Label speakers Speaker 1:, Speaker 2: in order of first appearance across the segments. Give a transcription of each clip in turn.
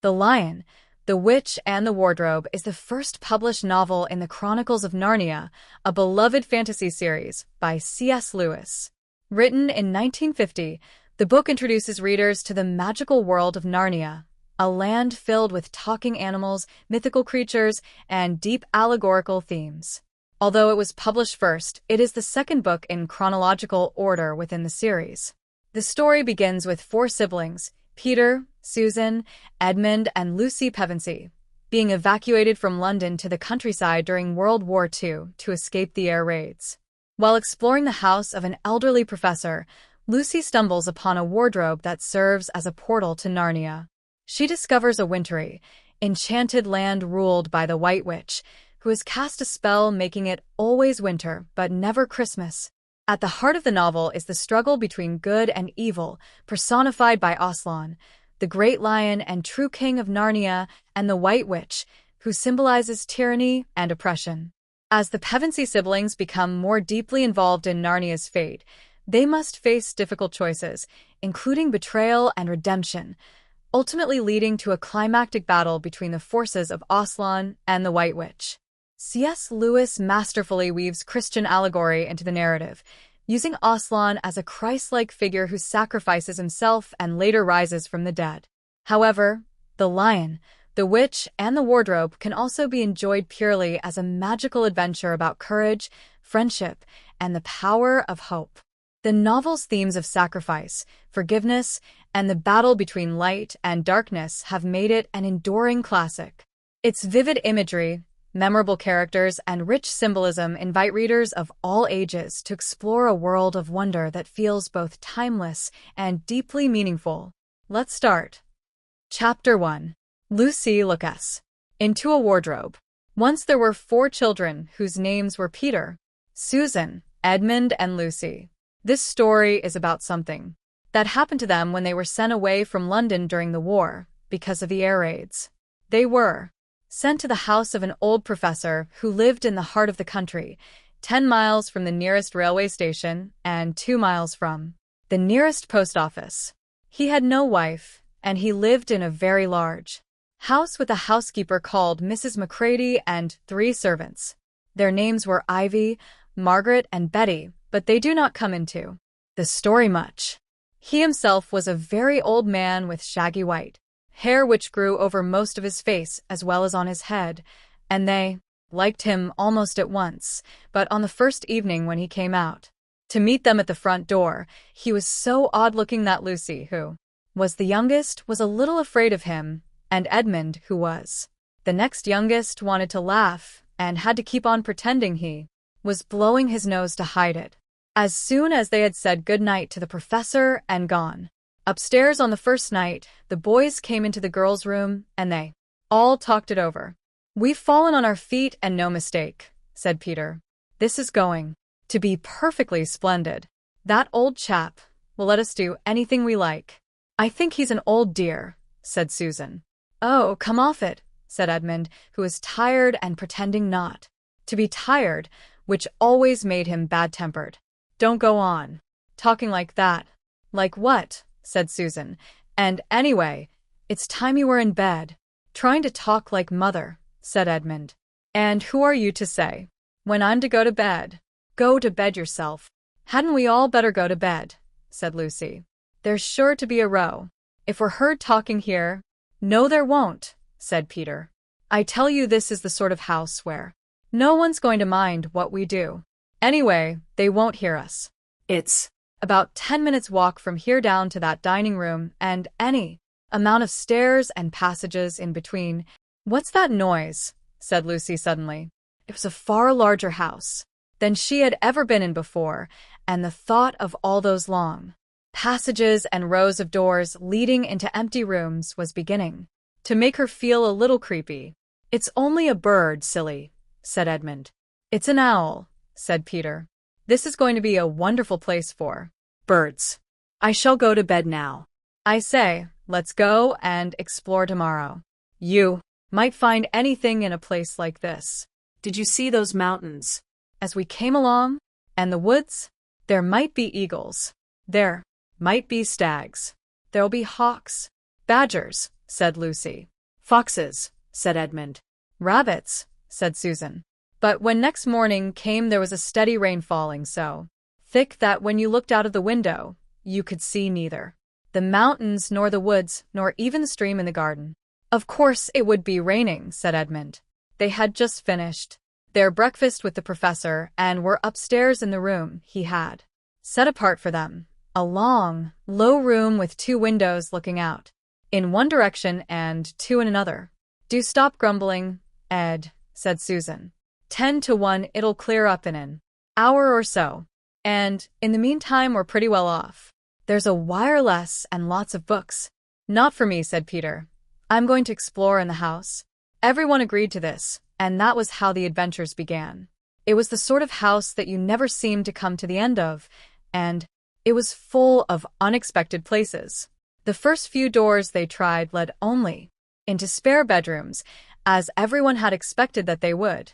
Speaker 1: The Lion, the Witch, and the Wardrobe is the first published novel in the Chronicles of Narnia, a beloved fantasy series by C.S. Lewis. Written in 1950, the book introduces readers to the magical world of Narnia, a land filled with talking animals, mythical creatures, and deep allegorical themes. Although it was published first, it is the second book in chronological order within the series. The story begins with four siblings, Peter, Susan, Edmund, and Lucy Pevensey, being evacuated from London to the countryside during World War II to escape the air raids. While exploring the house of an elderly professor, Lucy stumbles upon a wardrobe that serves as a portal to Narnia. She discovers a wintry, enchanted land ruled by the White Witch, who has cast a spell making it always winter but never Christmas. At the heart of the novel is the struggle between good and evil, personified by Aslan, the great lion and true king of Narnia, and the White Witch, who symbolizes tyranny and oppression. As the Pevensey siblings become more deeply involved in Narnia's fate, they must face difficult choices, including betrayal and redemption, ultimately leading to a climactic battle between the forces of Aslan and the White Witch. C.S. Lewis masterfully weaves Christian allegory into the narrative, using Aslan as a Christ-like figure who sacrifices himself and later rises from the dead. However, The Lion, the Witch, and the Wardrobe can also be enjoyed purely as a magical adventure about courage, friendship, and the power of hope. The novel's themes of sacrifice, forgiveness, and the battle between light and darkness have made it an enduring classic. Its vivid imagery, memorable characters, and rich symbolism invite readers of all ages to explore a world of wonder that feels both timeless and deeply meaningful. Let's start. Chapter 1. Lucy Looks into a Wardrobe. Once there were 4 children whose names were Peter, Susan, Edmund, and Lucy. This story is about something that happened to them when they were sent away from London during the war because of the air raids. They were sent to the house of an old professor who lived in the heart of the country, 10 miles from the nearest railway station and 2 miles from the nearest post office. He had no wife, and he lived in a very large house with a housekeeper called Mrs. Macready and 3 servants. Their names were Ivy, Margaret, and Betty, but they do not come into the story much. He himself was a very old man with shaggy white hair which grew over most of his face as well as on his head, and they liked him almost at once, but on the first evening when he came out to meet them at the front door, he was so odd-looking that Lucy, who was the youngest, was a little afraid of him, and Edmund, who was the next youngest, wanted to laugh and had to keep on pretending he was blowing his nose to hide it. As soon as they had said good night to the professor and gone upstairs on the first night, the boys came into the girls' room, and they all talked it over. "We've fallen on our feet, and no mistake," said Peter. "This is going to be perfectly splendid. That old chap will let us do anything we like." "I think he's an old dear," said Susan. "Oh, come off it," said Edmund, who was tired and pretending not to be tired, which always made him bad-tempered. "Don't go on talking like that." "Like what?" said Susan. "And anyway, it's time you were in bed." "Trying to talk like mother," said Edmund. "And who are you to say when I'm to go to bed?" "Go to bed yourself." "Hadn't we all better go to bed?" said Lucy. "There's sure to be a row if we're heard talking here." "No, there won't," said Peter. "I tell you, this is the sort of house where no one's going to mind what we do. Anyway, they won't hear us. It's about 10 minutes' walk from here down to that dining room, and any amount of stairs and passages in between." "What's that noise?" said Lucy suddenly. It was a far larger house than she had ever been in before, and the thought of all those long passages and rows of doors leading into empty rooms was beginning to make her feel a little creepy. "It's only a bird, silly," said Edmund. "It's an owl," said Peter. "This is going to be a wonderful place for birds. I shall go to bed now. I say, let's go and explore tomorrow. You might find anything in a place like this. Did you see those mountains as we came along? And the woods? There might be eagles. There might be stags. There'll be hawks, badgers, said Lucy. "Foxes," said Edmund. "Rabbits," said Susan. But when next morning came, there was a steady rain falling so thick that when you looked out of the window, you could see neither the mountains nor the woods nor even the stream in the garden. "Of course it would be raining," said Edmund. They had just finished their breakfast with the professor and were upstairs in the room he had set apart for them, a long, low room with 2 windows looking out in one direction and 2 in another. "Do stop grumbling, Ed," said Susan. 10 to 1, it'll clear up in an hour or so. And, in the meantime, we're pretty well off. There's a wireless and lots of books." "Not for me," said Peter. "I'm going to explore in the house." Everyone agreed to this, and that was how the adventures began. It was the sort of house that you never seemed to come to the end of, and it was full of unexpected places. The first few doors they tried led only into spare bedrooms, as everyone had expected that they would.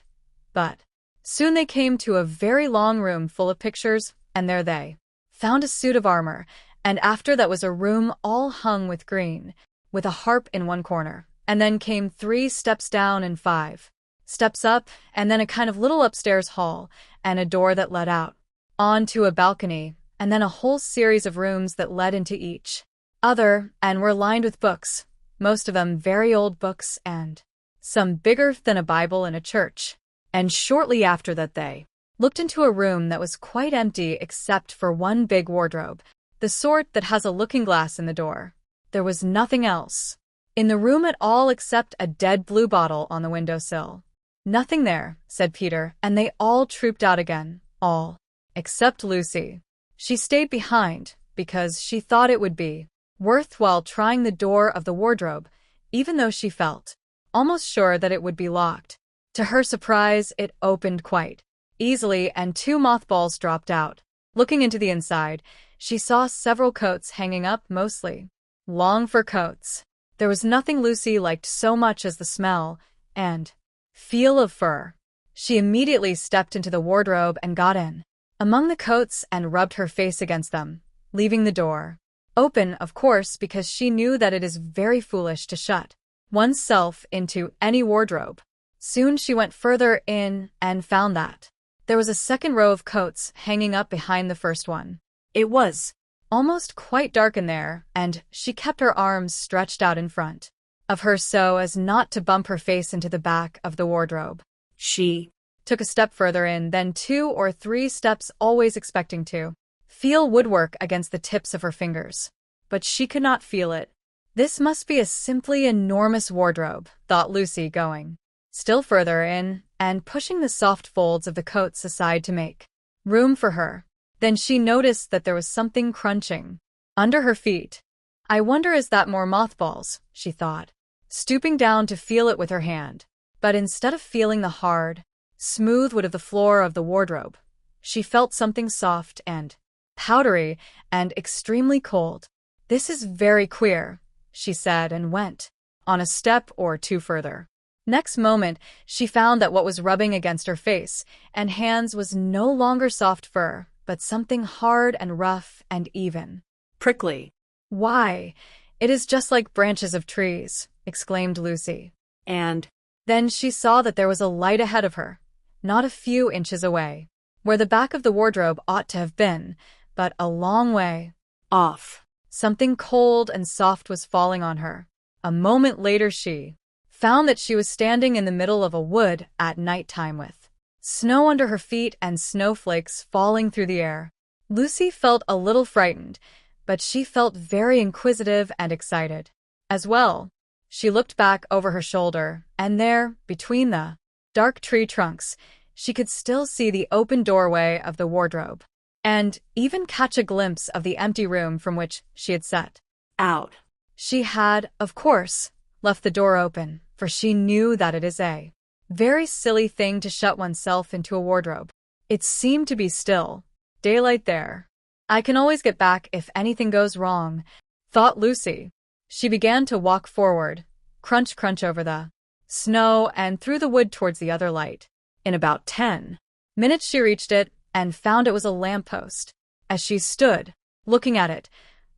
Speaker 1: But soon they came to a very long room full of pictures, and there they found a suit of armor, and after that was a room all hung with green, with a harp in one corner. And then came 3 steps down and 5 steps up, and then a kind of little upstairs hall, and a door that led out onto a balcony, and then a whole series of rooms that led into each other, and were lined with books, most of them very old books, and some bigger than a Bible in a church. And shortly after that they looked into a room that was quite empty except for one big wardrobe, the sort that has a looking-glass in the door. There was nothing else in the room at all except a dead blue bottle on the windowsill. "Nothing there," said Peter, and they all trooped out again, all except Lucy. She stayed behind because she thought it would be worthwhile trying the door of the wardrobe, even though she felt almost sure that it would be locked. To her surprise, it opened quite easily, and 2 mothballs dropped out. Looking into the inside, she saw several coats hanging up, mostly long fur coats. There was nothing Lucy liked so much as the smell and feel of fur. She immediately stepped into the wardrobe and got in among the coats and rubbed her face against them, leaving the door open, of course, because she knew that it is very foolish to shut oneself into any wardrobe. Soon she went further in and found that there was a second row of coats hanging up behind the first one. It was almost quite dark in there, and she kept her arms stretched out in front of her so as not to bump her face into the back of the wardrobe. She took a step further in, then 2 or 3 steps, always expecting to feel woodwork against the tips of her fingers. But she could not feel it. This must be a simply enormous wardrobe, thought Lucy, going still further in and pushing the soft folds of the coats aside to make room for her. Then she noticed that there was something crunching under her feet. "I wonder, is that more mothballs?" she thought, stooping down to feel it with her hand. But instead of feeling the hard, smooth wood of the floor of the wardrobe, she felt something soft and powdery and extremely cold. "This is very queer," she said, and went on a step or 2 further. Next moment, she found that what was rubbing against her face and hands was no longer soft fur, but something hard and rough and even prickly. "Why, it is just like branches of trees," exclaimed Lucy. And then she saw that there was a light ahead of her, not a few inches away, where the back of the wardrobe ought to have been, but a long way off. Something cold and soft was falling on her. A moment later she found that she was standing in the middle of a wood at night time with snow under her feet and snowflakes falling through the air. Lucy felt a little frightened, but she felt very inquisitive and excited as well. She looked back over her shoulder, and there, between the dark tree trunks, she could still see the open doorway of the wardrobe, and even catch a glimpse of the empty room from which she had set out. She had, of course, left the door open, for she knew that it is a very silly thing to shut oneself into a wardrobe. It seemed to be still daylight there. "I can always get back if anything goes wrong," thought Lucy. She began to walk forward, crunch crunch over the snow and through the wood towards the other light. In about 10 minutes she reached it and found it was a lamppost. As she stood, looking at it,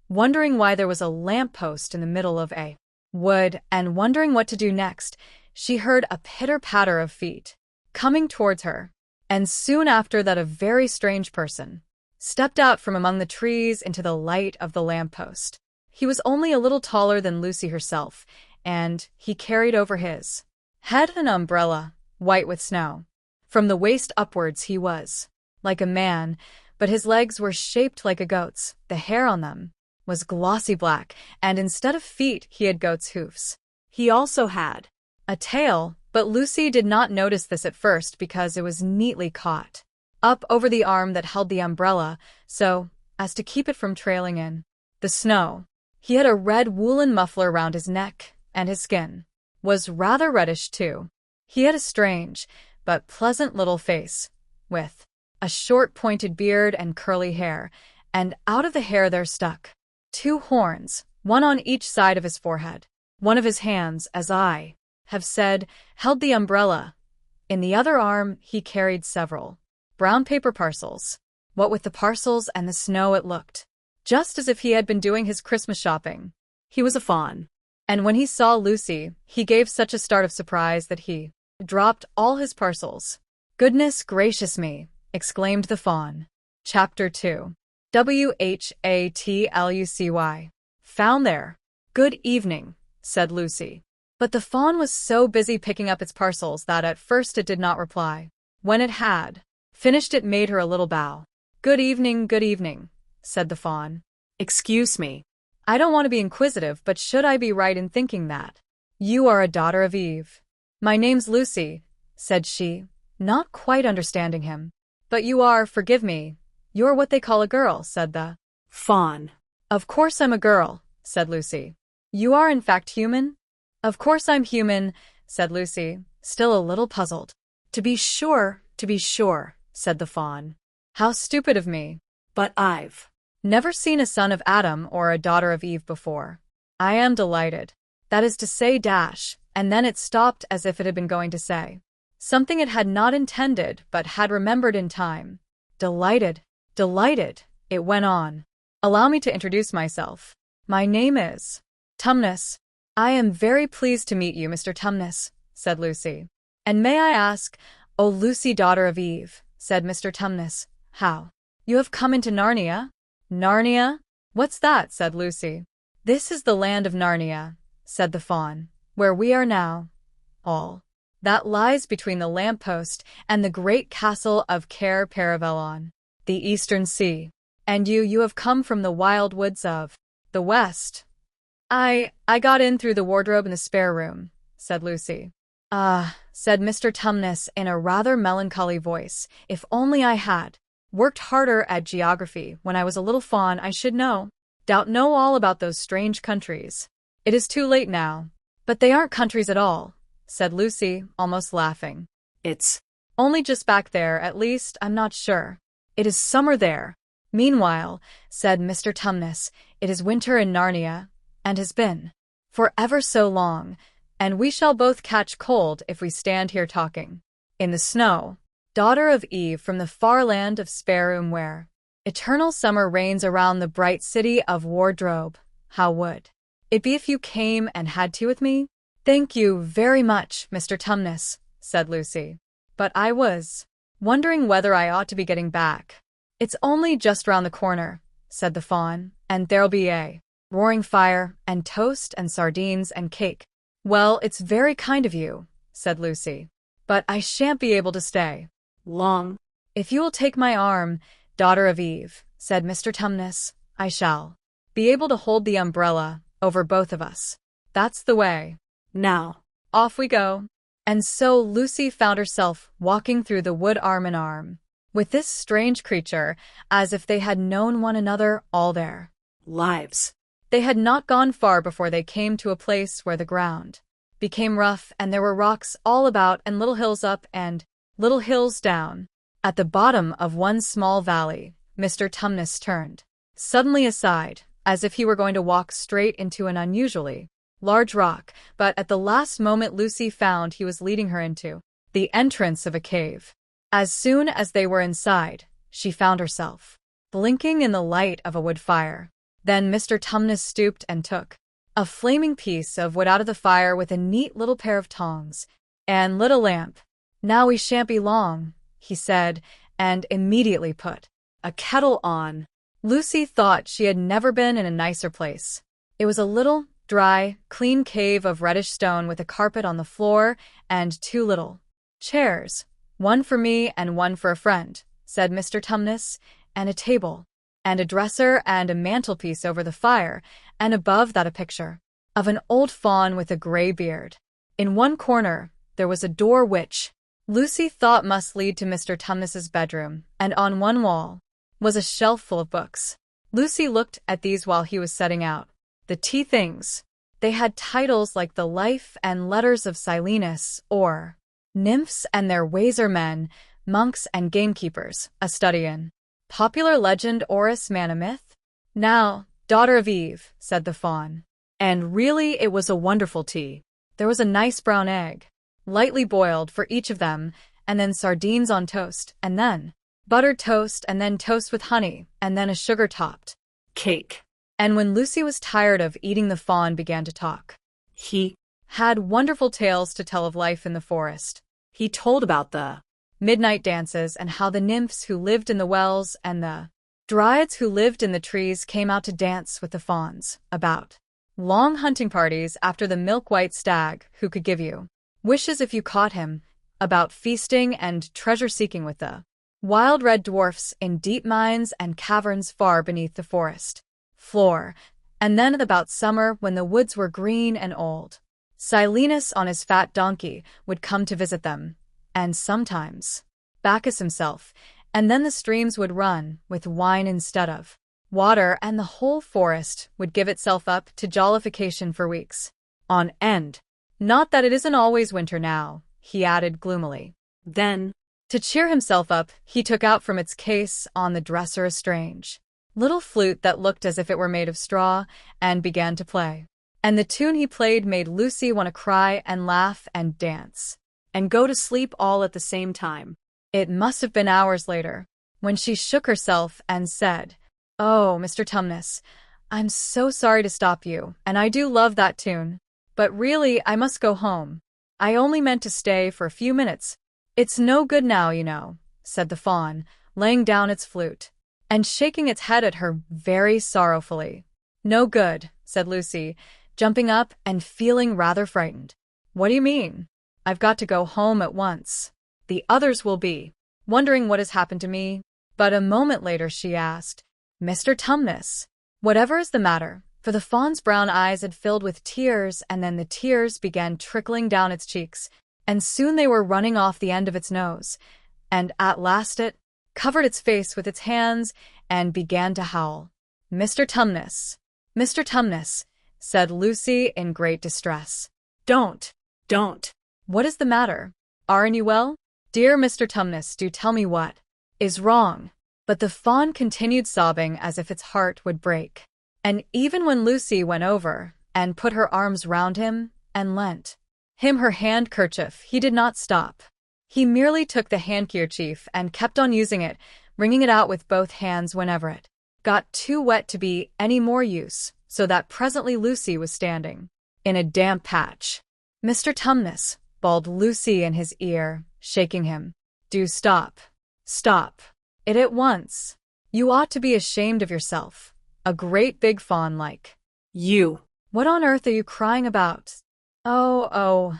Speaker 1: wondering why there was a lamppost in the middle of a wood, and wondering what to do next, she heard a pitter-patter of feet coming towards her. And soon after that, a very strange person stepped out from among the trees into the light of the lamppost. He was only a little taller than Lucy herself, and he carried over his head an umbrella, white with snow. From the waist upwards he was like a man, but his legs were shaped like a goat's. The hair on them was glossy black, and instead of feet he had goat's hoofs. He also had a tail, but Lucy did not notice this at first because it was neatly caught up over the arm that held the umbrella so as to keep it from trailing in the snow. He had a red woolen muffler round his neck, and his skin was rather reddish too. He had a strange but pleasant little face, with a short pointed beard and curly hair, and out of the hair there stuck 2 horns, one on each side of his forehead. One of his hands, as I have said, held the umbrella. In the other arm he carried several brown paper parcels. What with the parcels and the snow, it looked just as if he had been doing his Christmas shopping. He was a fawn, and when he saw Lucy, he gave such a start of surprise that he dropped all his parcels. "Goodness gracious me!" exclaimed the fawn. Chapter 2. Whatlucy. Found there. "Good evening," said Lucy. But the fawn was so busy picking up its parcels that at first it did not reply. When it had finished, it made her a little bow. Good evening," said the fawn. "Excuse me. I don't want to be inquisitive, but should I be right in thinking that you are a daughter of Eve?" "My name's Lucy," said she, not quite understanding him. "But you are, forgive me, you're what they call a girl," said the fawn. "Of course I'm a girl," said Lucy. "You are in fact human?" "Of course I'm human," said Lucy, still a little puzzled. To be sure," said the fawn. "How stupid of me. But I've never seen a son of Adam or a daughter of Eve before. I am delighted. That is to say, dash," and then it stopped as if it had been going to say something it had not intended but had remembered in time. Delighted, it went on. "Allow me to introduce myself. My name is Tumnus." "I am very pleased to meet you, Mr. Tumnus," said Lucy. "And may I ask—" "Oh, Lucy, daughter of Eve," said Mr. Tumnus, "how you have come into Narnia?" "Narnia? What's that?" said Lucy. "This is the land of Narnia," said the fawn, "where we are now. All that lies between the lamppost and the great castle of Cair Paravelon, the Eastern Sea. And you have come from the wild woods of the West." I got in through the wardrobe in the spare room," said Lucy. "Ah," said Mr. Tumnus in a rather melancholy voice, "if only I had worked harder at geography when I was a little fawn, I should know all about those strange countries. It is too late now." "But they aren't countries at all," said Lucy, almost laughing. "It's only just back there, at least, I'm not sure. It is summer there. Meanwhile," said Mr. Tumnus, "it is winter in Narnia, and has been for ever so long, and we shall both catch cold if we stand here talking in the snow. Daughter of Eve from the far land of Spareroom, where eternal summer reigns around the bright city of Wardrobe. How would it be if you came and had tea with me?" "Thank you very much, Mr. Tumnus," said Lucy. "But I was wondering whether I ought to be getting back." "It's only just round the corner," said the fawn, "and there'll be a roaring fire, and toast and sardines and cake." "Well, it's very kind of you," said Lucy, "but I shan't be able to stay long." "If you will take my arm, daughter of Eve," said Mr. Tumnus, "I shall be able to hold the umbrella over both of us. That's the way. Now, off we go." And so Lucy found herself walking through the wood arm in arm with this strange creature, as if they had known one another all their lives. They had not gone far before they came to a place where the ground became rough, and there were rocks all about and little hills up and little hills down. At the bottom of one small valley, Mr. Tumnus turned suddenly aside, as if he were going to walk straight into an unusually large rock, but at the last moment Lucy found he was leading her into the entrance of a cave. As soon as they were inside, she found herself blinking in the light of a wood fire. Then Mr. Tumnus stooped and took a flaming piece of wood out of the fire with a neat little pair of tongs, and lit a lamp. "Now we shan't be long," he said, and immediately put a kettle on. Lucy thought she had never been in a nicer place. It was a little, dry, clean cave of reddish stone with a carpet on the floor and 2 little chairs, "One for me and one for a friend," said Mr. Tumnus, "and a table, and a dresser and a mantelpiece over the fire, and above that a picture of an old faun with a gray beard. In one corner there was a door which Lucy thought must lead to Mr. Tumnus's bedroom, and on one wall was a shelf full of books. Lucy looked at these while he was setting out the tea things. They had titles like The Life and Letters of Silenus, or Nymphs and Their Ways are Men, Monks and Gamekeepers, a study in popular legend, Oris Manamyth. "Now, daughter of Eve," said the faun. And really it was a wonderful tea. There was a nice brown egg, lightly boiled, for each of them, and then sardines on toast, and then buttered toast, and then toast with honey, and then a sugar-topped cake. And when Lucy was tired of eating, the faun began to talk. He had wonderful tales to tell of life in the forest. He told about the midnight dances and how the nymphs who lived in the wells and the dryads who lived in the trees came out to dance with the fauns, about long hunting parties after the milk-white stag who could give you wishes if you caught him, about feasting and treasure-seeking with the wild red dwarfs in deep mines and caverns far beneath the forest floor, and then about summer when the woods were green and old. Silenus on his fat donkey would come to visit them, and sometimes Bacchus himself, and then the streams would run with wine instead of water, and the whole forest would give itself up to jollification for weeks on end. "Not that it isn't always winter now," he added gloomily. Then, to cheer himself up, he took out from its case on the dresser a strange little flute that looked as if it were made of straw, and began to play. And the tune he played made Lucy want to cry and laugh and dance and go to sleep all at the same time. It must have been hours later when she shook herself and said, "Oh, Mr. Tumnus, I'm so sorry to stop you, and I do love that tune. But really, I must go home. I only meant to stay for a few minutes. It's no good now, you know," said the faun, laying down its flute and shaking its head at her very sorrowfully. "No good," said Lucy, jumping up and feeling rather frightened. "What do you mean?" "I've got to go home at once. The others will be wondering what has happened to me." But a moment later she asked, "Mr. Tumnus, whatever is the matter?" For the fawn's brown eyes had filled with tears, and then the tears began trickling down its cheeks, and soon they were running off the end of its nose, and at last it covered its face with its hands and began to howl. "Mr. Tumnus, Mr. Tumnus," said Lucy in great distress. Don't. What is the matter? Aren't you well? Dear Mr. Tumnus, do tell me what is wrong." But the fawn continued sobbing as if its heart would break. And even when Lucy went over and put her arms round him and lent him her handkerchief, he did not stop. He merely took the handkerchief and kept on using it, wringing it out with both hands whenever it got too wet to be any more use, so that presently Lucy was standing in a damp patch. "Mr. Tumnus," bawled Lucy in his ear, shaking him. "Do stop. Stop it at once. You ought to be ashamed of yourself. A great big fawn like you. What on earth are you crying about?" Oh,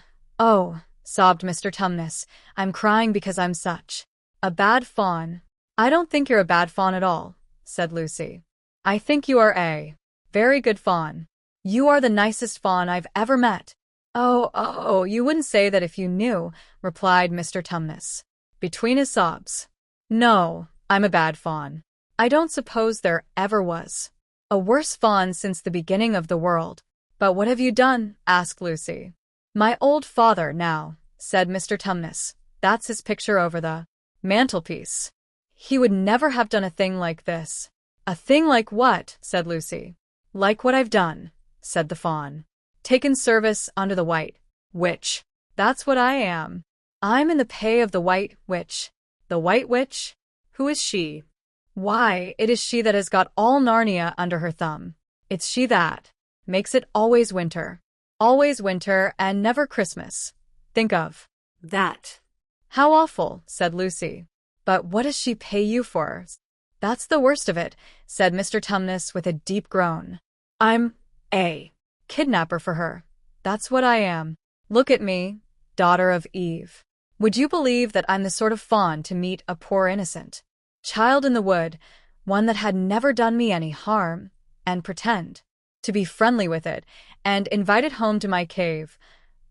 Speaker 1: sobbed Mr. Tumnus. "I'm crying because I'm such a bad fawn." "I don't think you're a bad fawn at all," said Lucy. "I think you are a very good fawn. You are the nicest fawn I've ever met." Oh, you wouldn't say that if you knew," replied Mr. Tumnus between his sobs. "No, I'm a bad fawn. I don't suppose there ever was a worse fawn since the beginning of the world." "But what have you done?" asked Lucy. "My old father, now," said Mr. Tumnus. "That's his picture over the mantelpiece. He would never have done a thing like this." "A thing like what?" said Lucy. "Like what I've done," said the fawn. "Taken service under the White Witch. That's what I am. I'm in the pay of the White Witch." "The White Witch? Who is she?" "Why, it is she that has got all Narnia under her thumb. It's she that makes it always winter. Always winter and never Christmas. Think of
Speaker 2: That.
Speaker 1: how awful, said Lucy. But what does she pay you for? That's the worst of it, said Mr. Tumnus with a deep groan. I'm a kidnapper for her. That's what I am. Look at me, daughter of Eve. Would you believe that I'm the sort of fawn to meet a poor innocent child in the wood, one that had never done me any harm, and pretend to be friendly with it, and invite it home to my cave,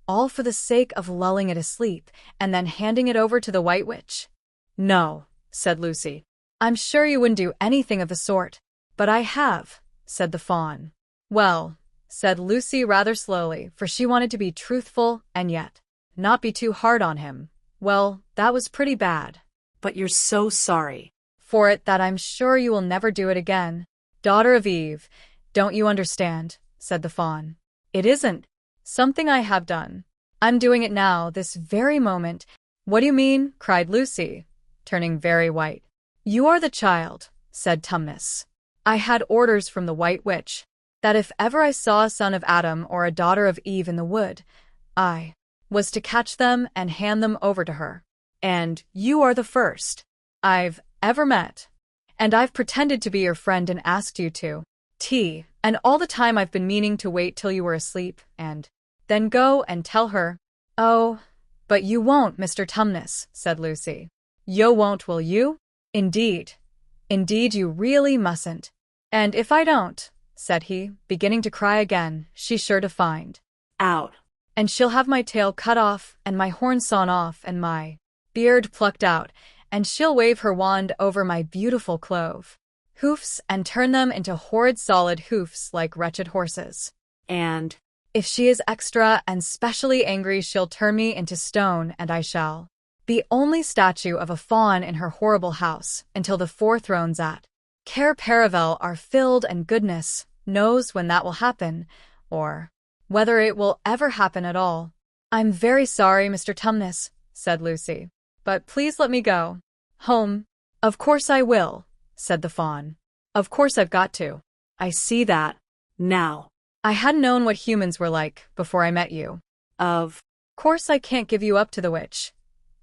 Speaker 1: all for the sake of lulling it asleep and then handing it over to the White Witch? No, said Lucy. I'm sure you wouldn't do anything of the sort. But I have, said the fawn. Well, said Lucy rather slowly, for she wanted to be truthful and yet not be too hard on him. Well, that was pretty bad.
Speaker 2: But you're so sorry.
Speaker 1: For it that I'm sure you will never do it again. Daughter of Eve, don't you understand? Said the fawn. It isn't something I have done. I'm doing it now, this very moment. What do you mean? Cried Lucy, turning very white. You are the child, said Tumnus. I had orders from the White Witch that if ever I saw a son of Adam or a daughter of Eve in the wood, I was to catch them and hand them over to her. And you are the first I've ever met. And I've pretended to be your friend and asked you to tea, and all the time I've been meaning to wait till you were asleep and then go and tell her. Oh, but you won't, Mr. Tumnus, said Lucy. You won't, will you? Indeed. Indeed you really mustn't. And if I don't, said he, beginning to cry again, she's sure to find
Speaker 2: out.
Speaker 1: And she'll have my tail cut off, and my horn sawn off, and my beard plucked out, and she'll wave her wand over my beautiful clove hoofs and turn them into horrid solid hoofs like wretched horses.
Speaker 2: And
Speaker 1: if she is extra and specially angry, she'll turn me into stone, and I shall be only statue of a fawn in her horrible house until the 4 thrones at Cair Paravel are filled, and goodness knows when that will happen, or whether it will ever happen at all. I'm very sorry, Mr. Tumnus, said Lucy, but please let me go home. Of course I will, said the fawn. Of course I've got to.
Speaker 2: I see that now.
Speaker 1: I hadn't known what humans were like before I met you.
Speaker 2: Of
Speaker 1: course I can't give you up to the witch.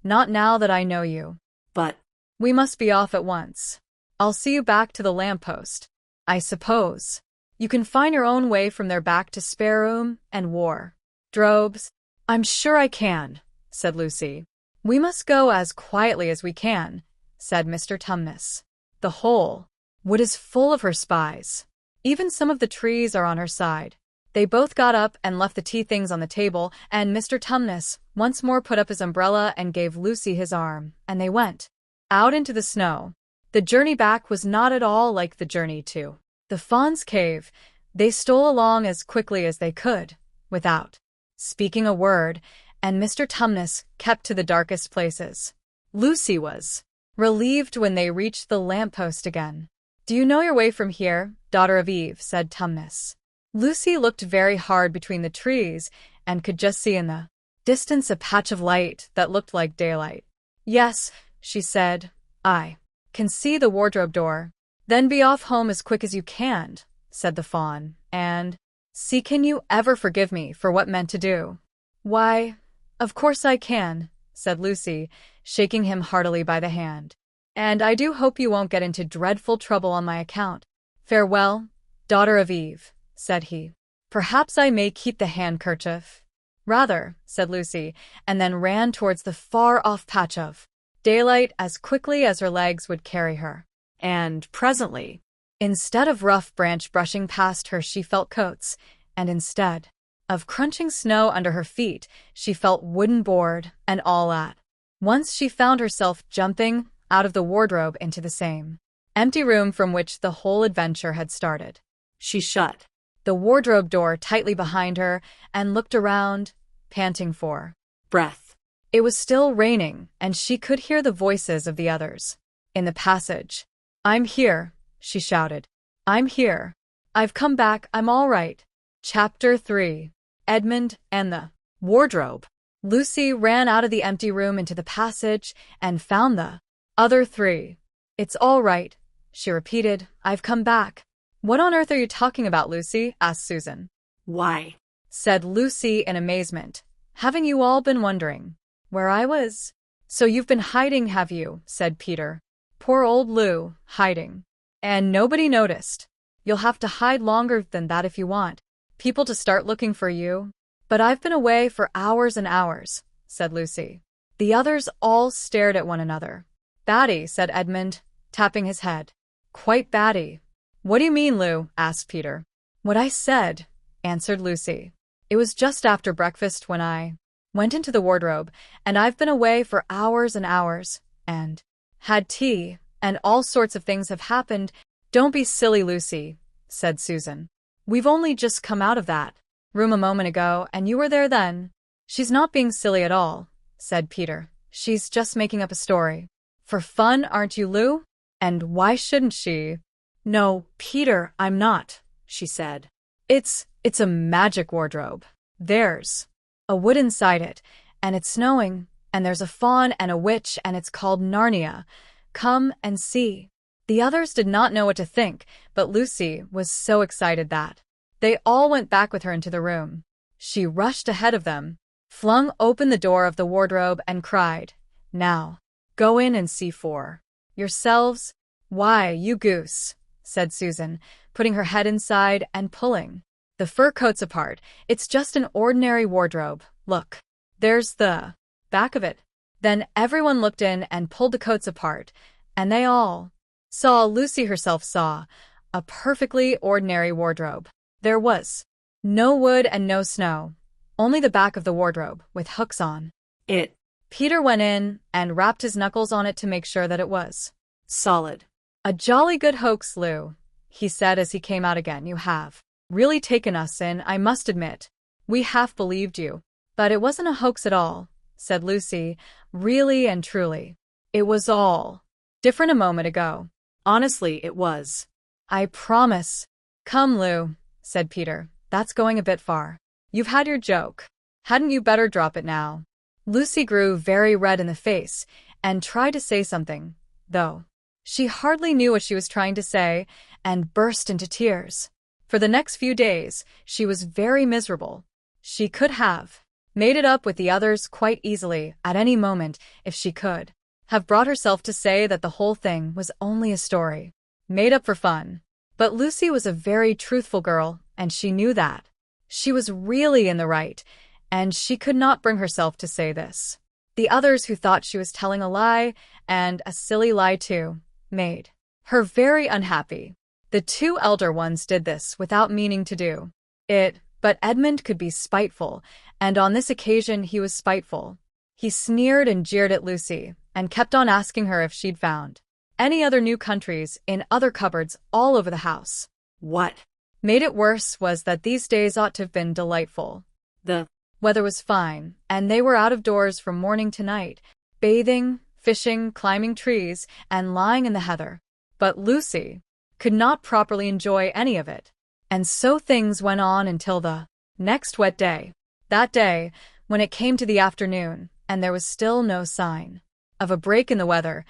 Speaker 1: Not now that I know you.
Speaker 2: But
Speaker 1: we must be off at once. I'll see you back to the lamppost, I suppose. You can find your own way from there back to spare room and wardrobes. I'm sure I can, said Lucy. We must go as quietly as we can, said Mr. Tumnus. The whole wood is full of her spies. Even some of the trees are on her side. They both got up and left the tea things on the table, and Mr. Tumnus once more put up his umbrella and gave Lucy his arm, and they went out into the snow. The journey back was not at all like the journey to the fawn's cave. They stole along as quickly as they could, without speaking a word, and Mr. Tumnus kept to the darkest places. Lucy was relieved when they reached the lamppost again. Do you know your way from here, daughter of Eve? Said Tumnus. Lucy looked very hard between the trees and could just see in the distance a patch of light that looked like daylight. Yes, she said, I can see the wardrobe door. Then be off home as quick as you can, said the fawn, and see, can you ever forgive me for what meant to do? Why, of course I can, said Lucy, shaking him heartily by the hand. And I do hope you won't get into dreadful trouble on my account. Farewell, daughter of Eve, said he. Perhaps I may keep the handkerchief. Rather, said Lucy, and then ran towards the far-off patch of daylight as quickly as her legs would carry her. And presently, instead of rough branch brushing past her, she felt coats, and instead of crunching snow under her feet, she felt wooden board, and all at once she found herself jumping out of the wardrobe into the same empty room from which the whole adventure had started.
Speaker 2: She shut
Speaker 1: the wardrobe door tightly behind her and looked around, panting for
Speaker 2: breath.
Speaker 1: It was still raining, and she could hear the voices of the others in the passage. I'm here, she shouted. I'm here. I've come back, I'm all right. Chapter 3. Edmund and the wardrobe. Lucy ran out of the empty room into the passage and found the other 3. It's all right, she repeated. I've come back. What on earth are you talking about, Lucy? Asked Susan.
Speaker 2: Why?
Speaker 1: said Lucy in amazement. Haven't you all been wondering where I was? So you've been hiding, have you? Said Peter. Poor old Lou, hiding. And nobody noticed. You'll have to hide longer than that if you want people to start looking for you. But I've been away for hours and hours, said Lucy. The others all stared at one another. Batty, said Edmund, tapping his head. Quite batty. What do you mean, Lou? Asked Peter. What I said, answered Lucy. It was just after breakfast when I went into the wardrobe, and I've been away for hours and hours, and had tea, and all sorts of things have happened. Don't be silly, Lucy, said Susan. We've only just come out of that room a moment ago, and you were there then. She's not being silly at all, said Peter. She's just making up a story. For fun, aren't you, Lou? And why shouldn't she? No, Peter, I'm not, she said. It's a magic wardrobe. There's a wood inside it, and it's snowing, and there's a faun and a witch, and it's called Narnia. Come and see. The others did not know what to think, but Lucy was so excited that they all went back with her into the room. She rushed ahead of them, flung open the door of the wardrobe, and cried, Now, go in and see for yourselves. Why, you goose, said Susan, putting her head inside and pulling the fur coats apart. It's just an ordinary wardrobe. Look, there's the back of it. Then everyone looked in and pulled the coats apart, and they all saw, Lucy herself saw, a perfectly ordinary wardrobe. There was no wood and no snow, only the back of the wardrobe with hooks on
Speaker 2: It.
Speaker 1: Peter went in and rapped his knuckles on it to make sure that it was
Speaker 2: Solid.
Speaker 1: a jolly good hoax, Lou, he said as he came out again. You have really taken us in, I must admit. We half believed you. But it wasn't a hoax at all, said Lucy, really and truly. It was all different a moment ago.
Speaker 2: Honestly, it was.
Speaker 1: I promise. Come, Lou, said Peter. That's going a bit far. You've had your joke. Hadn't you better drop it now? Lucy grew very red in the face and tried to say something, though she hardly knew what she was trying to say, and burst into tears. For the next few days, she was very miserable. She could have made it up with the others quite easily at any moment if she could have brought herself to say that the whole thing was only a story, made up for fun. But Lucy was a very truthful girl, and she knew that. She was really in the right, and she could not bring herself to say this. The others, who thought she was telling a lie, and a silly lie too, made her very unhappy. The two elder ones did this without meaning to do it, but Edmund could be spiteful, and on this occasion he was spiteful. He sneered and jeered at Lucy, and kept on asking her if she'd found any other new countries in other cupboards all over the house.
Speaker 2: What
Speaker 1: made it worse was that these days ought to have been delightful.
Speaker 2: the
Speaker 1: Weather was fine, and they were out of doors from morning to night, bathing, fishing, climbing trees, and lying in the heather. But Lucy could not properly enjoy any of it. And so things went on until the next wet day. That day, when it came to the afternoon, and there was still no sign of a break in the weather,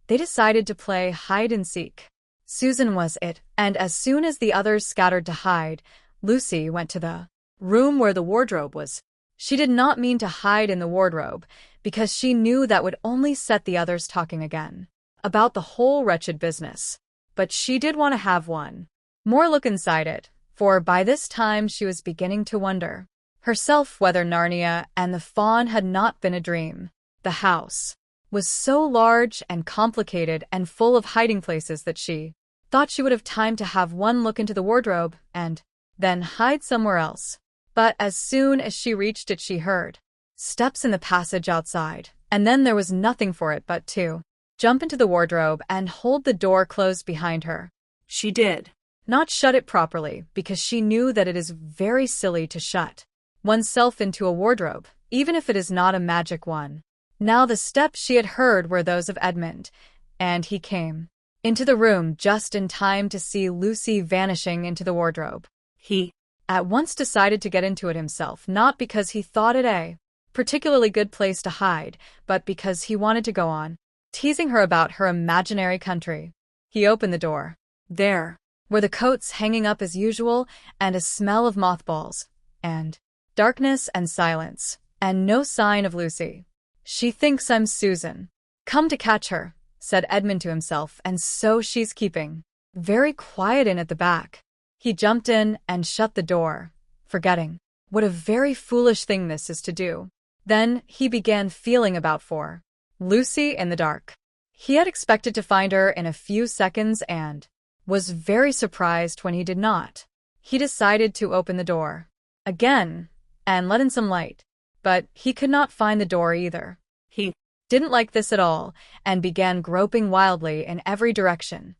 Speaker 1: they decided to play hide-and-seek. Susan was it, and as soon as the others scattered to hide, Lucy went to the room where the wardrobe was. She did not mean to hide in the wardrobe, because she knew that would only set the others talking again about the whole wretched business. But she did want to have one more look inside it, for by this time she was beginning to wonder herself whether Narnia and the faun had not been a dream. The house was so large and complicated and full of hiding places that she thought she would have time to have one look into the wardrobe and then hide somewhere else. But as soon as she reached it, she heard steps in the passage outside, and then there was nothing for it but to jump into the wardrobe and hold the door closed behind her.
Speaker 2: She did
Speaker 1: not shut it properly, because she knew that it is very silly to shut oneself into a wardrobe, even if it is not a magic one. Now the steps she had heard were those of Edmund, and he came into the room just in time to see Lucy vanishing into the wardrobe.
Speaker 2: He
Speaker 1: at once decided to get into it himself, not because he thought it a particularly good place to hide, but because he wanted to go on teasing her about her imaginary country. He opened the door. There were the coats hanging up as usual, and a smell of mothballs, and darkness and silence, and no sign of Lucy. "She thinks I'm Susan. Come to catch her," said Edmund to himself, "and so she's keeping very quiet in at the back." He jumped in and shut the door, forgetting what a very foolish thing this is to do. Then he began feeling about for Lucy in the dark. He had expected to find her in a few seconds and was very surprised when he did not. He decided to open the door again and let in some light, but he could not find the door either. He didn't like this at all and began groping wildly in every direction.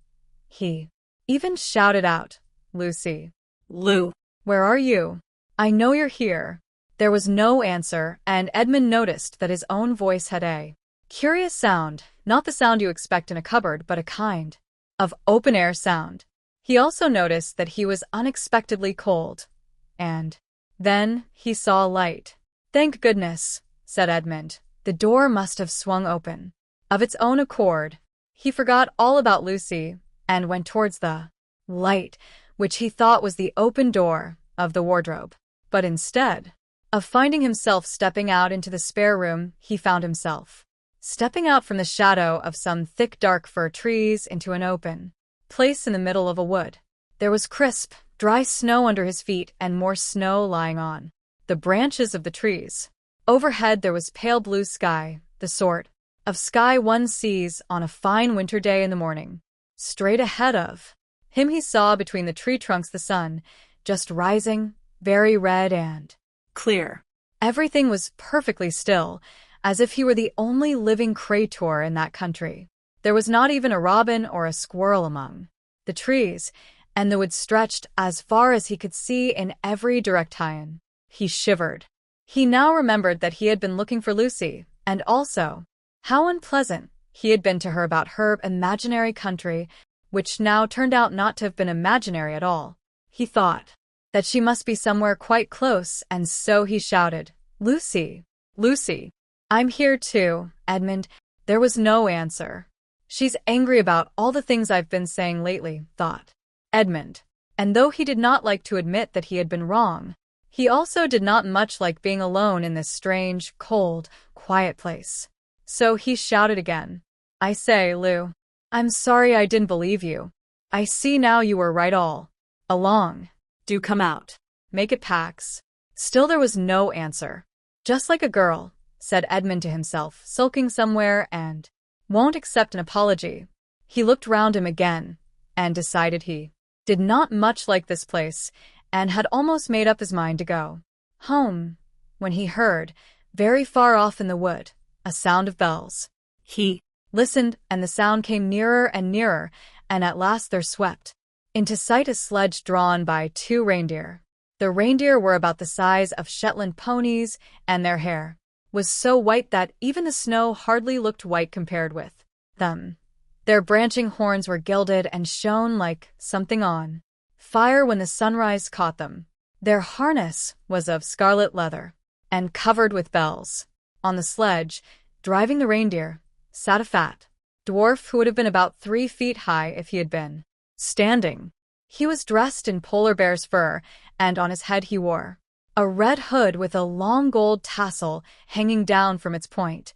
Speaker 1: He even shouted out, "Lucy.
Speaker 2: Lou.
Speaker 1: Where are you? I know you're here." There was no answer, and Edmund noticed that his own voice had a curious sound, not the sound you expect in a cupboard, but a kind of open-air sound. He also noticed that he was unexpectedly cold, and then he saw a light. "Thank goodness," said Edmund. The door must have swung open of its own accord. He forgot all about Lucy and went towards the light, which he thought was the open door of the wardrobe. But instead of finding himself stepping out into the spare room, he found himself stepping out from the shadow of some thick dark fir trees into an open place in the middle of a wood. There was crisp, dry snow under his feet and more snow lying on the branches of the trees. Overhead there was pale blue sky, the sort of sky one sees on a fine winter day in the morning. Straight ahead of him he saw between the tree trunks the sun, just rising, very red and
Speaker 2: Clear.
Speaker 1: everything was perfectly still, as if he were the only living creature in that country. There was not even a robin or a squirrel among the trees, and the wood stretched as far as he could see in every direction. He shivered. He now remembered that he had been looking for Lucy, and also how unpleasant he had been to her about her imaginary country, which now turned out not to have been imaginary at all. He thought that she must be somewhere quite close, and so he shouted, "Lucy! Lucy! I'm here too, Edmund." There was no answer. "She's angry about all the things I've been saying lately," thought Edmund. And though he did not like to admit that he had been wrong, he also did not much like being alone in this strange, cold, quiet place. So he shouted again, "I say, Lou, I'm sorry I didn't believe you. I see now you were right all along.
Speaker 2: Do come out.
Speaker 1: Make it Pax." Still there was no answer. "Just like a girl," said Edmund to himself, sulking somewhere and won't accept an apology. He looked round him again and decided he did not much like this place and had almost made up his mind to go home when he heard, very far off in the wood, a sound of bells. He listened, and the sound came nearer and nearer, and at last there swept into sight a sledge drawn by 2 reindeer. The reindeer were about the size of Shetland ponies, and their hair was so white that even the snow hardly looked white compared with them. Their branching horns were gilded and shone like something on fire when the sunrise caught them. Their harness was of scarlet leather and covered with bells. On the sledge, driving the reindeer, sat a fat dwarf who would have been about 3 feet high if he had been standing. He was dressed in polar bear's fur, and on his head he wore a red hood with a long gold tassel hanging down from its point.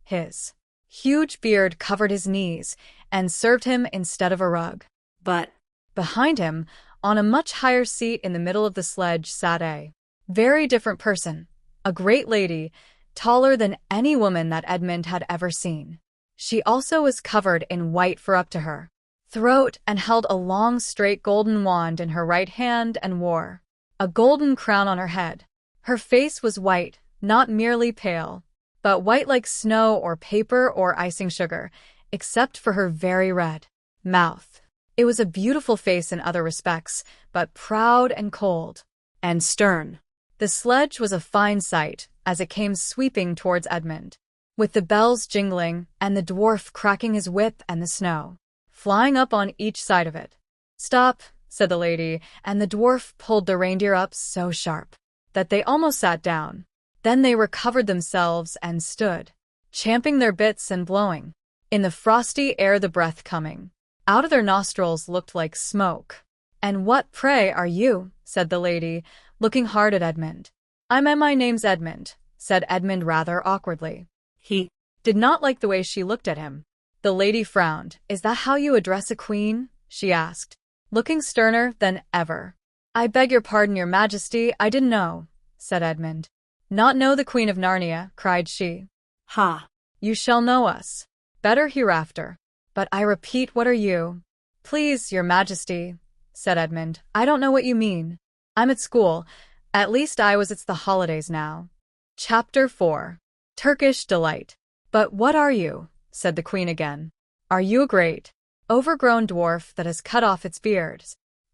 Speaker 1: His huge beard covered his knees and served him instead of a rug.
Speaker 2: But
Speaker 1: behind him, on a much higher seat in the middle of the sledge, sat a very different person, a great lady, taller than any woman that Edmund had ever seen. She also was covered in white fur up to her throat and held a long straight golden wand in her right hand and wore a golden crown on her head. Her face was white, not merely pale, but white like snow or paper or icing sugar, except for her very red mouth. It was a beautiful face in other respects, but proud and cold and stern. The sledge was a fine sight as it came sweeping towards Edmund, with the bells jingling and the dwarf cracking his whip and the snow flying up on each side of it. "Stop," said the lady, and the dwarf pulled the reindeer up so sharp that they almost sat down. Then they recovered themselves and stood, champing their bits and blowing in the frosty air. The breath coming out of their nostrils looked like smoke. "And what, pray, are you?" said the lady, looking hard at Edmund. My name's Edmund," said Edmund rather awkwardly.
Speaker 2: He
Speaker 1: Did not like the way she looked at him. The lady frowned. "Is that how you address a queen?" she asked, looking sterner than ever. "I beg your pardon, your majesty, I didn't know," said Edmund. "Not know the Queen of Narnia," cried she.
Speaker 2: Ha.
Speaker 1: "You shall know us. Better hereafter. But I repeat, what are you?" "Please, your majesty," said Edmund, "I don't know what you mean. I'm at school. At least I was. It's the holidays now." Chapter 4. Turkish Delight. "But what are you?" said the queen again. "Are you a great, overgrown dwarf that has cut off its beard?"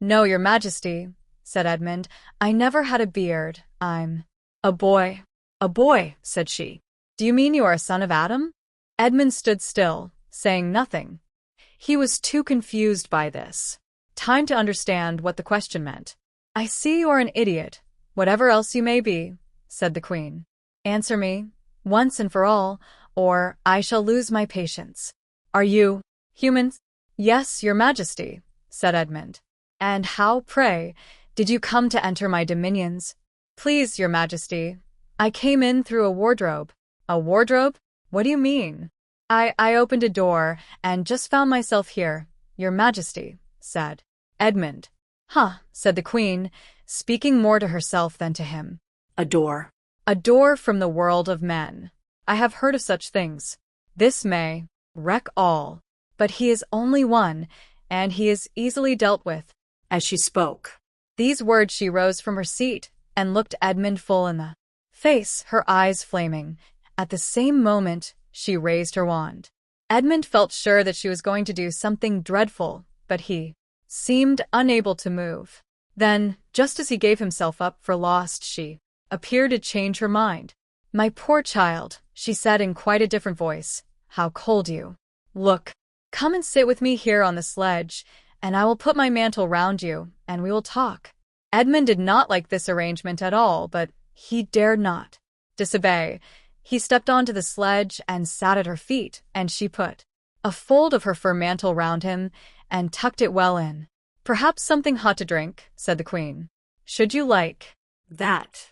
Speaker 1: "No, your majesty," said Edmund. "I never had a beard. I'm a boy." "A boy," said she. "Do you mean you are a son of Adam?" Edmund stood still, saying nothing. He was too confused by this time to understand what the question meant. "I see you are an idiot, whatever else you may be," said the queen. "Answer me, once and for all, or I shall lose my patience. Are you humans?" "Yes, your majesty," said Edmund. "And how, pray, did you come to enter my dominions?" "Please, your majesty, I came in through a wardrobe." "A wardrobe? What do you mean?" I opened a door and just found myself here, your majesty," said Edmund. "Huh," said the queen, speaking more to herself than to him.
Speaker 2: A door.
Speaker 1: "A door from the world of men. I have heard of such things. This may wreck all, but he is only one, and he is easily dealt with."
Speaker 2: As she spoke
Speaker 1: these words, she rose from her seat and looked Edmund full in the face, her eyes flaming. At the same moment, she raised her wand. Edmund felt sure that she was going to do something dreadful, but he seemed unable to move. Then, just as he gave himself up for lost, she appeared to change her mind. "My poor child," she said in quite a different voice, "how cold you look. Come and sit with me here on the sledge, and I will put my mantle round you, and we will talk." Edmund did not like this arrangement at all, but he dared not disobey. He stepped onto the sledge and sat at her feet, and she put a fold of her fur mantle round him and tucked it well in. "Perhaps something hot to drink," said the queen. "Should you like
Speaker 2: that?"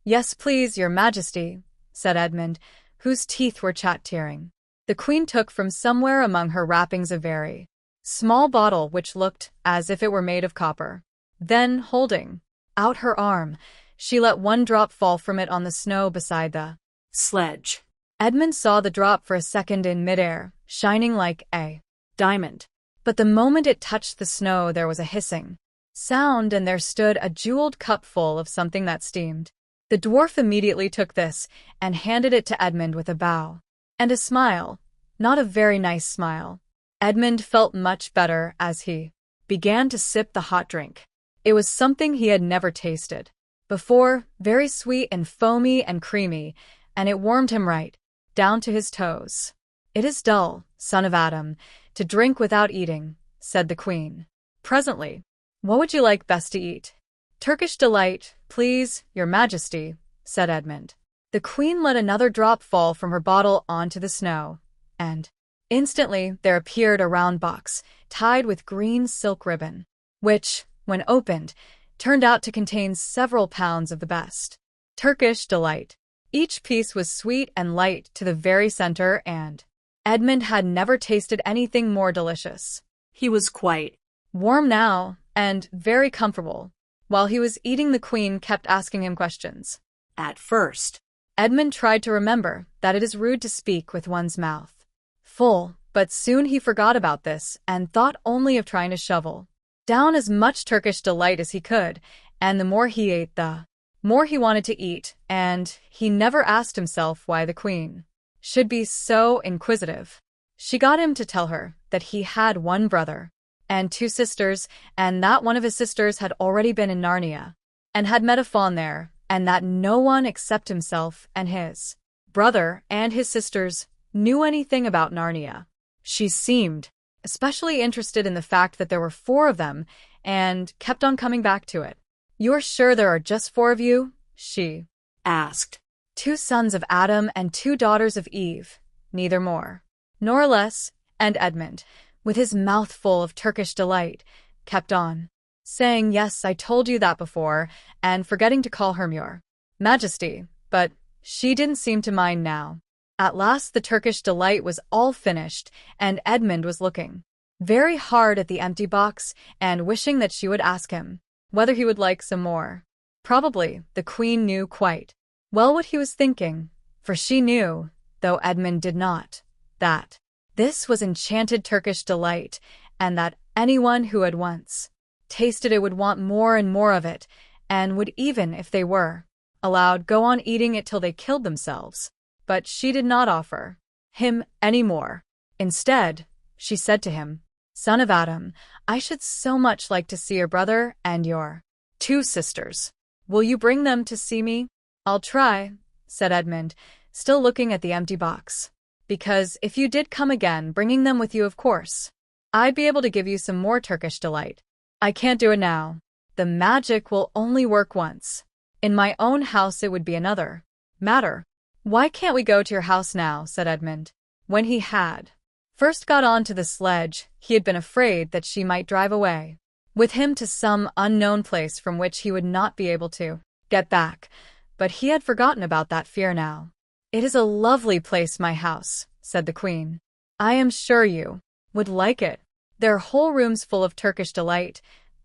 Speaker 1: "Yes, please, your majesty," said Edmund, whose teeth were chattering. The queen took from somewhere among her wrappings a very small bottle which looked as if it were made of copper. Then, holding out her arm, she let one drop fall from it on the snow beside the
Speaker 2: sledge.
Speaker 1: Edmund saw the drop for a second in midair, shining like a
Speaker 2: diamond.
Speaker 1: But the moment it touched the snow, there was a hissing sound, and there stood a jeweled cup full of something that steamed. The dwarf immediately took this and handed it to Edmund with a bow and a smile, not a very nice smile. Edmund felt much better as he began to sip the hot drink. It was something he had never tasted before, very sweet and foamy and creamy, and it warmed him right down to his toes. "It is dull, son of Adam, to drink without eating," said the queen. Presently, "What would you like best to eat?" "Turkish Delight, please, your majesty," said Edmund. The queen let another drop fall from her bottle onto the snow, and instantly there appeared a round box tied with green silk ribbon, which, when opened, turned out to contain several pounds of the best Turkish Delight. Each piece was sweet and light to the very center, and Edmund had never tasted anything more delicious.
Speaker 2: He was quite
Speaker 1: warm now, and very comfortable. While he was eating, the queen kept asking him questions.
Speaker 2: At first,
Speaker 1: Edmund tried to remember that it is rude to speak with one's mouth full, but soon he forgot about this and thought only of trying to shovel down as much Turkish Delight as he could, and the more he ate, the more he wanted to eat, and he never asked himself why the queen should be so inquisitive. She got him to tell her that he had one brother and two sisters, and that one of his sisters had already been in Narnia and had met a faun there, and that no one except himself and his brother and his sisters knew anything about Narnia. She seemed especially interested in the fact that there were 4 of them and kept on coming back to it. "You're sure there are just 4 of you?" she
Speaker 2: asked.
Speaker 1: 2 sons of Adam and 2 daughters of Eve, neither more nor less," and Edmund, with his mouth full of Turkish Delight, kept on. saying, "Yes, I told you that before," and forgetting to call her Your Majesty, but she didn't seem to mind now. At last the Turkish delight was all finished, and Edmund was looking very hard at the empty box and wishing that she would ask him whether he would like some more. Probably the Queen knew quite well what he was thinking, for she knew, though Edmund did not, that this was enchanted Turkish delight, and that anyone who had once tasted it would want more and more of it, and would, even if they were allowed, go on eating it till they killed themselves. But she did not offer him any more. Instead, she said to him, "Son of Adam, I should so much like to see your brother and your 2 sisters. Will you bring them to see me?" "I'll try," said Edmund, still looking at the empty box. "Because if you did come again, bringing them with you, of course, I'd be able to give you some more Turkish delight. I can't do it now. The magic will only work once. In my own house it would be another matter." "Why can't we go to your house now?" said Edmund. When he had first got on to the sledge, he had been afraid that she might drive away with him to some unknown place from which he would not be able to get back, but he had forgotten about that fear now. "It is a lovely place, my house," said the Queen. "I am sure you would like it. There are whole rooms full of Turkish delight,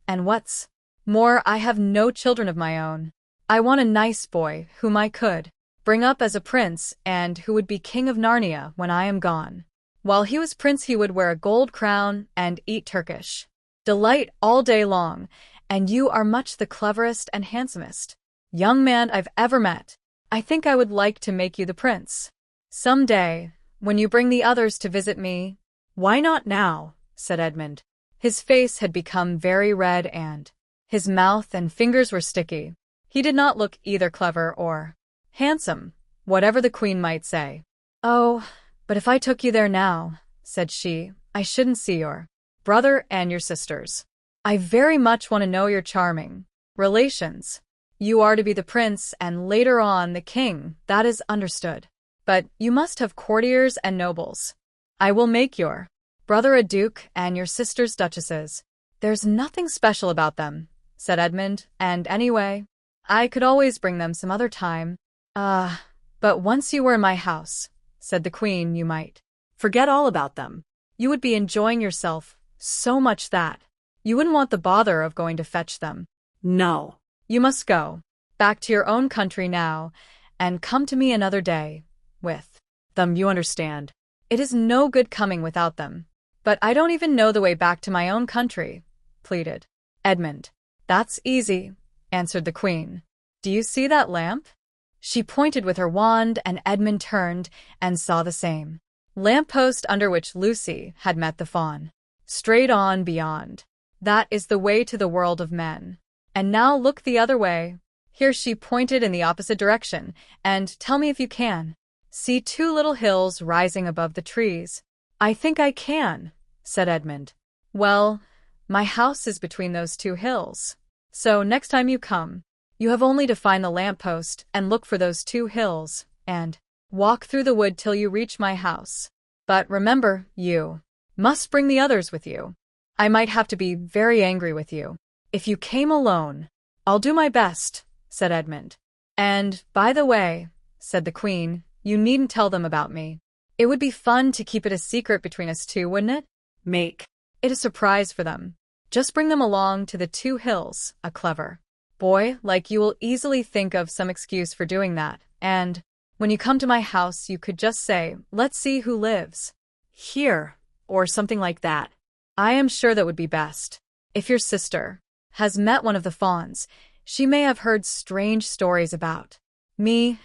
Speaker 1: and what's more, I have no children of my own. I want a nice boy whom I could bring up as a prince and who would be king of Narnia when I am gone. While he was prince he would wear a gold crown and eat Turkish delight all day long, and you are much the cleverest and handsomest young man I've ever met. I think I would like to make you the prince some day, when you bring the others to visit me." "Why not now?" said Edmund. His face had become very red and his mouth and fingers were sticky. He did not look either clever or handsome, whatever the Queen might say. "Oh, but if I took you there now," said she, "I shouldn't see your brother and your sisters. I very much want to know your charming relations. You are to be the prince and later on the king, that is understood. But you must have courtiers and nobles. I will make your brother a duke and your sisters duchesses." "There's nothing special about them," said Edmund, "and anyway, I could always bring them some other time." But once you were in my house," said the Queen, "you might forget all about them. You would be enjoying yourself so much that you wouldn't want the bother of going to fetch them."
Speaker 2: No.
Speaker 1: "You must go back to your own country now, and come to me another day with them, you understand. It is no good coming without them." "But I don't even know the way back to my own country," pleaded Edmund. "That's easy," answered the Queen. "Do you see that lamp?" She pointed with her wand, and Edmund turned and saw the same lamppost under which Lucy had met the fawn. "Straight on beyond. That is the way to the world of men. And now look the other way." Here she pointed in the opposite direction, "and tell me if you can see 2 little hills rising above the trees." "I think I can," said Edmund. "Well, my house is between those 2 hills. So next time you come, you have only to find the lamppost and look for those 2 hills, and walk through the wood till you reach my house. But remember, you must bring the others with you. I might have to be very angry with you if you came alone." "I'll do my best," said Edmund. "And, by the way," said the Queen, "you needn't tell them about me. It would be fun to keep it a secret between us 2, wouldn't it? Make it a surprise for them. Just bring them along to the 2 hills. A clever boy like you will easily think of some excuse for doing that, and when you come to my house you could just say, 'Let's see who lives here,' or something like that. I am sure that would be best. If your sister has met one of the fawns, she may have heard strange stories about me,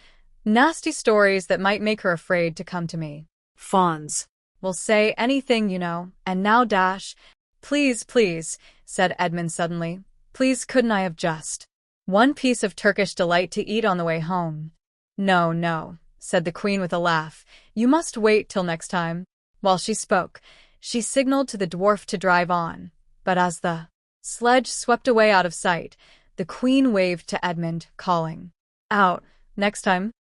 Speaker 1: nasty stories that might make her afraid to come to me. Fawns will say anything, you know. And now Dash." "Please, please," said Edmund suddenly. "Please, couldn't I have just one piece of Turkish delight to eat on the way home?" "No, no," said the Queen with a laugh. "You must wait till next time." While she spoke, she signaled to the dwarf to drive on, but as the sledge swept away out of sight, the Queen waved to Edmund, calling out, next time,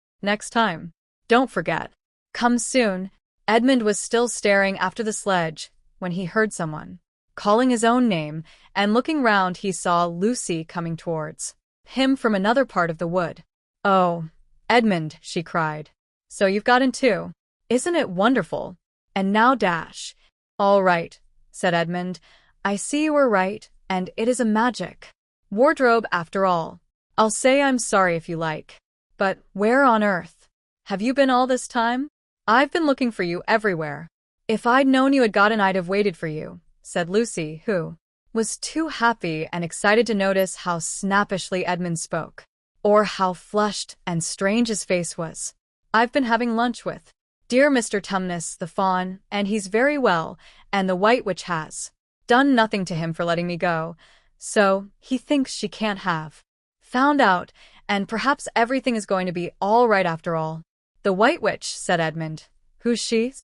Speaker 1: don't forget. Come soon." Edmund was still staring after the sledge when he heard someone calling his own name, and looking round he saw Lucy coming towards him from another part of the wood. "Oh, Edmund," she cried. "So you've got in too. Isn't it wonderful? And now dash." "All right," said Edmund. "I see you were right, and it is a magic wardrobe after all. I'll say I'm sorry if you like. But where on earth have you been all this time? I've been looking for you everywhere." "If I'd known you had gotten, I'd have waited for you," said Lucy, who was too happy and excited to notice how snappishly Edmund spoke, or how flushed and strange his face was. "I've been having lunch with dear Mr. Tumnus the Fawn, and he's very well, and the White Witch has done nothing to him for letting me go, so he thinks she can't have found out, and perhaps everything is going to be all right after all." "The White Witch," said Edmund. "Who's she?"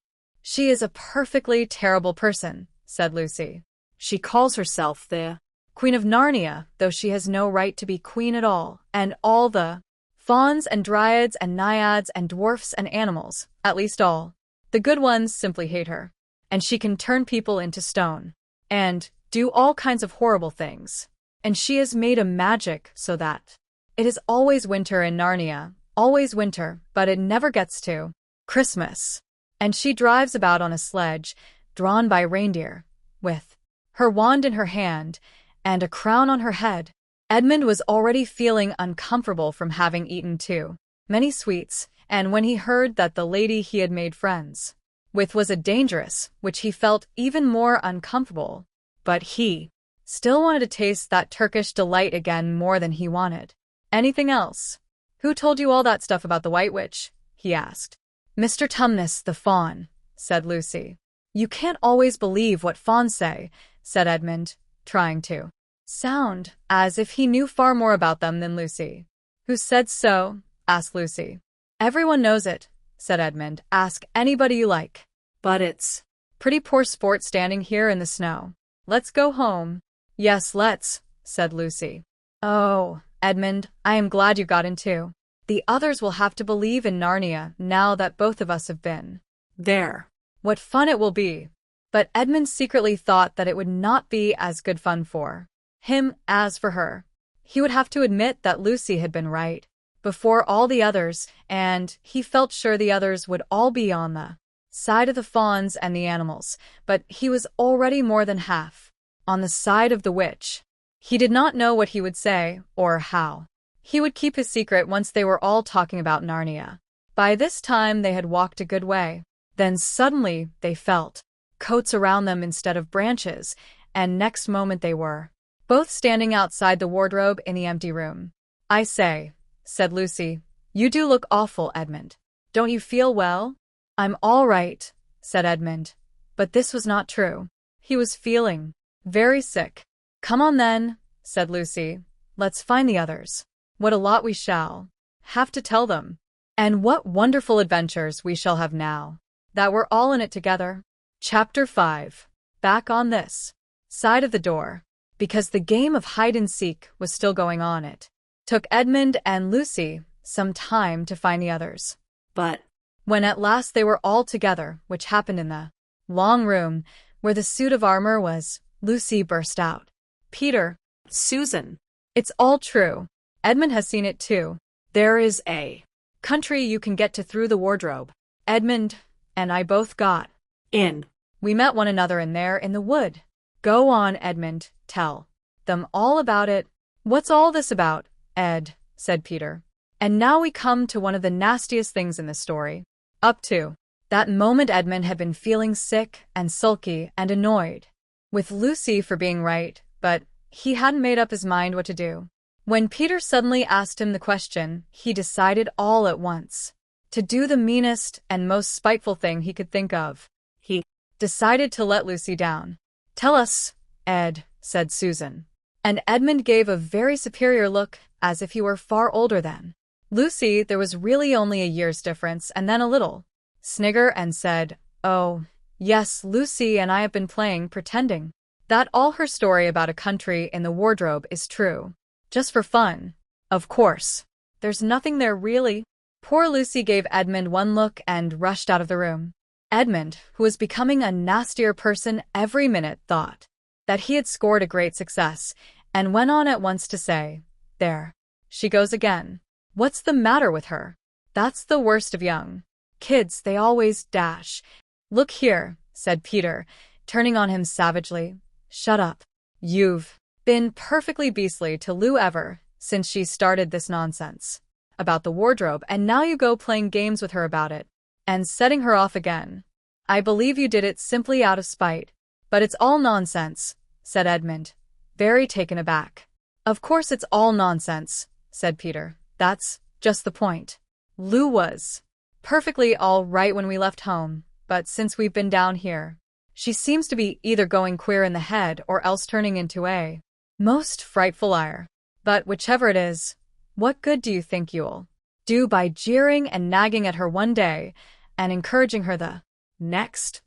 Speaker 1: "She is a perfectly terrible person," said Lucy.
Speaker 2: She calls herself the
Speaker 1: "Queen of Narnia, though she has no right to be queen at all, and all the fauns and dryads and naiads and dwarfs and animals, at least all the good ones, simply hate her. And she can turn people into stone and do all kinds of horrible things. And she has made a magic so that it is always winter in Narnia, always winter, but it never gets to Christmas. And she drives about on a sledge, drawn by reindeer, with her wand in her hand, and a crown on her head." Edmund was already feeling uncomfortable from having eaten too many sweets, and when he heard that the lady he had made friends with was a dangerous, which he felt even more uncomfortable. But he still wanted to taste that Turkish delight again more than he wanted anything else. "Who told you all that stuff about the White Witch?" he asked. "Mr. Tumnus the Fawn," said Lucy. "You can't always believe what fawns say," said Edmund, trying to sound as if he knew far more about them than Lucy. "Who said so?" asked Lucy. "Everyone knows it," said Edmund. "Ask anybody you like."
Speaker 2: "But it's
Speaker 1: pretty poor sport standing here in the snow. Let's go home." "Yes, let's," said Lucy. "Oh, Edmund, I am glad you got in too. The others will have to believe in Narnia now that both of us have been
Speaker 2: there.
Speaker 1: What fun it will be." But Edmund secretly thought that it would not be as good fun for him as for her. He would have to admit that Lucy had been right before all the others, and he felt sure the others would all be on the side of the fawns and the animals, but he was already more than half on the side of the witch. He did not know what he would say, or how he would keep his secret once they were all talking about Narnia. By this time they had walked a good way. Then suddenly they felt coats around them instead of branches, and next moment they were both standing outside the wardrobe in the empty room. "I say," said Lucy, "you do look awful, Edmund. Don't you feel well?" "I'm all right," said Edmund. But this was not true. He was feeling very sick. "Come on then," said Lucy. "Let's find the others. What a lot we shall have to tell them. And what wonderful adventures we shall have now that we're all in it together." Chapter 5. Back on this side of the door. Because the game of hide-and-seek was still going on, it took Edmund and Lucy some time to find the others.
Speaker 2: But
Speaker 1: when at last they were all together, which happened in the long room where the suit of armor was, Lucy burst out. "Peter,
Speaker 2: Susan,
Speaker 1: it's all true. Edmund has seen it too. There is a country you can get to through the wardrobe. Edmund and I both got
Speaker 2: in.
Speaker 1: We met one another in there in the wood." "Go on, Edmund, tell them all about it." "What's all this about, Ed?" said Peter. And now we come to one of the nastiest things in the story. Up to that moment Edmund had been feeling sick and sulky and annoyed with Lucy for being right, but he hadn't made up his mind what to do. When Peter suddenly asked him the question, he decided all at once to do the meanest and most spiteful thing he could think of. He decided to let Lucy down. "Tell us, Ed," said Susan. And Edmund gave a very superior look, as if he were far older than Lucy. There was really only a year's difference, and then a little snigger, and said, "Oh, yes, Lucy and I have been playing pretending that all her story about a country in the wardrobe is true. Just for fun. Of course, there's nothing there really." Poor Lucy gave Edmund one look and rushed out of the room. Edmund, who was becoming a nastier person every minute, thought that he had scored a great success, and went on at once to say, "There. She goes again. What's the matter with her? That's the worst of young kids, they always dash." "Look here," said Peter, turning on him savagely. "Shut up. You've been perfectly beastly to Lou ever since she started this nonsense about the wardrobe, and now you go playing games with her about it, and setting her off again. I believe you did it simply out of spite." "But it's all nonsense," said Edmund, very taken aback. "Of course it's all nonsense," said Peter. "That's just the point. Lou was perfectly all right when we left home, but since we've been down here, she seems to be either going queer in the head or else turning into a most frightful liar. But whichever it is, what good do you think you'll do by jeering and nagging at her one day and encouraging her the next?"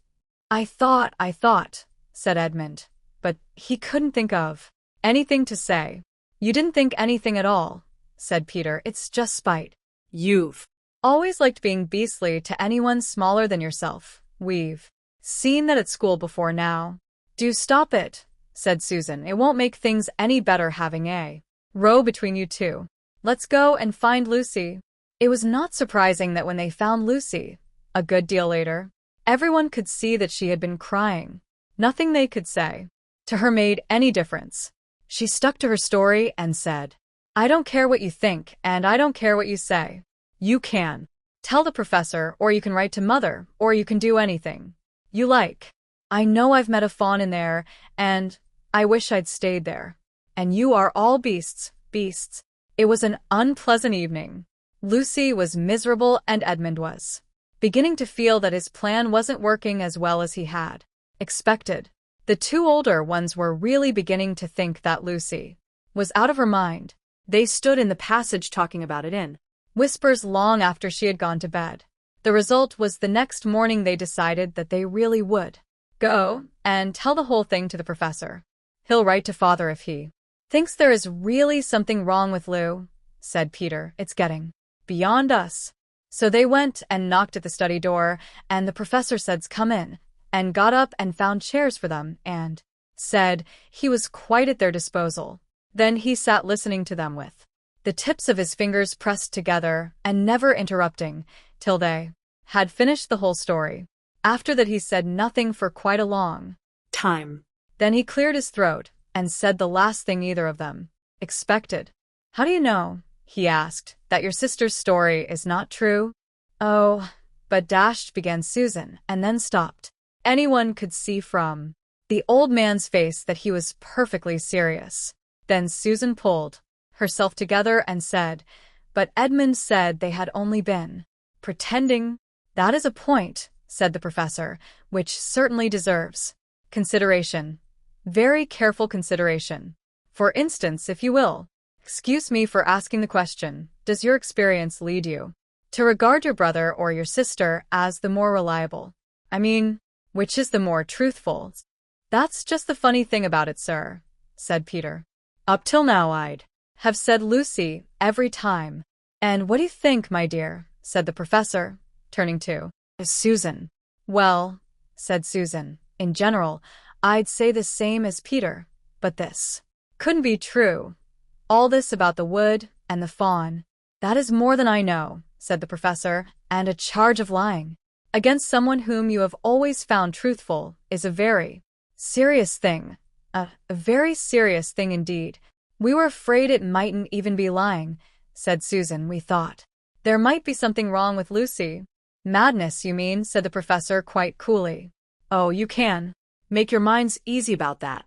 Speaker 1: I thought, said Edmund, but he couldn't think of anything to say. "You didn't think anything at all," said Peter. "It's just spite. You've always liked being beastly to anyone smaller than yourself. We've seen that at school before now." "Do stop it," said Susan. "It won't make things any better having a row between you two. Let's go and find Lucy." It was not surprising that when they found Lucy, a good deal later, everyone could see that she had been crying. Nothing they could say to her made any difference. She stuck to her story and said, "I don't care what you think, and I don't care what you say. You can tell the professor, or you can write to Mother, or you can do anything you like. I know I've met a fawn in there, and I wish I'd stayed there. And you are all beasts. It was an unpleasant evening. Lucy was miserable, and Edmund was beginning to feel that his plan wasn't working as well as he had expected. The two older ones were really beginning to think that Lucy was out of her mind.
Speaker 2: They stood in the passage talking about it in
Speaker 1: whispers long after she had gone to bed. The result was the next morning they decided that they really would go and tell the whole thing to the professor. "He'll write to Father if he thinks there is really something wrong with Lou," said Peter. "It's getting beyond us." So they went and knocked at the study door, and the professor said, "Come in," and got up and found chairs for them, and said he was quite at their disposal. Then he sat listening to them with the tips of his fingers pressed together and never interrupting till they had finished the whole story. After that he said nothing for quite a long
Speaker 2: time.
Speaker 1: Then he cleared his throat and said the last thing either of them expected. "How do you know," he asked, "that your sister's story is not true?" "Oh, but dashed," began Susan, and then stopped. Anyone could see from the old man's face that he was perfectly serious. Then Susan pulled herself together and said, "But Edmund said they had only been pretending." "That is a point," said the professor, "which certainly deserves consideration. Very careful consideration. For instance, if you will excuse me for asking the question, does your experience lead you to regard your brother or your sister as the more reliable? I mean, which is the more truthful?" "That's just the funny thing about it, sir," said Peter. "Up till now I'd have said Lucy every time." "And what do you think, my dear?" said the professor, turning to Susan. "Well," said Susan, "in general, I'd say the same as Peter, but this couldn't be true. All this about the wood and the fawn, that is more than I know," said the professor, "and a charge of lying against someone whom you have always found truthful is a very serious thing. A very serious thing indeed." "We were afraid it mightn't even be lying," said Susan. "We thought there might be something wrong with Lucy." "Madness, you mean," said the professor quite coolly. "Oh, you can make your minds easy about that.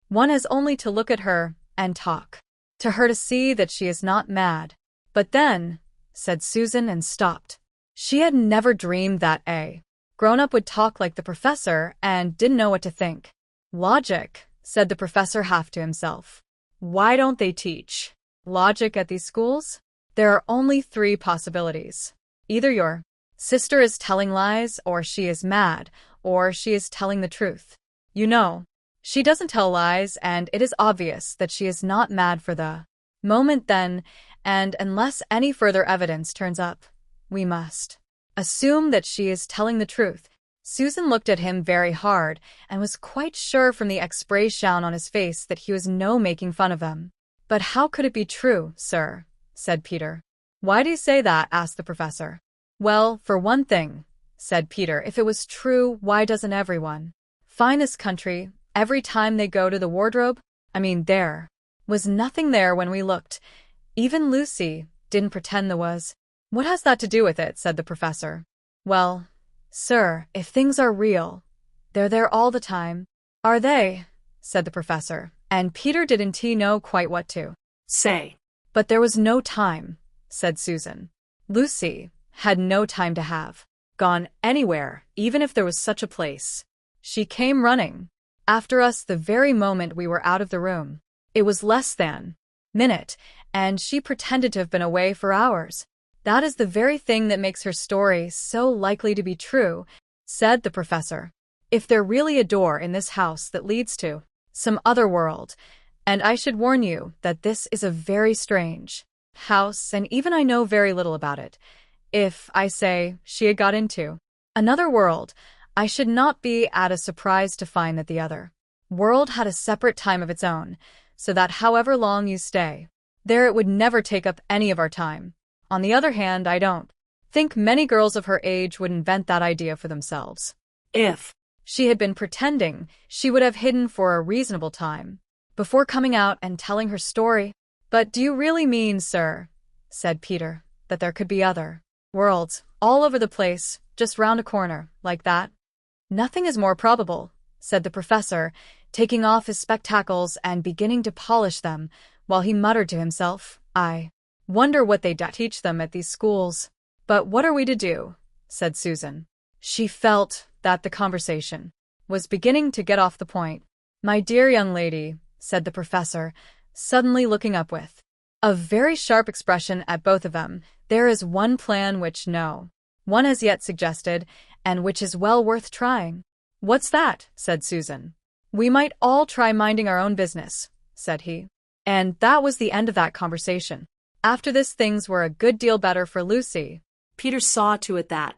Speaker 1: One has only to look at her and talk to her to see that she is not mad." "But then," said Susan and stopped. She had never dreamed that a grown-up would talk like the professor and didn't know what to think. "Logic," said the professor half to himself. "Why don't they teach logic at these schools? There are only three possibilities. Either your sister is telling lies, or she is mad, or she is telling the truth. You know, she doesn't tell lies, and it is obvious that she is not mad for the moment then, and unless any further evidence turns up, we must assume that she is telling the truth." Susan looked at him very hard and was quite sure from the expression on his face that he was no making fun of them. But how could it be true, sir? Said Peter. Why do you say that? Asked the professor. Well, for one thing, said Peter, if it was true, why doesn't everyone find this country every time they go to the wardrobe? I mean, there was nothing there when we looked. Even Lucy didn't pretend there was. What has that to do with it? Said the professor. Well, sir, if things are real, they're there all the time. Are they? Said the professor, and Peter didn't know quite what to
Speaker 2: say.
Speaker 1: But there was no time, said Susan. Lucy had no time to have gone anywhere, even if there was such a place. She came running after us the very moment we were out of the room. It was less than a minute, and she pretended to have been away for hours. That is the very thing that makes her story so likely to be true, said the professor. If there really a door in this house that leads to some other world, and I should warn you that this is a very strange house, and even I know very little about it. If, I say, she had got into another world, I should not be at a surprise to find that the other world had a separate time of its own, so that however long you stay there, it would never take up any of our time. On the other hand, I don't think many girls of her age would invent that idea for themselves.
Speaker 2: If
Speaker 1: she had been pretending, she would have hidden for a reasonable time before coming out and telling her story. But do you really mean, sir, said Peter, that there could be other worlds all over the place, just round a corner, like that? Nothing is more probable, said the professor, taking off his spectacles and beginning to polish them, while he muttered to himself, I wonder what they teach them at these schools. But what are we to do? Said Susan. She felt that the conversation was beginning to get off the point. My dear young lady, said the professor, suddenly looking up with a very sharp expression at both of them, there is one plan which no one has yet suggested, and which is well worth trying. What's that? Said Susan. We might all try minding our own business, said he. And that was the end of that conversation. After this, things were a good deal better for Lucy.
Speaker 2: Peter saw to it that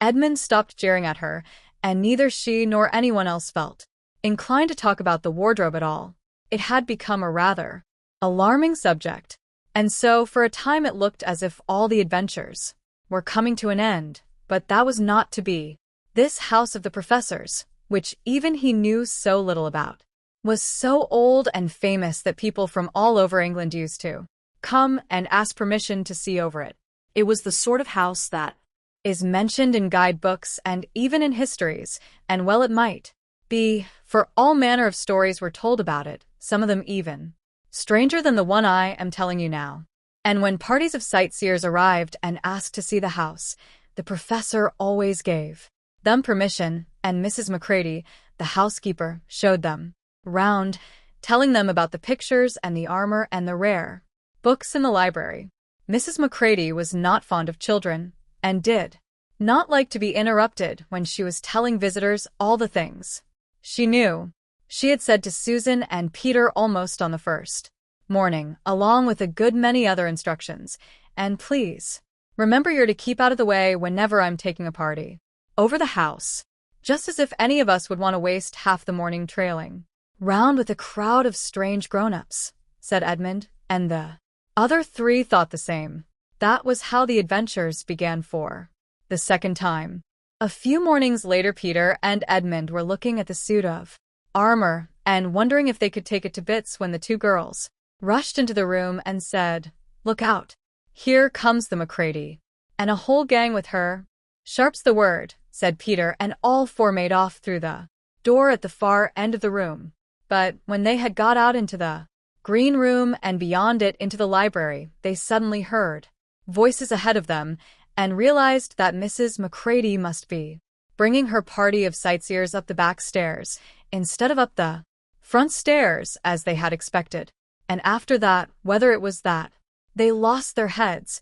Speaker 1: Edmund stopped jeering at her, and neither she nor anyone else felt inclined to talk about the wardrobe at all. It had become a rather alarming subject, and so for a time it looked as if all the adventures were coming to an end, but that was not to be. This house of the professor's, which even he knew so little about, was so old and famous that people from all over England used to come and ask permission to see over it.
Speaker 2: It was the sort of house that
Speaker 1: is mentioned in guidebooks and even in histories, and well it might be, for all manner of stories were told about it, some of them even stranger than the one I am telling you now. And when parties of sightseers arrived and asked to see the house, the professor always gave them permission, and Mrs. Macready, the housekeeper, showed them round, telling them about the pictures and the armor and the rare books in the library. Mrs. Macready was not fond of children, and did not like to be interrupted when she was telling visitors all the things she knew. She had said to Susan and Peter almost on the first morning, along with a good many other instructions, and please remember you're to keep out of the way whenever I'm taking a party over the house, just as if any of us would want to waste half the morning trailing round with a crowd of strange grown-ups, said Edmund, and the other three thought the same. That was how the adventures began for the second time. A few mornings later, Peter and Edmund were looking at the suit of armor and wondering if they could take it to bits when the two girls rushed into the room and said, Look out! Here comes the Macready, and a whole gang with her. Sharp's the word, said Peter, and all four made off through the door at the far end of the room. But when they had got out into the green room and beyond it into the library, they suddenly heard voices ahead of them and realized that Mrs. Macready must be bringing her party of sightseers up the back stairs instead of up the front stairs as they had expected. And after that, whether it was that they lost their heads,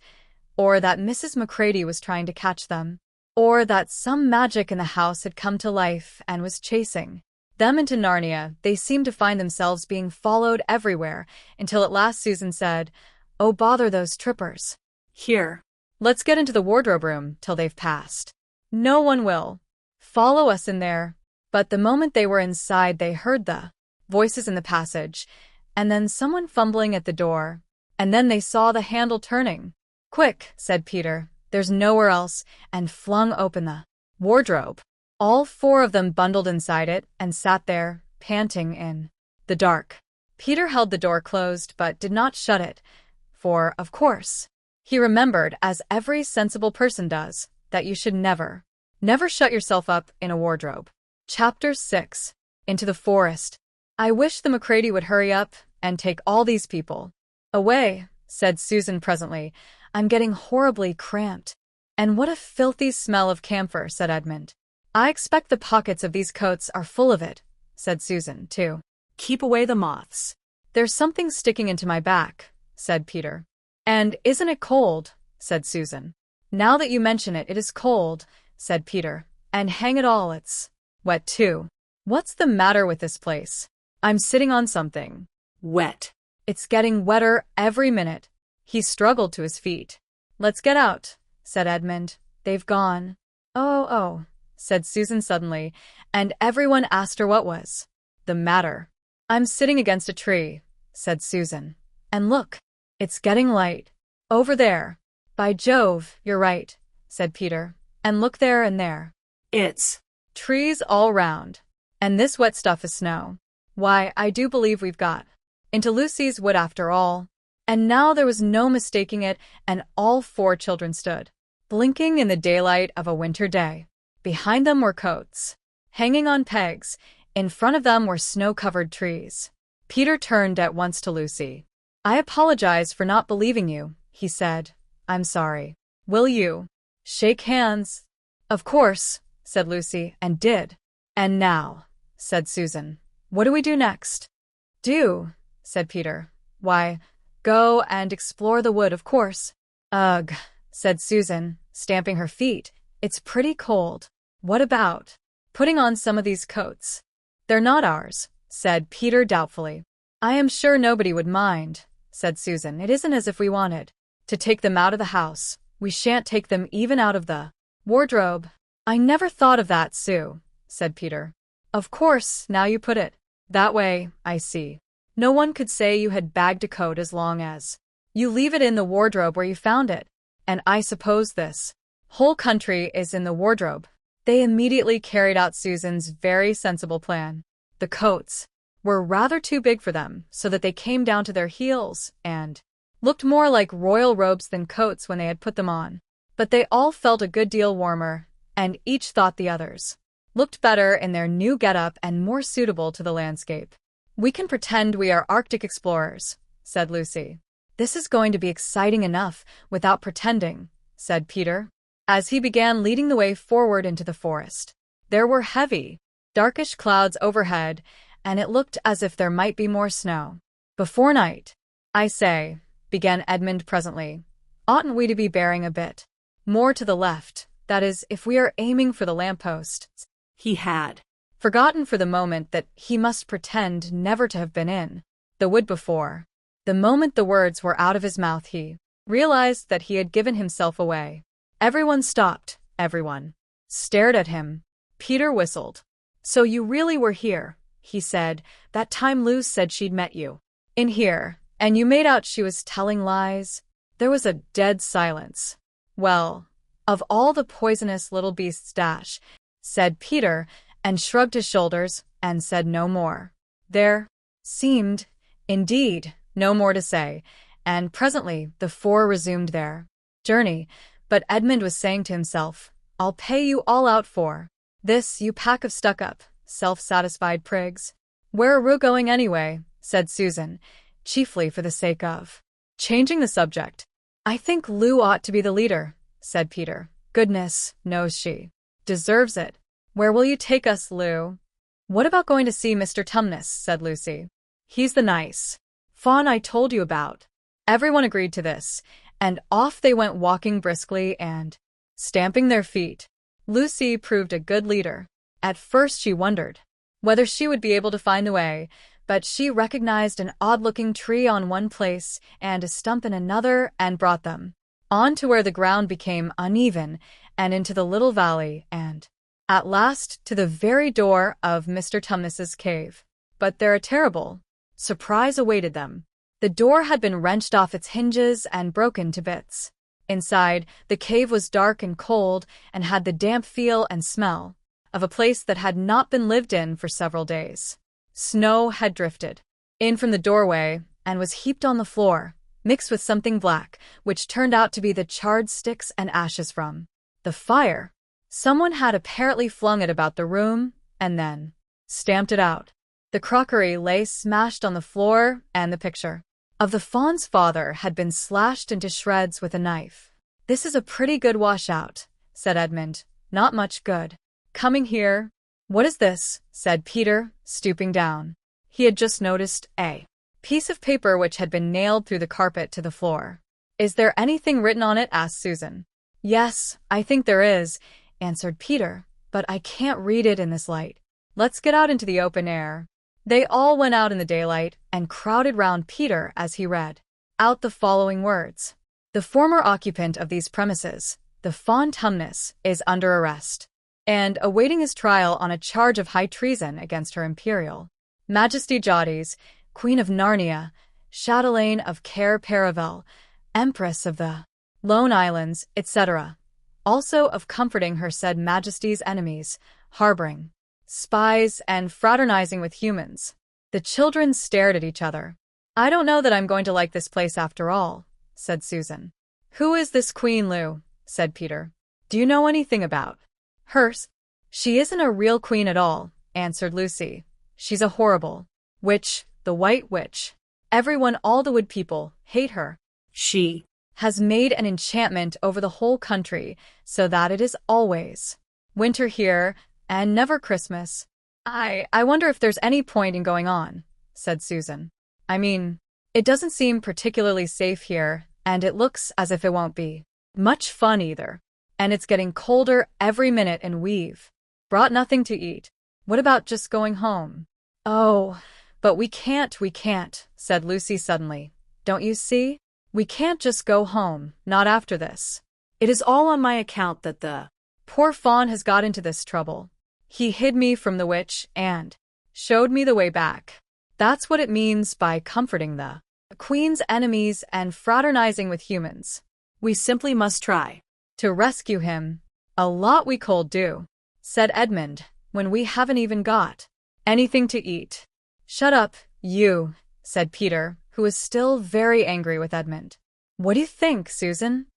Speaker 1: or that Mrs. Macready was trying to catch them, or that some magic in the house had come to life and was chasing them into Narnia, they seemed to find themselves being followed everywhere, until at last Susan said, Oh, bother those trippers.
Speaker 2: Here.
Speaker 1: Let's get into the wardrobe room till they've passed. No one will Follow us in there. But the moment they were inside, they heard the voices in the passage, and then someone fumbling at the door, and then they saw the handle turning. Quick, said Peter, there's nowhere else, and flung open the wardrobe. All four of them bundled inside it and sat there, panting in the dark. Peter held the door closed but did not shut it, for, of course, he remembered, as every sensible person does, that you should never shut yourself up in a wardrobe. Chapter 6. Into the Forest. I wish the McCready would hurry up and take all these people away, said Susan presently. I'm getting horribly cramped. And what a filthy smell of camphor, said Edmund. I expect the pockets of these coats are full of it, said Susan, too.
Speaker 2: Keep away the moths.
Speaker 1: There's something sticking into my back, said Peter. And isn't it cold, said Susan. Now that you mention it, it is cold, said Peter. And hang it all, it's wet too. What's the matter with this place? I'm sitting on something.
Speaker 2: Wet.
Speaker 1: It's getting wetter every minute. He struggled to his feet. Let's get out, said Edmund. They've gone. Oh, said Susan suddenly, and everyone asked her what was the matter. I'm sitting against a tree, said Susan. And look, it's getting light. Over there. By Jove, you're right, said Peter. And look there and there.
Speaker 2: It's
Speaker 1: trees all round. And this wet stuff is snow. Why, I do believe we've got into Lucy's wood after all. And now there was no mistaking it, and all four children stood, blinking in the daylight of a winter day. Behind them were coats, hanging on pegs. In front of them were snow-covered trees. Peter turned at once to Lucy. I apologize for not believing you, he said. I'm sorry. Will you shake hands? Of course, said Lucy, and did. And now, said Susan, what do we do next? Do, said Peter. Why, go and explore the wood, of course. Ugh, said Susan, stamping her feet. It's pretty cold. What about putting on some of these coats? They're not ours, said Peter doubtfully. I am sure nobody would mind, said Susan. It isn't as if we wanted to take them out of the house. We shan't take them even out of the wardrobe. I never thought of that, Sue, said Peter. Of course, now you put it that way, I see. No one could say you had bagged a coat as long as you leave it in the wardrobe where you found it. And I suppose this whole country is in the wardrobe. They immediately carried out Susan's very sensible plan. The coats were rather too big for them, so that they came down to their heels and looked more like royal robes than coats when they had put them on. But they all felt a good deal warmer, and each thought the others looked better in their new get-up and more suitable to the landscape. We can pretend we are Arctic explorers, said Lucy. This is going to be exciting enough without pretending, said Peter, as he began leading the way forward into the forest. There were heavy, darkish clouds overhead, and it looked as if there might be more snow before night. I say, began Edmund presently, oughtn't we to be bearing a bit more to the left, that is, if we are aiming for the lamppost?
Speaker 2: He had
Speaker 1: forgotten for the moment that he must pretend never to have been in the wood before. The moment the words were out of his mouth, he realized that he had given himself away. Everyone stopped, everyone stared at him. Peter whistled. So you really were here, he said. That time Lou said she'd met you in here, and you made out she was telling lies. There was a dead silence. Well, of all the poisonous little beasts, dash, said Peter, and shrugged his shoulders, and said no more. There seemed, indeed, no more to say, and presently the four resumed their journey. But Edmund was saying to himself, I'll pay you all out for this, you pack of stuck-up, self-satisfied prigs. Where are we going anyway? Said Susan, chiefly for the sake of changing the subject. I think Lou ought to be the leader, said Peter. Goodness knows she deserves it. Where will you take us, Lou? What about going to see Mr. Tumnus? Said Lucy. He's the nice faun I told you about. Everyone agreed to this, and off they went, walking briskly and stamping their feet. Lucy proved a good leader. At first she wondered whether she would be able to find the way, but she recognized an odd-looking tree on one place and a stump in another, and brought them on to where the ground became uneven and into the little valley, and at last to the very door of Mr. Tumnus's cave. But there a terrible surprise awaited them. The door had been wrenched off its hinges and broken to bits. Inside, the cave was dark and cold and had the damp feel and smell of a place that had not been lived in for several days. Snow had drifted in from the doorway and was heaped on the floor, mixed with something black, which turned out to be the charred sticks and ashes from the fire. Someone had apparently flung it about the room and then stamped it out. The crockery lay smashed on the floor, and the picture of the fawn's father had been slashed into shreds with a knife. "This is a pretty good washout," said Edmund. "Not much good. Coming here." "What is this?" said Peter, stooping down. He had just noticed a piece of paper which had been nailed through the carpet to the floor. "Is there anything written on it?" asked Susan. "Yes, I think there is," answered Peter, "but I can't read it in this light. Let's get out into the open air." They all went out in the daylight and crowded round Peter as he read out the following words. "The former occupant of these premises, the Fawn Tumnus, is under arrest and awaiting his trial on a charge of high treason against Her Imperial Majesty Jadis, Queen of Narnia, Chatelaine of Cair Paravel, Empress of the Lone Islands, etc., also of comforting her said Majesty's enemies, harboring spies, and fraternizing with humans." The children stared at each other. "I don't know that I'm going to like this place after all," said Susan. "Who is this Queen Lou?" said Peter. "Do you know anything about her?" "She isn't a real queen at all," answered Lucy. "She's a horrible witch, the White Witch. Everyone, all the wood people, hate her.
Speaker 2: She
Speaker 1: has made an enchantment over the whole country so that it is always winter here and never Christmas." I wonder if there's any point in going on," said Susan. "I mean, it doesn't seem particularly safe here, and it looks as if it won't be much fun either. And it's getting colder every minute, and we've brought nothing to eat. What about just going home?" "Oh, but we can't," said Lucy suddenly. "Don't you see? We can't just go home, not after this. It is all on my account that the poor fawn has got into this trouble. He hid me from the witch and showed me the way back. That's what it means by comforting the Queen's enemies and fraternizing with humans.
Speaker 2: We simply must try
Speaker 1: to rescue him. A lot we could do," said Edmund, "when we haven't even got anything to eat." "Shut up, you," said Peter, who was still very angry with Edmund. "What do you think, Susan?"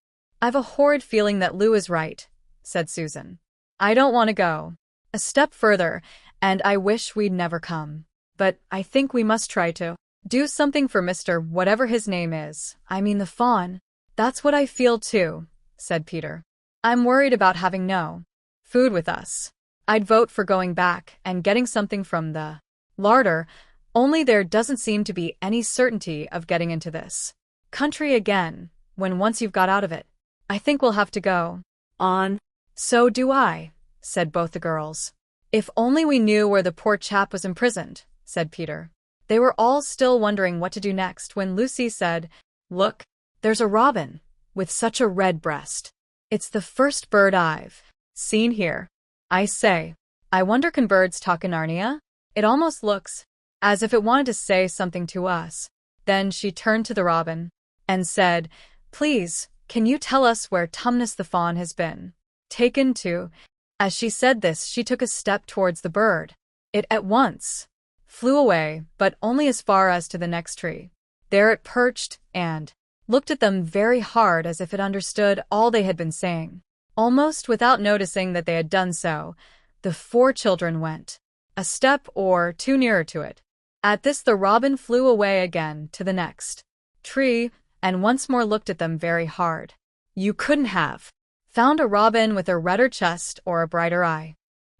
Speaker 1: "I've a horrid feeling that Lou is right," said Susan. "I don't want to go a step further, and I wish we'd never come. But I think we must try to do something for Mr. whatever his name is. I mean the fawn." "That's what I feel too," said Peter. "I'm worried about having no food with us. I'd vote for going back and getting something from the larder, only there doesn't seem to be any certainty of getting into this country again when once you've got out of it. I think we'll have to go
Speaker 2: on."
Speaker 1: "So do I," said both the girls. "If only we knew where the poor chap was imprisoned," said Peter. They were all still wondering what to do next when Lucy said, "Look, there's a robin with such a red breast. It's the first bird I've seen here. I say, I wonder, can birds talk in Narnia? It almost looks as if it wanted to say something to us." Then she turned to the robin and said, "Please, can you tell us where Tumnus the fawn has been taken to?" As she said this, she took a step towards the bird. It at once flew away, but only as far as to the next tree. There it perched and looked at them very hard, as if it understood all they had been saying. Almost without noticing that they had done so, the 4 children went a step or 2 nearer to it. At this the robin flew away again to the next tree and once more looked at them very hard. You couldn't have found a robin with a redder chest or a brighter eye.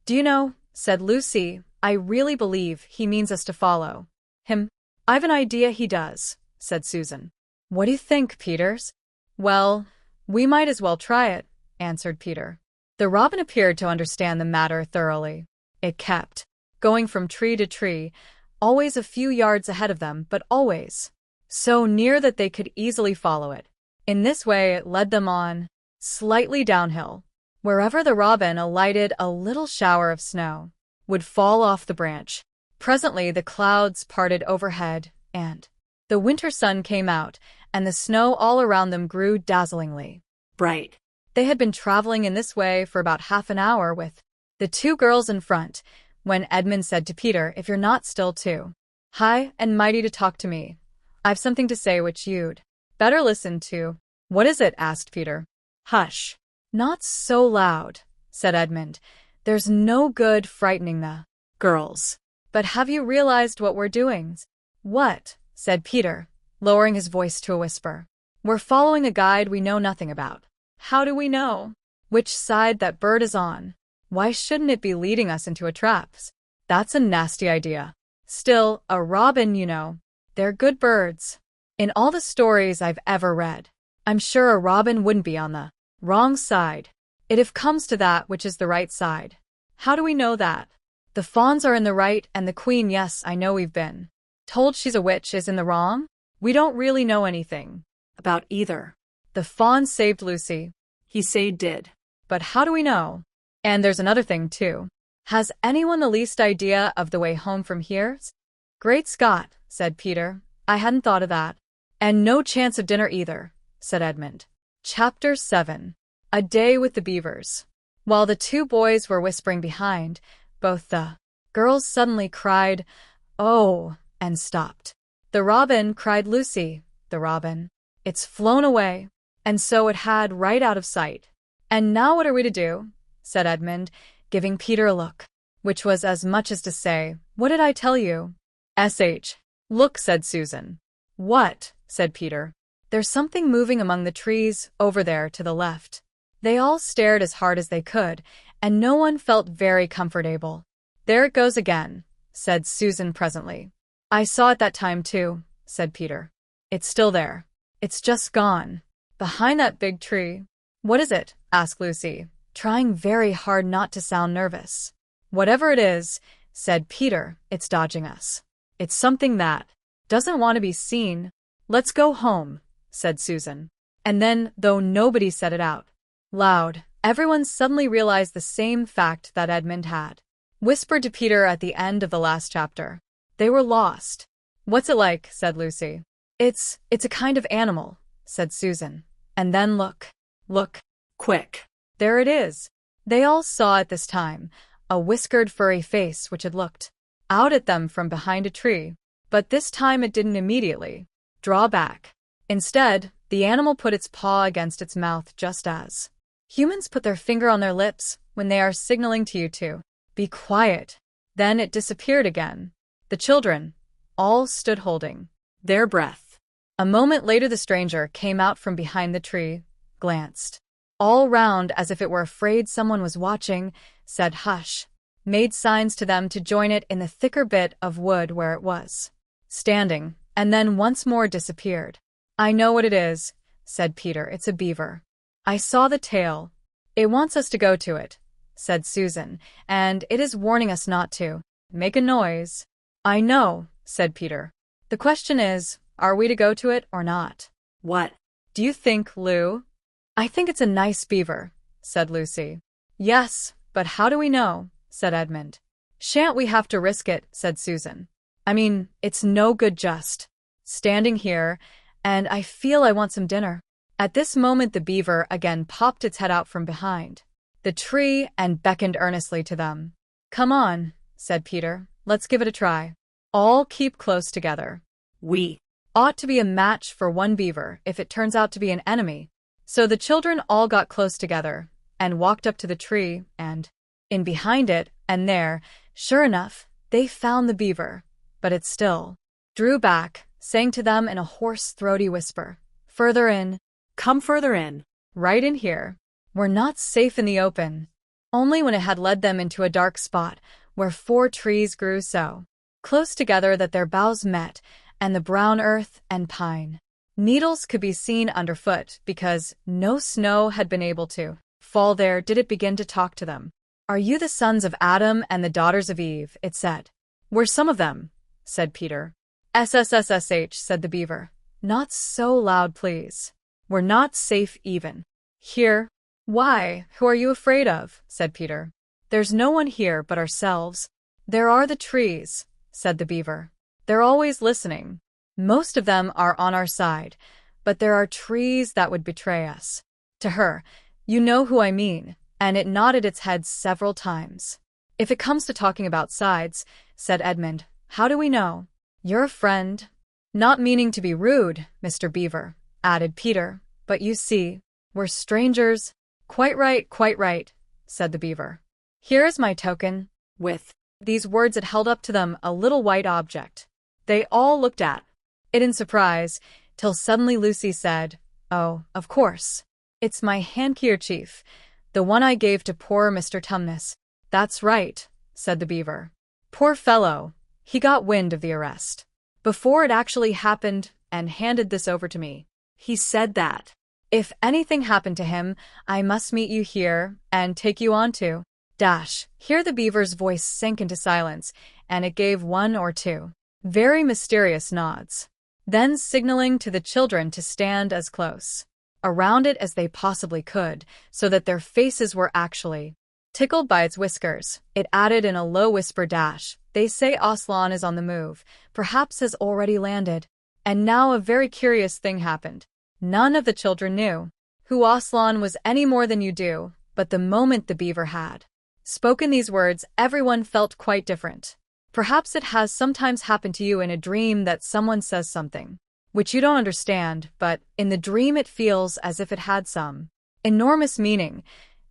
Speaker 1: "Do you know," said Lucy, "I really believe he means us to follow him." "I've an idea he does," said Susan. "What do you think, Peters?" "Well, we might as well try it," answered Peter. The robin appeared to understand the matter thoroughly. It kept going from tree to tree, always a few yards ahead of them, but always so near that they could easily follow it. In this way it led them on, slightly downhill, Wherever the robin alighted, a little shower of snow would fall off the branch. Presently the clouds parted overhead, and the winter sun came out, and the snow all around them grew dazzlingly
Speaker 2: bright.
Speaker 1: They had been traveling in this way for about half an hour with the two girls in front, when Edmund said to Peter, "If you're not still too high and mighty to talk to me, I've something to say which you'd better listen to." "What is it?" asked Peter.
Speaker 2: Hush.
Speaker 1: "Not so loud," said Edmund. "There's no good frightening the
Speaker 2: Girls.
Speaker 1: But have you realized what we're doing?" "What?" said Peter, lowering his voice to a whisper. "We're following a guide we know nothing about." "How do we know which side that bird is on? Why shouldn't it be leading us into a trap?" "That's a nasty idea." "Still, a robin, you know. They're good birds. In all the stories I've ever read, I'm sure a robin wouldn't be on the wrong side. It comes to that, which is the right side." "How do we know that?" "The fawns are in the right, and the queen, yes, I know we've been told she's a witch, is in the wrong. We don't really know anything
Speaker 2: About either.
Speaker 1: The fawn saved Lucy."
Speaker 2: He say did.
Speaker 1: "But how do we know? And there's another thing, too. Has anyone the least idea of the way home from here?" "Great Scott," said Peter. "I hadn't thought of that." "And no chance of dinner either," said Edmund. Chapter 7. A Day with the Beavers. While the two boys were whispering behind, both the girls suddenly cried, "Oh," and stopped. "The robin," cried Lucy. "The robin. It's flown away." And so it had, right out of sight. "And now what are we to do?" said Edmund, giving Peter a look, which was as much as to say, "What did I tell you?" "Look," said Susan. "What?" said Peter. "There's something moving among the trees, over there to the left." They all stared as hard as they could, and no one felt very comfortable. "There it goes again," said Susan presently. "I saw it that time too," said Peter. "It's still there. It's just gone. Behind that big tree." "What is it?" asked Lucy, trying very hard not to sound nervous. "Whatever it is," said Peter, "it's dodging us. It's something that doesn't want to be seen." "Let's go home," said Susan. And then, though nobody said it out loud, everyone suddenly realized the same fact that Edmund had whispered to Peter at the end of the last chapter. They were lost. "What's it like?" said Lucy. It's a kind of animal," said Susan. "And then look.
Speaker 2: Quick.
Speaker 1: There it is." They all saw at this time a whiskered furry face which had looked out at them from behind a tree. But this time it didn't immediately draw back. Instead, the animal put its paw against its mouth, just as humans put their finger on their lips when they are signaling to you to be quiet. Then it disappeared again. The children all stood holding
Speaker 2: Their breath.
Speaker 1: A moment later the stranger came out from behind the tree, glanced all round as if it were afraid someone was watching, said hush, made signs to them to join it in the thicker bit of wood where it was standing, and then once more disappeared. "I know what it is," said Peter. "It's a beaver. I saw the tail. It wants us to go to it," said Susan, "and it is warning us not to make a noise." "I know," said Peter. "The question is, are we to go to it or not?"
Speaker 2: What
Speaker 1: do you think, Lou? "I think it's a nice beaver," said Lucy. "Yes, but how do we know?" said Edmund. "Shan't we have to risk it?" said Susan. "I mean, it's no good just standing here, and I feel I want some dinner." At this moment the beaver again popped its head out from behind the tree and beckoned earnestly to them. "Come on," said Peter. "Let's give it a try. All keep close together.
Speaker 2: We
Speaker 1: ought to be a match for one beaver if it turns out to be an enemy." So the children all got close together and walked up to the tree and in behind it, and there, sure enough, they found the beaver, but it still drew back, saying to them in a hoarse, throaty whisper, "Further in.
Speaker 2: Come further in.
Speaker 1: Right in here. We're not safe in the open." Only when it had led them into a dark spot where 4 trees grew so close together that their boughs met, and the brown earth and pine needles could be seen underfoot because no snow had been able to fall there, did it begin to talk to them. "Are you the sons of Adam and the daughters of Eve?" it said. "We're some of them," said Peter. "SSSSH," said the beaver. "Not so loud, please. We're not safe even here." Why, who are you afraid of? Said Peter. There's no one here but ourselves. There are the trees, said the beaver. They're always listening. Most of them are on our side, but there are trees that would betray us. To her, you know who I mean, and it nodded its head several times. If it comes to talking about sides, said Edmund, how do we know? You're a friend. Not meaning to be rude, Mr. Beaver, added Peter, but you see, we're strangers. Quite right, said the beaver. Here is my token. With these words it held up to them a little white object. They all looked at it in surprise, till suddenly Lucy said, Oh, of course. It's my handkerchief, the one I gave to poor Mr. Tumnus. That's right, said the beaver. Poor fellow, he got wind of the arrest before it actually happened and handed this over to me. He said that if anything happened to him, I must meet you here and take you on to Here the beaver's voice sank into silence, and it gave one or two very mysterious nods, then signaling to the children to stand as close around it as they possibly could, so that their faces were actually tickled by its whiskers. It added in a low whisper, They say Aslan is on the move, perhaps has already landed. And now a very curious thing happened. None of the children knew who Aslan was any more than you do, but the moment the beaver had spoken these words, everyone felt quite different. Perhaps it has sometimes happened to you in a dream that someone says something which you don't understand, but in the dream it feels as if it had some enormous meaning,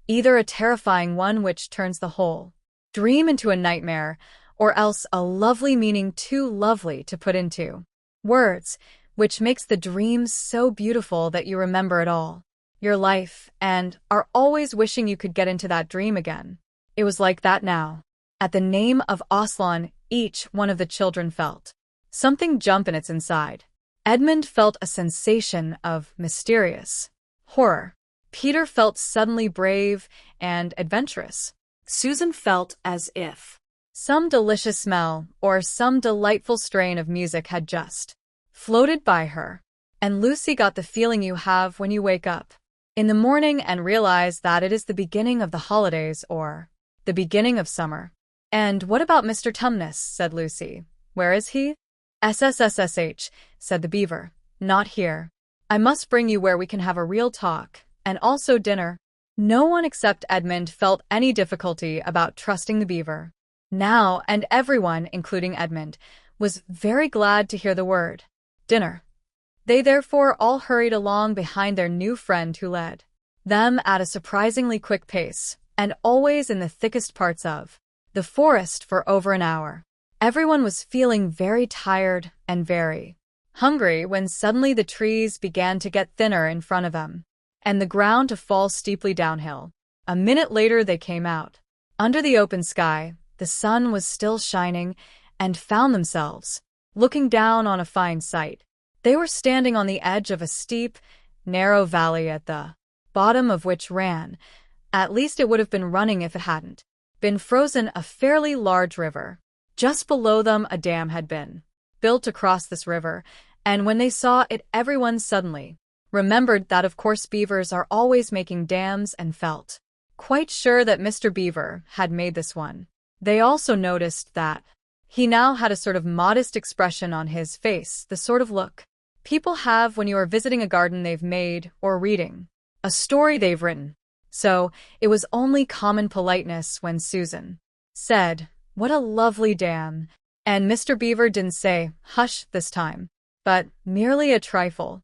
Speaker 1: either a terrifying one which turns the whole dream into a nightmare, or else a lovely meaning too lovely to put into words, which makes the dream so beautiful that you remember it all your life and are always wishing you could get into that dream again. It was like that now. At the name of Aslan, each one of the children felt something jump in its inside. Edmund felt a sensation of mysterious horror. Peter felt suddenly brave and adventurous.
Speaker 2: Susan felt as if
Speaker 1: some delicious smell or some delightful strain of music had just floated by her. And Lucy got the feeling you have when you wake up in the morning and realize that it is the beginning of the holidays or the beginning of summer. And what about Mr. Tumnus? Said Lucy. Where is he? SSSSH, said the beaver. Not here. I must bring you where we can have a real talk, and also dinner. No one except Edmund felt any difficulty about trusting the beaver now, and everyone, including Edmund, was very glad to hear the word dinner. They therefore all hurried along behind their new friend, who led them at a surprisingly quick pace, and always in the thickest parts of the forest for over an hour. Everyone was feeling very tired and very hungry when suddenly the trees began to get thinner in front of them, and the ground to fall steeply downhill. A minute later they came out. Under the open sky, the sun was still shining, and found themselves looking down on a fine sight. They were standing on the edge of a steep, narrow valley at the bottom of which ran, at least it would have been running if it hadn't been frozen, a fairly large river. Just below them a dam had been built across this river, and when they saw it, everyone suddenly remembered that of course beavers are always making dams, and felt quite sure that Mr. Beaver had made this one. They also noticed that he now had a sort of modest expression on his face, the sort of look people have when you are visiting a garden they've made or reading a story they've written. So it was only common politeness when Susan said, "What a lovely dam," and Mr. Beaver didn't say, "Hush," this time, but merely a trifle,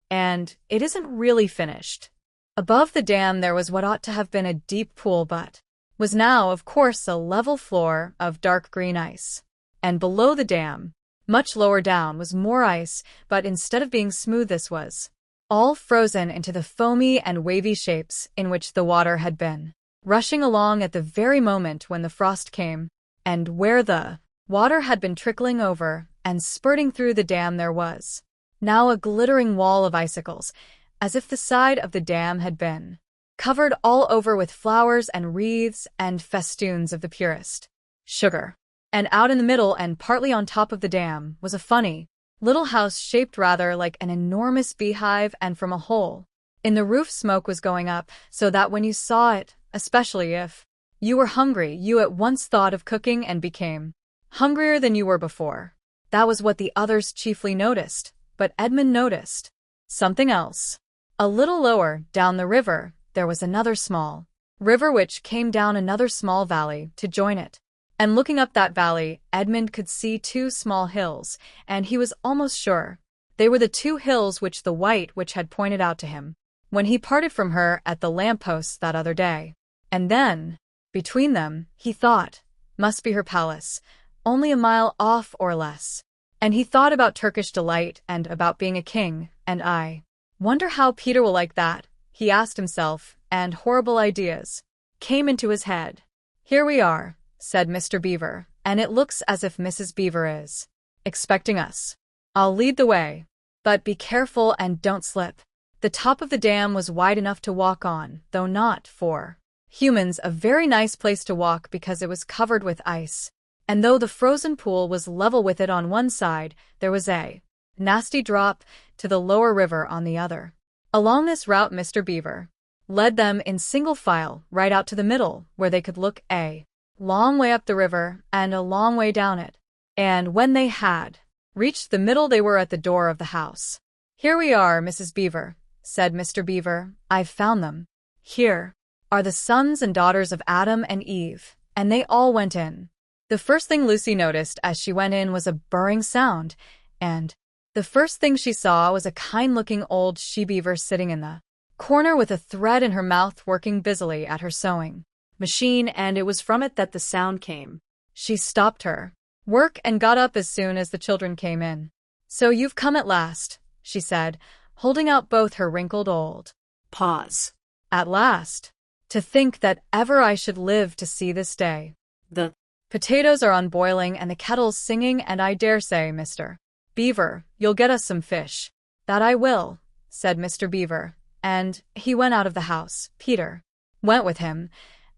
Speaker 1: and it isn't really finished. Above the dam there was what ought to have been a deep pool but was now, of course, a level floor of dark green ice. And below the dam, much lower down, was more ice, but instead of being smooth this was all frozen into the foamy and wavy shapes in which the water had been rushing along at the very moment when the frost came, and where the water had been trickling over and spurting through the dam there was now a glittering wall of icicles, as if the side of the dam had been covered all over with flowers and wreaths and festoons of the purest sugar. And out in the middle and partly on top of the dam was a funny little house shaped rather like an enormous beehive, and from a hole In the roof smoke was going up, so that when you saw it, especially if you were hungry, you at once thought of cooking and became hungrier than you were before. That was what the others chiefly noticed, but Edmund noticed something else. A little lower, down the river, there was another small river which came down another small valley to join it. And looking up that valley, Edmund could see two small hills, and he was almost sure they were the two hills which the white witch had pointed out to him when he parted from her at the lamp-post that other day. And then, between them, he thought, must be her palace, only a mile off or less. And he thought about Turkish delight and about being a king, and I wonder how Peter will like that, he asked himself, and horrible ideas came into his head. Here we are, said Mr. Beaver, and it looks as if Mrs. Beaver is expecting us. I'll lead the way, but be careful and don't slip. The top of the dam was wide enough to walk on, though not for humans, a very nice place to walk because it was covered with ice. And though the frozen pool was level with it on one side, there was a nasty drop to the lower river on the other. Along this route Mr. Beaver led them in single file right out to the middle, where they could look a long way up the river and a long way down it. And when they had reached the middle, they were at the door of the house. Here we are, Mrs. Beaver, said Mr. Beaver. I've found them. Here are the sons and daughters of Adam and Eve, and they all went in. The first thing Lucy noticed as she went in was a burring sound, and the first thing she saw was a kind-looking old she-beaver sitting in the corner with a thread in her mouth working busily at her sewing machine, and it was from it that the sound came. She stopped her work and got up as soon as the children came in. So you've come at last, she said, holding out both her wrinkled old
Speaker 2: paws.
Speaker 1: At last. To think that ever I should live to see this day.
Speaker 2: The
Speaker 1: potatoes are on boiling and the kettle's singing, and I dare say, Mr. Beaver, you'll get us some fish. That I will, said Mr. Beaver, and he went out of the house. Peter went with him,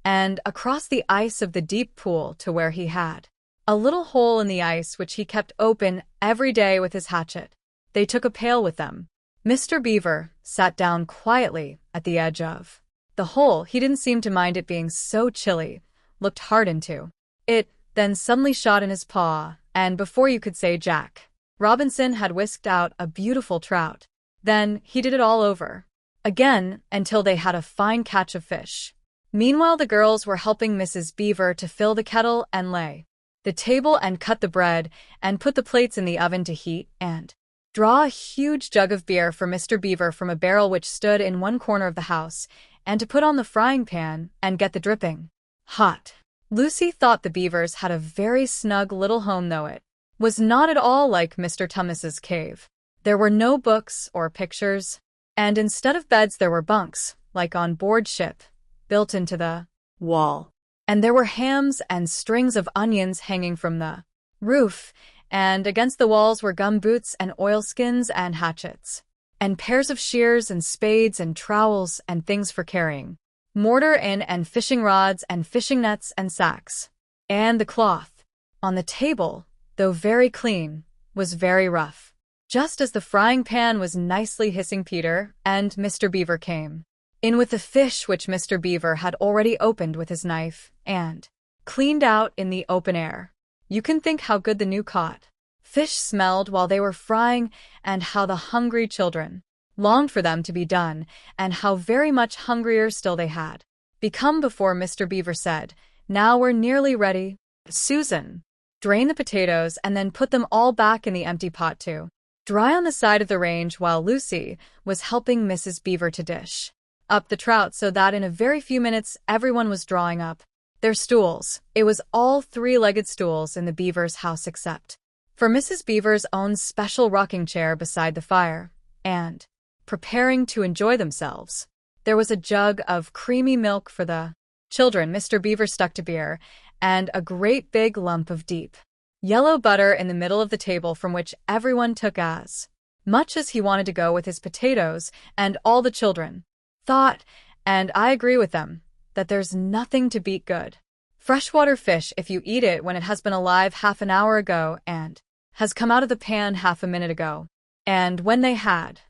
Speaker 1: and across the ice of the deep pool to where he had a little hole in the ice which he kept open every day with his hatchet. They took a pail with them. Mr. Beaver sat down quietly at the edge of the hole. He didn't seem to mind it being so chilly, looked hard into it, then suddenly shot in his paw, and before you could say Jack Robinson had whisked out a beautiful trout. Then he did it all over again until they had a fine catch of fish. Meanwhile, the girls were helping Mrs. Beaver to fill the kettle and lay the table and cut the bread and put the plates in the oven to heat and draw a huge jug of beer for Mr. Beaver from a barrel which stood in one corner of the house, and to put on the frying pan and get the dripping hot. Lucy thought the Beavers had a very snug little home, though it was not at all like Mr. Tumnus's cave. There were no books or pictures, and instead of beds there were bunks, like on board ship, built into the
Speaker 2: wall.
Speaker 1: And there were hams and strings of onions hanging from the roof, and against the walls were gum boots and oilskins and hatchets, and pairs of shears and spades and trowels and things for carrying mortar in, and fishing rods and fishing nets and sacks. And the cloth on the table, though very clean, was very rough. Just as the frying pan was nicely hissing, Peter and Mr. Beaver came in with the fish which Mr. Beaver had already opened with his knife and cleaned out in the open air. You can think how good the new caught fish smelled while they were frying, and how the hungry children longed for them to be done, and how very much hungrier still they had become before Mr. Beaver said, "Now we're nearly ready. Susan, drain the potatoes and then put them all back in the empty pot to dry on the side of the range," while Lucy was helping Mrs. Beaver to dish up the trout, so that in a very few minutes everyone was drawing up their stools. It was all three-legged stools in the Beavers' house except for Mrs. Beaver's own special rocking chair beside the fire, and preparing to enjoy themselves. There was a jug of creamy milk for the children Mr. Beaver stuck to beer, and a great big lump of deep yellow butter in the middle of the table, from which everyone took as much as he wanted to go with his potatoes, and all the children thought, and I agree with them, that there's nothing to beat good freshwater fish if you eat it when it has been alive half an hour ago and has come out of the pan half a minute ago. And when they had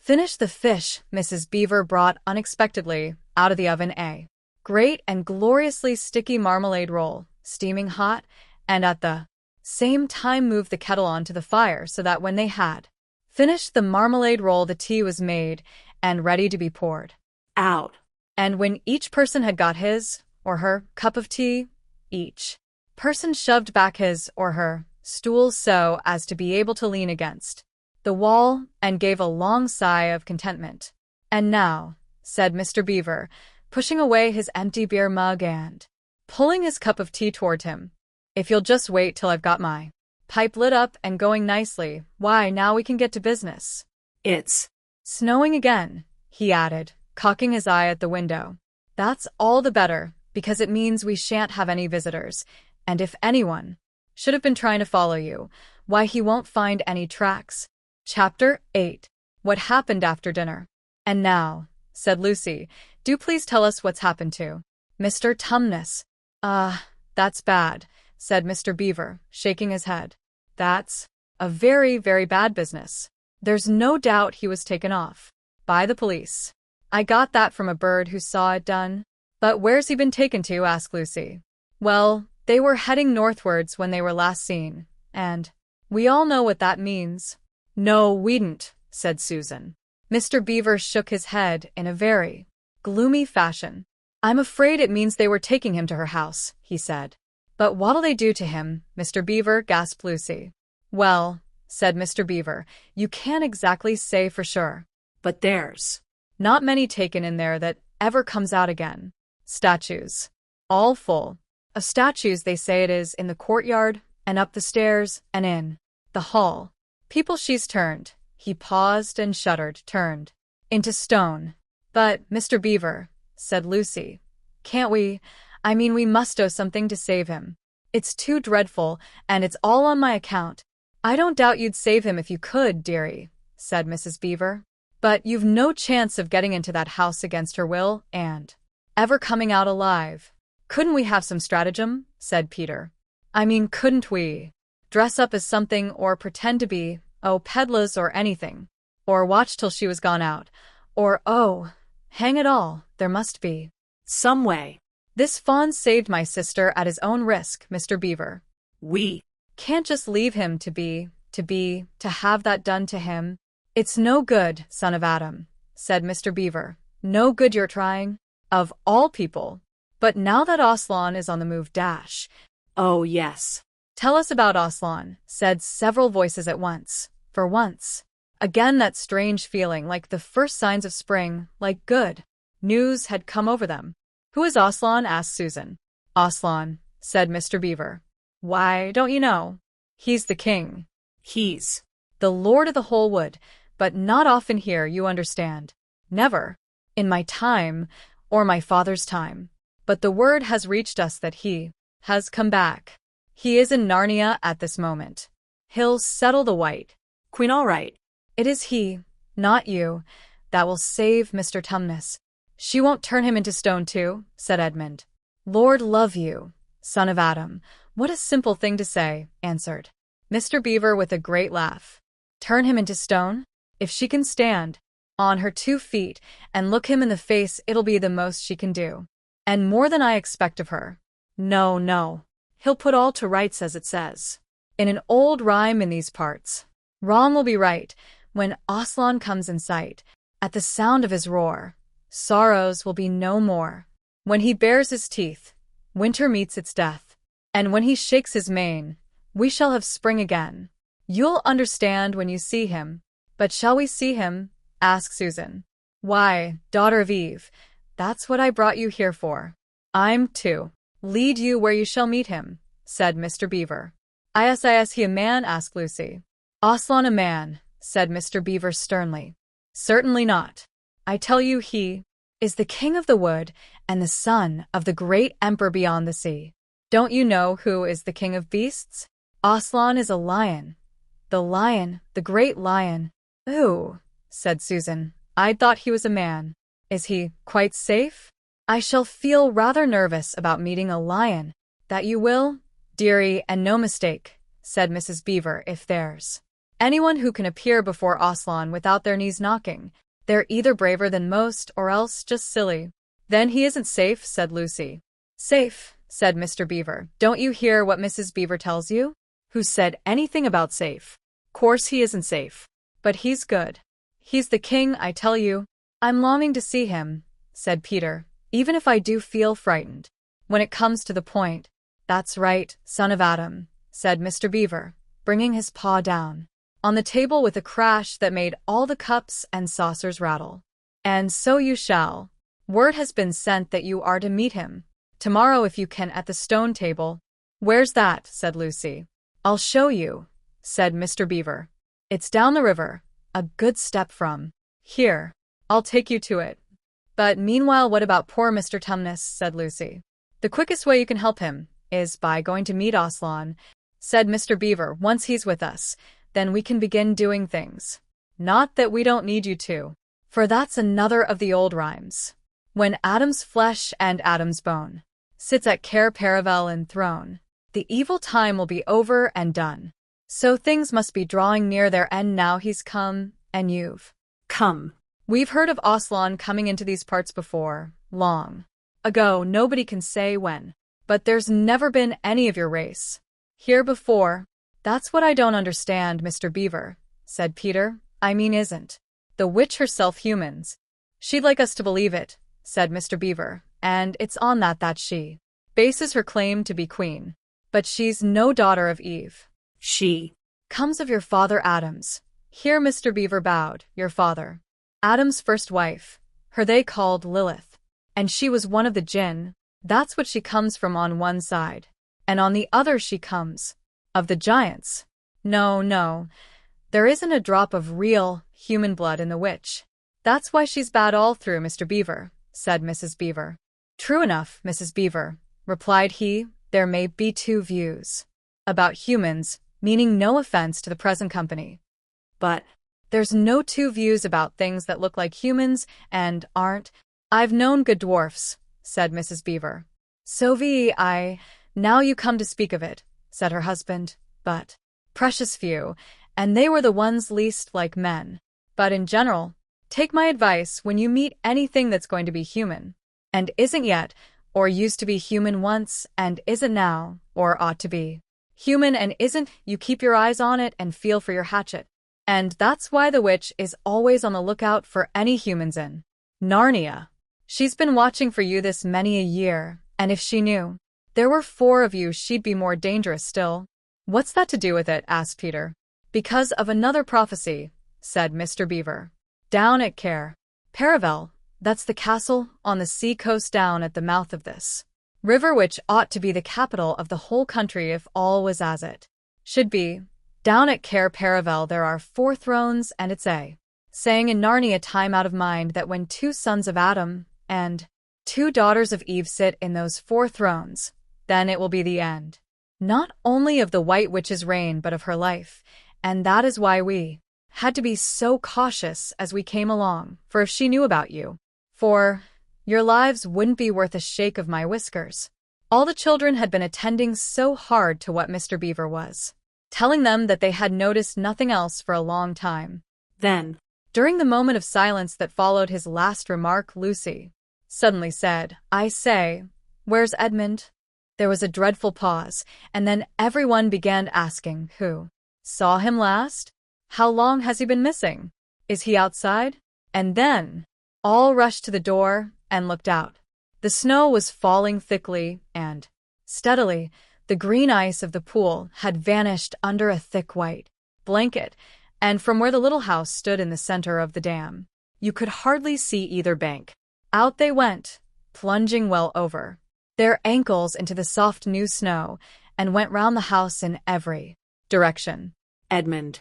Speaker 1: Finish the fish Mrs. Beaver brought unexpectedly out of the oven. A great and gloriously sticky marmalade roll, steaming hot, and at the same time moved the kettle onto the fire so that when they had finished the marmalade roll, the tea was made and ready to be poured
Speaker 2: Out.
Speaker 1: and when each person had got his or her cup of tea, each person shoved back his or her stool so as to be able to lean against the wall and gave a long sigh of contentment. "And now," said Mr. Beaver, pushing away his empty beer mug and pulling his cup of tea toward him, "if you'll just wait till I've got my pipe lit up and going nicely, why, now we can get to business.
Speaker 2: It's
Speaker 1: Snowing again," he added, cocking his eye at the window. "That's all the better, because it means we shan't have any visitors, and if anyone should have been trying to follow you, why, he won't find any tracks." Chapter 8. What happened after dinner. "And now," said Lucy, "do please tell us what's happened to Mr. Tumnus." That's bad," said Mr. Beaver, shaking his head. "That's a very, very bad business. There's no doubt he was taken off by the police. I got that from a bird who saw it done." "But where's he been taken to?" asked Lucy. "Well, they were heading northwards when they were last seen, and we all know what that means." "No, we didn't," said Susan. Mr. Beaver shook his head in a very gloomy fashion. "I'm afraid it means they were taking him to her house," he said. "But what'll they do to him, Mr. Beaver?" gasped Lucy. "Well," said Mr. Beaver, "you can't exactly say for sure.
Speaker 2: But there's
Speaker 1: Not many taken in there that ever comes out again. Statues. All full of statues, they say it is, in the courtyard, and up the stairs, and in the hall. People she's turned," he paused and shuddered, "turned into stone." "But, Mr. Beaver," said Lucy, "can't we? I mean, we must do something to save him. It's too dreadful, and it's all on my account." "I don't doubt you'd save him if you could, dearie," said Mrs. Beaver. "But you've no chance of getting into that house against her will and ever coming out alive." "Couldn't we have some stratagem?" said Peter. "I mean, couldn't we dress up as something or pretend to be, peddlers or anything? Or watch till she was gone out? Or, hang it all, there must be
Speaker 2: some way.
Speaker 1: This fawn saved my sister at his own risk, Mr. Beaver.
Speaker 2: We
Speaker 1: Can't just leave him to have that done to him. It's no good, son of Adam," said Mr. Beaver. "No good you're trying. Of all people. But now that Aslan is on the move, dash."
Speaker 2: Oh, yes.
Speaker 1: "Tell us about Aslan," said several voices at once. For once again, that strange feeling, like the first signs of spring, like good news, had come over them. "Who is Aslan?" asked Susan. "Aslan," said Mr. Beaver. "Why, don't you know? He's the king.
Speaker 2: He's
Speaker 1: the lord of the whole wood, but not often here, you understand. Never. In my time, or my father's time. But the word has reached us that he has come back. He is in Narnia at this moment. He'll settle the White
Speaker 2: Queen all right.
Speaker 1: It is he, not you, that will save Mr. Tumnus." "She won't turn him into stone too," said Edmund. "Lord love you, son of Adam, what a simple thing to say," answered Mr. Beaver with a great laugh. "Turn him into stone? If she can stand on her 2 feet and look him in the face, it'll be the most she can do. And more than I expect of her. No, no. He'll put all to rights, as it says in an old rhyme in these parts. Wrong will be right when Aslan comes in sight. At the sound of his roar, sorrows will be no more. When he bares his teeth, winter meets its death. And when he shakes his mane, we shall have spring again. You'll understand when you see him." "But shall we see him?" asked Susan. "Why, daughter of Eve, that's what I brought you here for. I'm to lead you where you shall meet him," said Mr. Beaver. "Is he a man?" asked Lucy. "Aslan a man," said Mr. Beaver sternly. "Certainly not. I tell you he is the king of the wood and the son of the great emperor beyond the sea. Don't you know who is the king of beasts? Aslan is a lion. The great lion." "Ooh," said Susan. "I'd thought he was a man. Is he quite safe?" "I shall feel rather nervous about meeting a lion." "That you will, dearie, and no mistake," said Mrs. Beaver. "If there's Anyone who can appear before Aslan without their knees knocking, they're either braver than most or else just silly. Then he isn't safe, said Lucy. Safe, said Mr. Beaver. Don't you hear what Mrs. Beaver tells you? Who said anything about safe? Course he isn't safe. But he's good. He's the king, I tell you. I'm longing to see him, said Peter, even if I do feel frightened. When it comes to the point. That's right, son of Adam, said Mr. Beaver, bringing his paw down on the table with a crash that made all the cups and saucers rattle. And so you shall. Word has been sent that you are to meet him. Tomorrow if you can at the stone table. Where's that? Said Lucy. I'll show you, said Mr. Beaver. It's down the river, a good step from here. I'll take you to it. But meanwhile, what about poor Mr. Tumnus? Said Lucy. The quickest way you can help him is by going to meet Aslan, said Mr. Beaver. Once he's with us, then we can begin doing things. Not that we don't need you to, for that's another of the old rhymes. When Adam's flesh and Adam's bone sits at Cair Paravel enthroned, the evil time will be over and done. So things must be drawing near their end now. He's come, and you've
Speaker 2: come.
Speaker 1: We've heard of Aslan coming into these parts before, long ago, nobody can say when, but there's never been any of your race here before. That's what I don't understand, Mr. Beaver, said Peter. I mean, isn't the witch herself humans? She'd like us to believe it, said Mr. Beaver, and it's on that she bases her claim to be queen. But she's no daughter of Eve.
Speaker 2: She
Speaker 1: comes of your father Adam's. Here Mr. Beaver bowed. Your father Adam's first wife. Her they called Lilith. And she was one of the jinn. That's what she comes from on one side. And on the other she comes of the giants. No, there isn't a drop of real human blood in the witch. That's why she's bad all through, Mr. Beaver, said Mrs. Beaver. True enough, Mrs. Beaver, replied he. There may be two views about humans, meaning no offense to the present company. But there's no two views about things that look like humans and aren't. I've known good dwarfs, said Mrs. Beaver. So now you come to speak of it, said her husband, but precious few, and they were the ones least like men. But in general, take my advice when you meet anything that's going to be human, and isn't yet, or used to be human once, and isn't now, or ought to be human and isn't, you keep your eyes on it and feel for your hatchet. And that's why the witch is always on the lookout for any humans in Narnia. She's been watching for you this many a year, and if she knew there were 4 of you, she'd be more dangerous still. What's that to do with it? Asked Peter. Because of another prophecy, said Mr. Beaver. Down at Cair Paravel, that's the castle on the sea coast down at the mouth of this river, which ought to be the capital of the whole country if all was as it should be. Down at Cair Paravel there are 4 thrones, and it's a saying in Narnia time out of mind that when 2 sons of Adam and 2 daughters of Eve sit in those 4 thrones, then it will be the end, not only of the White Witch's reign but of her life, and that is why we had to be so cautious as we came along, for if she knew about you, for your lives wouldn't be worth a shake of my whiskers. All the children had been attending so hard to what Mr. Beaver was telling them that they had noticed nothing else for a long time. Then, during the moment of silence that followed his last remark, Lucy suddenly said, I say, where's Edmund? There was a dreadful pause, and then everyone began asking, who saw him last? How long has he been missing? Is he outside? And then all rushed to the door and looked out. The snow was falling thickly and steadily. The green ice of the pool had vanished under a thick white blanket, and from where the little house stood in the center of the dam, you could hardly see either bank. Out they went, plunging well over their ankles into the soft new snow, and went round the house in every direction.
Speaker 2: Edmund,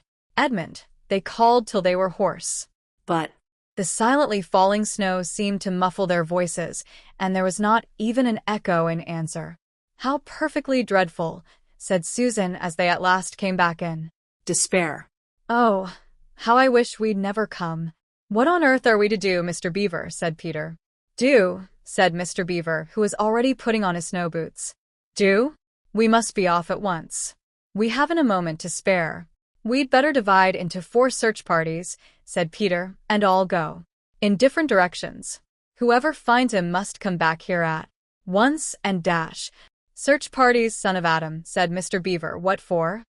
Speaker 1: they called till they were hoarse.
Speaker 2: But
Speaker 1: the silently falling snow seemed to muffle their voices, and there was not even an echo in answer. How perfectly dreadful, said Susan as they at last came back in
Speaker 2: despair.
Speaker 1: Oh, how I wish we'd never come. What on earth are we to do, Mr. Beaver? Said Peter. Do, said Mr. Beaver, who was already putting on his snow boots. Do? We must be off at once. We haven't a moment to spare. We'd better divide into 4 search parties, said Peter, and all go in different directions. Whoever finds him must come back here at once and dash. Search parties, son of Adam, said Mr. Beaver. What for?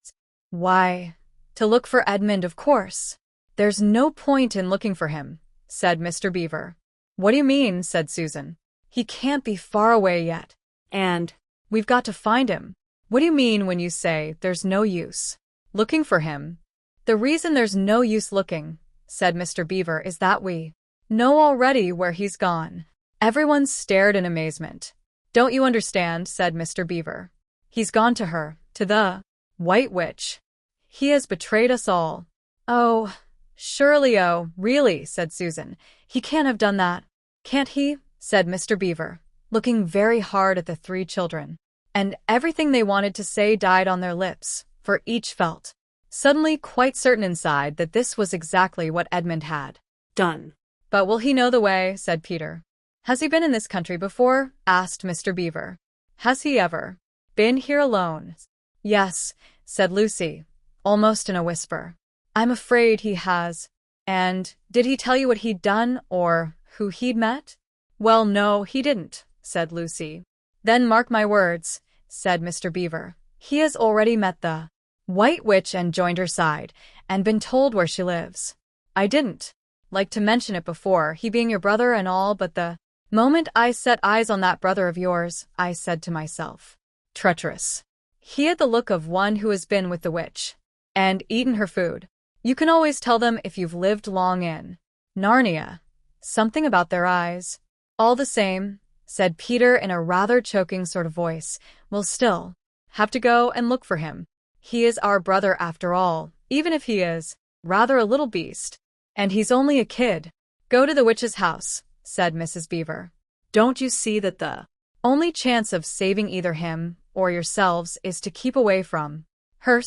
Speaker 1: Why, to look for Edmund, of course. There's no point in looking for him, said Mr. Beaver. What do you mean, said Susan. He can't be far away yet.
Speaker 2: And
Speaker 1: we've got to find him. What do you mean when you say there's no use looking for him? The reason there's no use looking, said Mr. Beaver, is that we know already where he's gone. Everyone stared in amazement. Don't you understand, said Mr. Beaver. He's gone to her, to the White Witch. He has betrayed us all. Oh, surely, oh, really, said Susan. He can't have done that. Can't he? Said Mr. Beaver, looking very hard at the 3 children. And everything they wanted to say died on their lips, for each felt suddenly quite certain inside that this was exactly what Edmund had
Speaker 2: done.
Speaker 1: But will he know the way? Said Peter. Has he been in this country before? Asked Mr. Beaver. Has he ever been here alone? Yes, said Lucy, almost in a whisper. I'm afraid he has. And did he tell you what he'd done or who he'd met? Well, no, he didn't, said Lucy. Then mark my words, said Mr. Beaver. He has already met the White Witch and joined her side, and been told where she lives. I didn't like to mention it before, he being your brother and all, but the moment I set eyes on that brother of yours, I said to myself, treacherous. He had the look of one who has been with the witch and eaten her food. You can always tell them if you've lived long in Narnia. Something about their eyes. All the same, said Peter in a rather choking sort of voice, we'll still have to go and look for him. He is our brother after all, even if he is rather a little beast. And he's only a kid. Go to the witch's house, said Mrs. Beaver. Don't you see that the only chance of saving either him or yourselves is to keep away from her?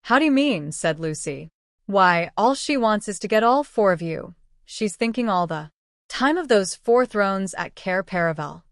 Speaker 1: How do you mean? Said Lucy. Why, all she wants is to get all 4 of you. She's thinking all the time of those 4 thrones at Cair Paravel.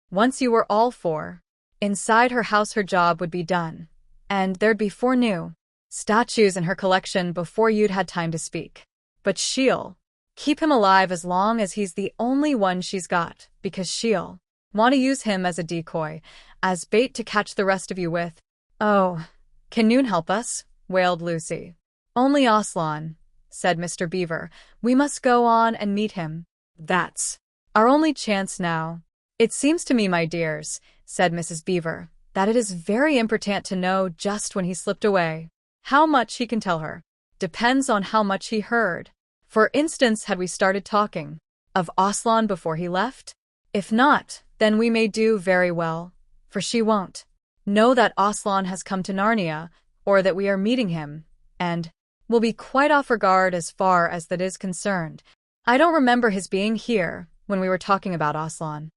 Speaker 1: Once you were all 4 inside her house, her job would be done, and there'd be 4 new statues in her collection before you'd had time to speak. But she'll keep him alive as long as he's the only one she's got, because she'll want to use him as a decoy, as bait to catch the rest of you with. Oh, can Noon help us? Wailed Lucy. Only Aslan, said Mr. Beaver. We must go on and meet him. That's our only chance now. It seems to me, my dears, said Mrs. Beaver, that it is very important to know just when he slipped away. How much he can tell her depends on how much he heard. For instance, had we started talking of Aslan before he left? If not, then we may do very well, for she won't know that Aslan has come to Narnia, or that we are meeting him, and will be quite off her guard as far as that is concerned. I don't remember his being here when we were talking about Aslan.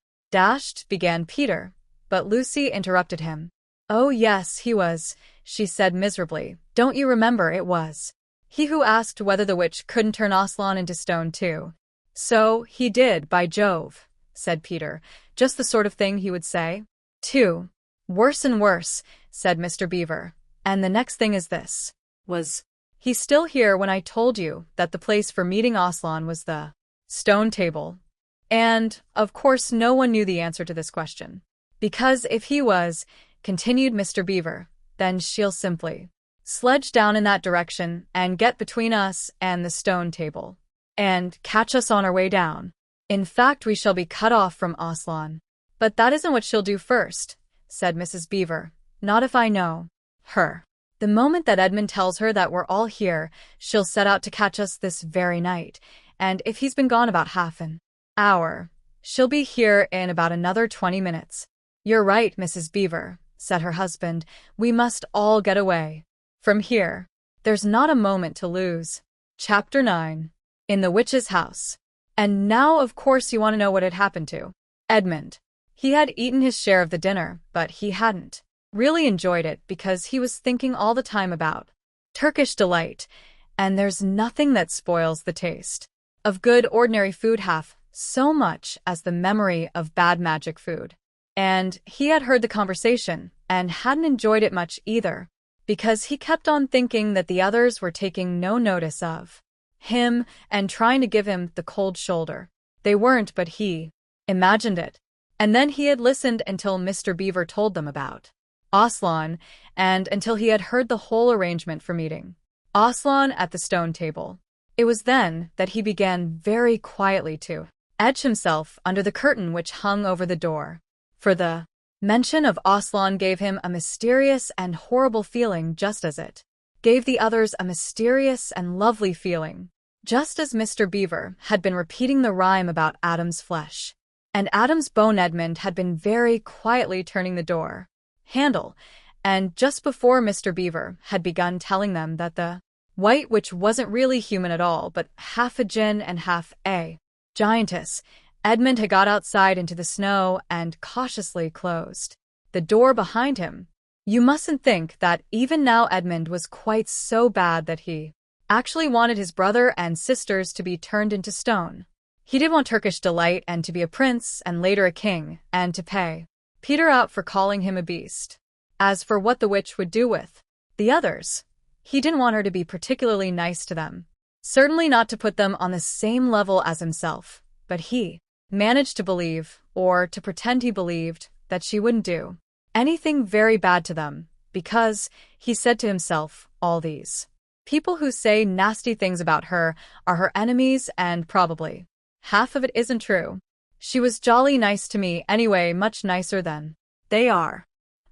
Speaker 1: Began Peter, but Lucy interrupted him. Oh yes, he was, she said miserably. Don't you remember it was he who asked whether the witch couldn't turn Aslan into stone too? So he did, by Jove, said Peter. Just the sort of thing he would say. Too. Worse and worse, said Mr. Beaver. And the next thing is this. Was he still here when I told you that the place for meeting Aslan was the stone table? And, of course, no one knew the answer to this question. Because if he was, continued Mr. Beaver, then she'll simply sledge down in that direction and get between us and the stone table, and catch us on our way down. In fact, we shall be cut off from Aslan. But that isn't what she'll do first, said Mrs. Beaver. Not if I know her. The moment that Edmund tells her that we're all here, she'll set out to catch us this very night, and if he's been gone about half an hour, she'll be here in about another 20 minutes. You're right, Mrs. Beaver, said her husband. We must all get away from here. There's not a moment to lose. Chapter 9. In the Witch's House. And now, of course, you want to know what had happened to Edmund. He had eaten his share of the dinner, but he hadn't really enjoyed it because he was thinking all the time about Turkish delight, and there's nothing that spoils the taste of good ordinary food half so much as the memory of bad magic food. And he had heard the conversation and hadn't enjoyed it much either. because he kept on thinking that the others were taking no notice of him and trying to give him the cold shoulder. They weren't, but he imagined it. And then he had listened until Mr. Beaver told them about Aslan, and until he had heard the whole arrangement for meeting Aslan at the stone table. It was then that he began very quietly to edge himself under the curtain which hung over the door. For the mention of Aslan gave him a mysterious and horrible feeling, just as it gave the others a mysterious and lovely feeling. Just as Mr. Beaver had been repeating the rhyme about Adam's flesh and Adam's bone, Edmund had been very quietly turning the door handle, and just before Mr. Beaver had begun telling them that the white witch wasn't really human at all, but half a djinn and half a giantess, Edmund had got outside into the snow and cautiously closed the door behind him. You mustn't think that even now Edmund was quite so bad that he actually wanted his brother and sisters to be turned into stone. He did want Turkish delight and to be a prince and later a king and to pay Peter out for calling him a beast. As for what the witch would do with the others, he didn't want her to be particularly nice to them. Certainly not to put them on the same level as himself, but he managed to believe, or to pretend he believed, that she wouldn't do anything very bad to them, because, he said to himself, all these people who say nasty things about her are her enemies, and probably half of it isn't true. She was jolly nice to me anyway, much nicer than they are.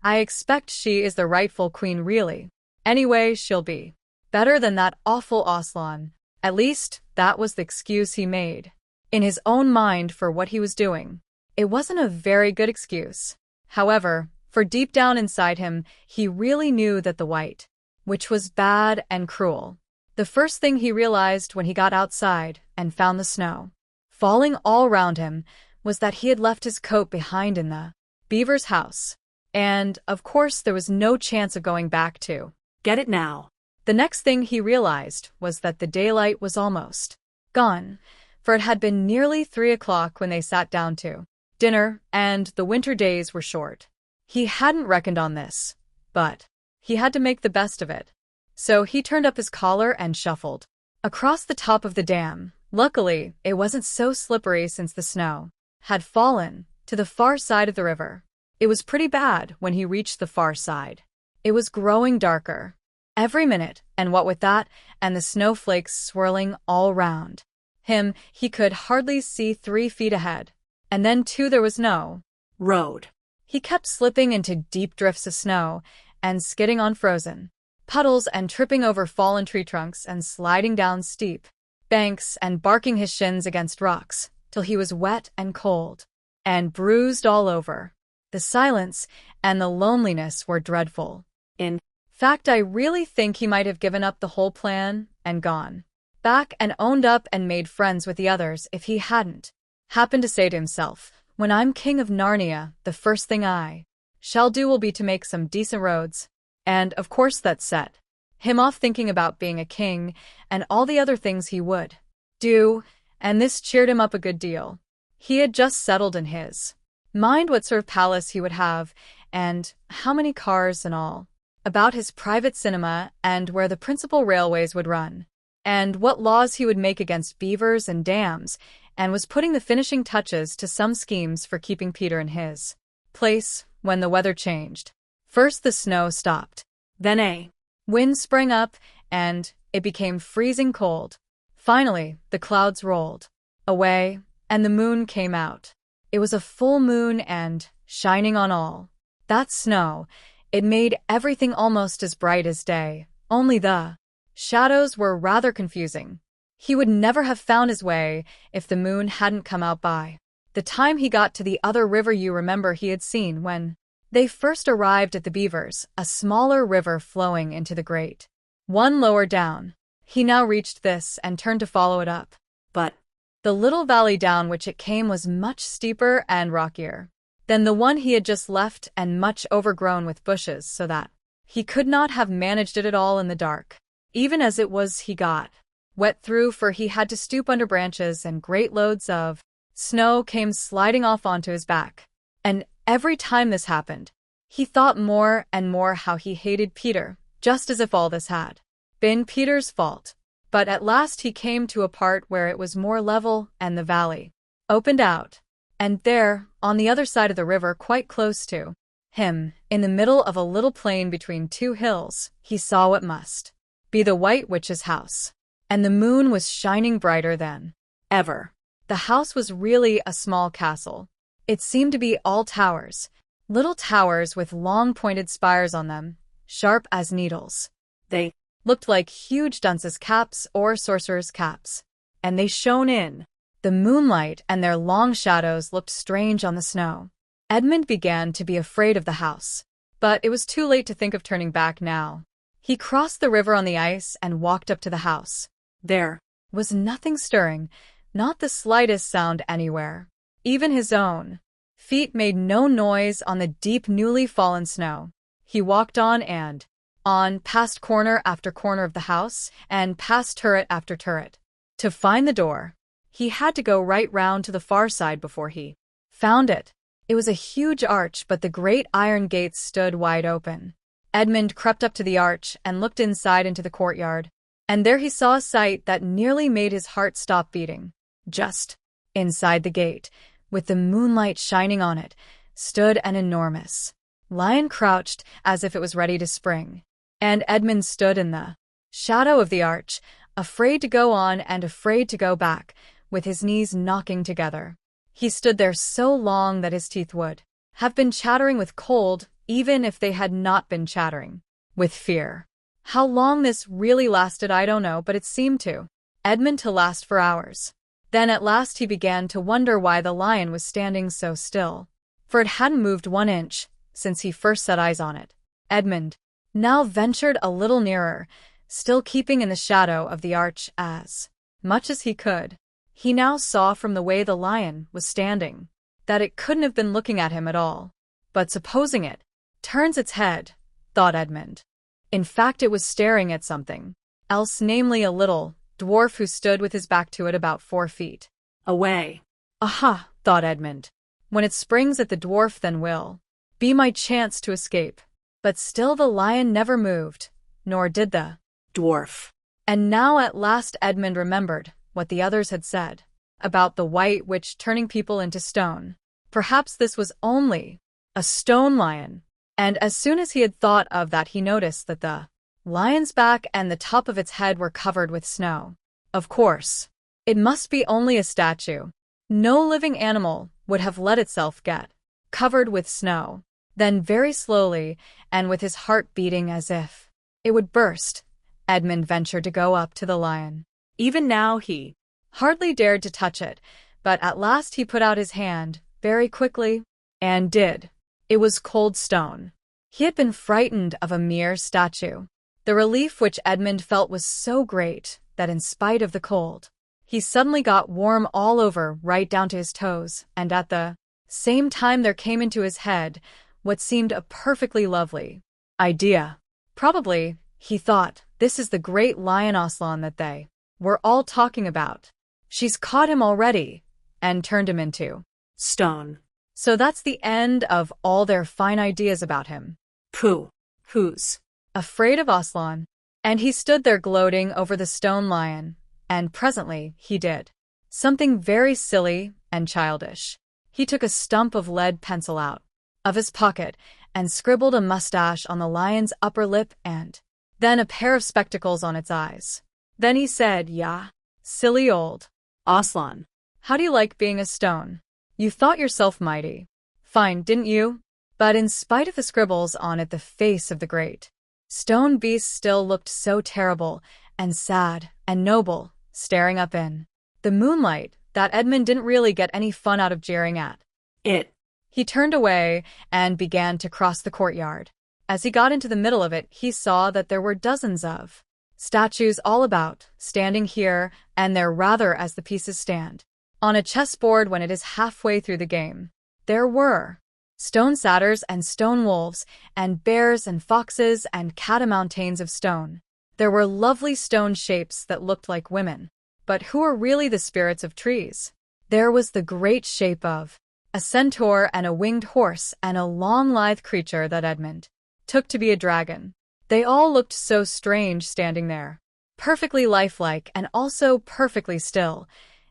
Speaker 1: I expect she is the rightful queen, really. Anyway, she'll be better than that awful Aslan. At least, that was the excuse he made in his own mind for what he was doing. It wasn't a very good excuse, however, for deep down inside him, he really knew that the white witch was bad and cruel. The first thing he realized when he got outside and found the snow falling all round him was that he had left his coat behind in the beaver's house. And, of course, there was no chance of going back to
Speaker 2: Get it now.
Speaker 1: The next thing he realized was that the daylight was almost gone, for it had been nearly 3 o'clock when they sat down to dinner, and the winter days were short. He hadn't reckoned on this, but he had to make the best of it. So he turned up his collar and shuffled across the top of the dam. Luckily, it wasn't so slippery since the snow had fallen to the far side of the river. It was pretty bad when he reached the far side. It was growing darker every minute, and what with that and the snowflakes swirling all round him, he could hardly see 3 feet ahead. And then, too, there was no
Speaker 2: road.
Speaker 1: He kept slipping into deep drifts of snow and skidding on frozen puddles and tripping over fallen tree trunks and sliding down steep banks and barking his shins against rocks till he was wet and cold and bruised all over. The silence and the loneliness were dreadful. In fact, I really think he might have given up the whole plan and gone back and owned up and made friends with the others if he hadn't happened to say to himself, when I'm king of Narnia, the first thing I shall do will be to make some decent roads. And, of course, that set him off thinking about being a king and all the other things he would do, and this cheered him up a good deal. He had just settled in his mind what sort of palace he would have, and how many cars and all, about his private cinema and where the principal railways would run, and what laws he would make against beavers and dams, and was putting the finishing touches to some schemes for keeping Peter in his place when the weather changed. First the snow stopped. Then a wind sprang up, and it became freezing cold. Finally, the clouds rolled away, and the moon came out. It was a full moon and shining on all that snow. It made everything almost as bright as day, only the shadows were rather confusing. He would never have found his way if the moon hadn't come out by the time he got to the other river you remember he had seen when they first arrived at the Beavers, a smaller river flowing into the great one lower down. He now reached this and turned to follow it up. But the little valley down which it came was much steeper and rockier than the one he had just left and much overgrown with bushes, so that he could not have managed it at all in the dark. Even as it was, he got wet through, for he had to stoop under branches and great loads of snow came sliding off onto his back. And every time this happened, he thought more and more how he hated Peter, just as if all this had been Peter's fault. But at last he came to a part where it was more level and the valley opened out. And there, on the other side of the river, quite close to him, in the middle of a little plain between two hills, he saw what must be the White Witch's house. And the moon was shining brighter than ever. The house was really a small castle. It seemed to be all towers, little towers with long pointed spires on them, sharp as needles. They looked like huge dunces' caps or sorcerers' caps, and they shone in the moonlight, and their long shadows looked strange on the snow. Edmund began to be afraid of the house, but it was too late to think of turning back now. He crossed the river on the ice and walked up to the house. There was nothing stirring, not the slightest sound anywhere. Even his own feet made no noise on the deep, newly fallen snow. He walked on and on, past corner after corner of the house, and past turret after turret. To find the door, he had to go right round to the far side before he found it. It was a huge arch, but the great iron gates stood wide open. Edmund crept up to the arch and looked inside into the courtyard, and there he saw a sight that nearly made his heart stop beating. Just inside the gate, with the moonlight shining on it, stood an enormous lion, crouched as if it was ready to spring. And Edmund stood in the shadow of the arch, afraid to go on and afraid to go back, with his knees knocking together. He stood there so long that his teeth would have been chattering with cold, even if they had not been chattering with fear. How long this really lasted, I don't know, but it seemed to Edmund to last for hours. Then at last he began to wonder why the lion was standing so still, for it hadn't moved 1 inch since he first set eyes on it. Edmund now ventured a little nearer, still keeping in the shadow of the arch as much as he could. He now saw from the way the lion was standing that it couldn't have been looking at him at all. But supposing it turns its head, thought Edmund. In fact, it was staring at something else, namely a little dwarf who stood with his back to it about 4 feet away. Aha, thought Edmund. When it springs at the dwarf, then will be my chance to escape. But still the lion never moved, nor did the dwarf. And now at last Edmund remembered what the others had said about the White Witch turning people into stone. Perhaps this was only a stone lion. And as soon as he had thought of that, he noticed that the lion's back and the top of its head were covered with snow. Of course, it must be only a statue. No living animal would have let itself get covered with snow. Then very slowly, and with his heart beating as if it would burst, Edmund ventured to go up to the lion. Even now he hardly dared to touch it, but at last he put out his hand, very quickly, and did. It was cold stone. He had been frightened of a mere statue. The relief which Edmund felt was so great that in spite of the cold, he suddenly got warm all over, right down to his toes, and at the same time there came into his head what seemed a perfectly lovely idea. Probably, he thought, this is the great lion Aslan that they were all talking about. She's caught him already and turned him into stone. So that's the end of all their fine ideas about him. Pooh! Who's afraid of Aslan? And he stood there gloating over the stone lion, and presently he did something very silly and childish. He took a stump of lead pencil out of his pocket and scribbled a mustache on the lion's upper lip and then a pair of spectacles on its eyes. Then he said, "Yeah, silly old Aslan, how do you like being a stone? You thought yourself mighty fine, didn't you?" But in spite of the scribbles on it, the face of the great stone beast still looked so terrible and sad and noble, staring up in the moonlight, that Edmund didn't really get any fun out of jeering at it. He turned away and began to cross the courtyard. As he got into the middle of it, he saw that there were dozens of statues all about, standing here and there, rather as the pieces stand on a chessboard when it is halfway through the game. There were stone satyrs and stone wolves and bears and foxes and catamountains of stone. There were lovely stone shapes that looked like women, but who were really the spirits of trees. There was the great shape of a centaur and a winged horse and a long lithe creature that Edmund took to be a dragon. They all looked so strange standing there, perfectly lifelike and also perfectly still,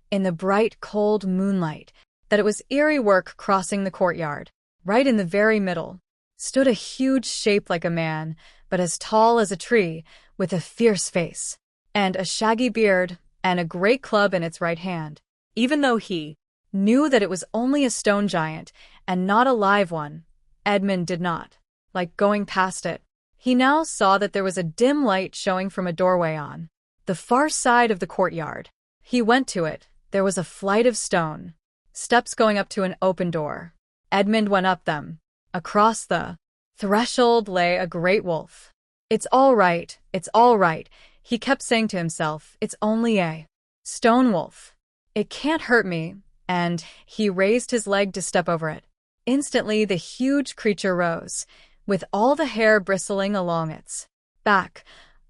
Speaker 1: in the bright, cold moonlight, that it was eerie work crossing the courtyard. Right in the very middle stood a huge shape like a man, but as tall as a tree, with a fierce face, and a shaggy beard, and a great club in its right hand. Even though he knew that it was only a stone giant, and not a live one, Edmund did not like going past it. He now saw that there was a dim light showing from a doorway on the far side of the courtyard. He went to it. There was a flight of stone steps going up to an open door. Edmund went up them. Across the threshold lay a great wolf. It's all right, he kept saying to himself. It's only a stone wolf. It can't hurt me, and he raised his leg to step over it. Instantly, the huge creature rose, with all the hair bristling along its back,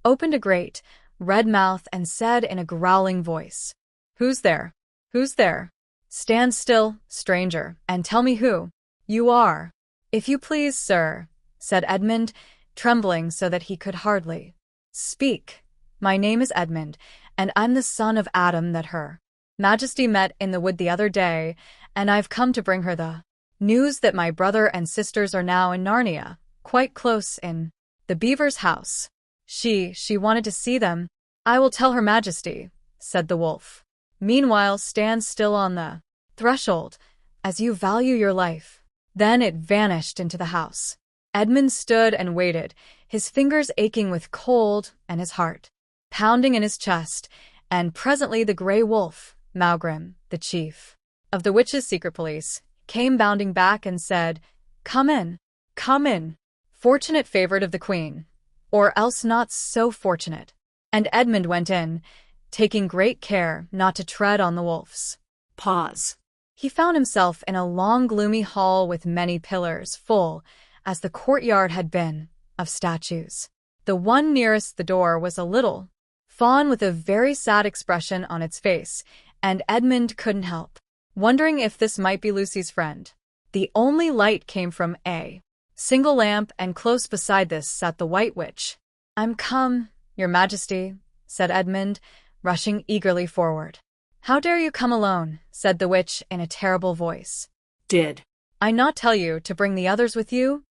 Speaker 1: opened a great, red mouth and said in a growling voice, "Who's there? Who's there? Stand still, stranger, and tell me who you are." "If you please, sir," said Edmund, trembling so that he could hardly speak. "My name is Edmund, and I'm the son of Adam that Her Majesty met in the wood the other day, and I've come to bring her the news that my brother and sisters are now in Narnia, quite close in the beaver's house. She wanted to see them." "I will tell Her Majesty," said the wolf. "Meanwhile, stand still on the threshold, as you value your life." Then it vanished into the house. Edmund stood and waited, his fingers aching with cold and his heart pounding in his chest, and presently the grey wolf, Maugrim, the chief of the witches' secret police, came bounding back and said, "Come in, come in, fortunate favourite of the queen, or else not so fortunate." And Edmund went in, taking great care not to tread on the wolf's paws. He found himself in a long gloomy hall with many pillars, full, as the courtyard had been, of statues. The one nearest the door was a little fawn with a very sad expression on its face, and Edmund couldn't help wondering if this might be Lucy's friend. The only light came from a single lamp, and close beside this sat the White Witch. "I'm come, Your Majesty," said Edmund, rushing eagerly forward. "How dare you come alone?" said the witch in a terrible voice.
Speaker 2: "Did
Speaker 1: I not tell you to bring the others with you?"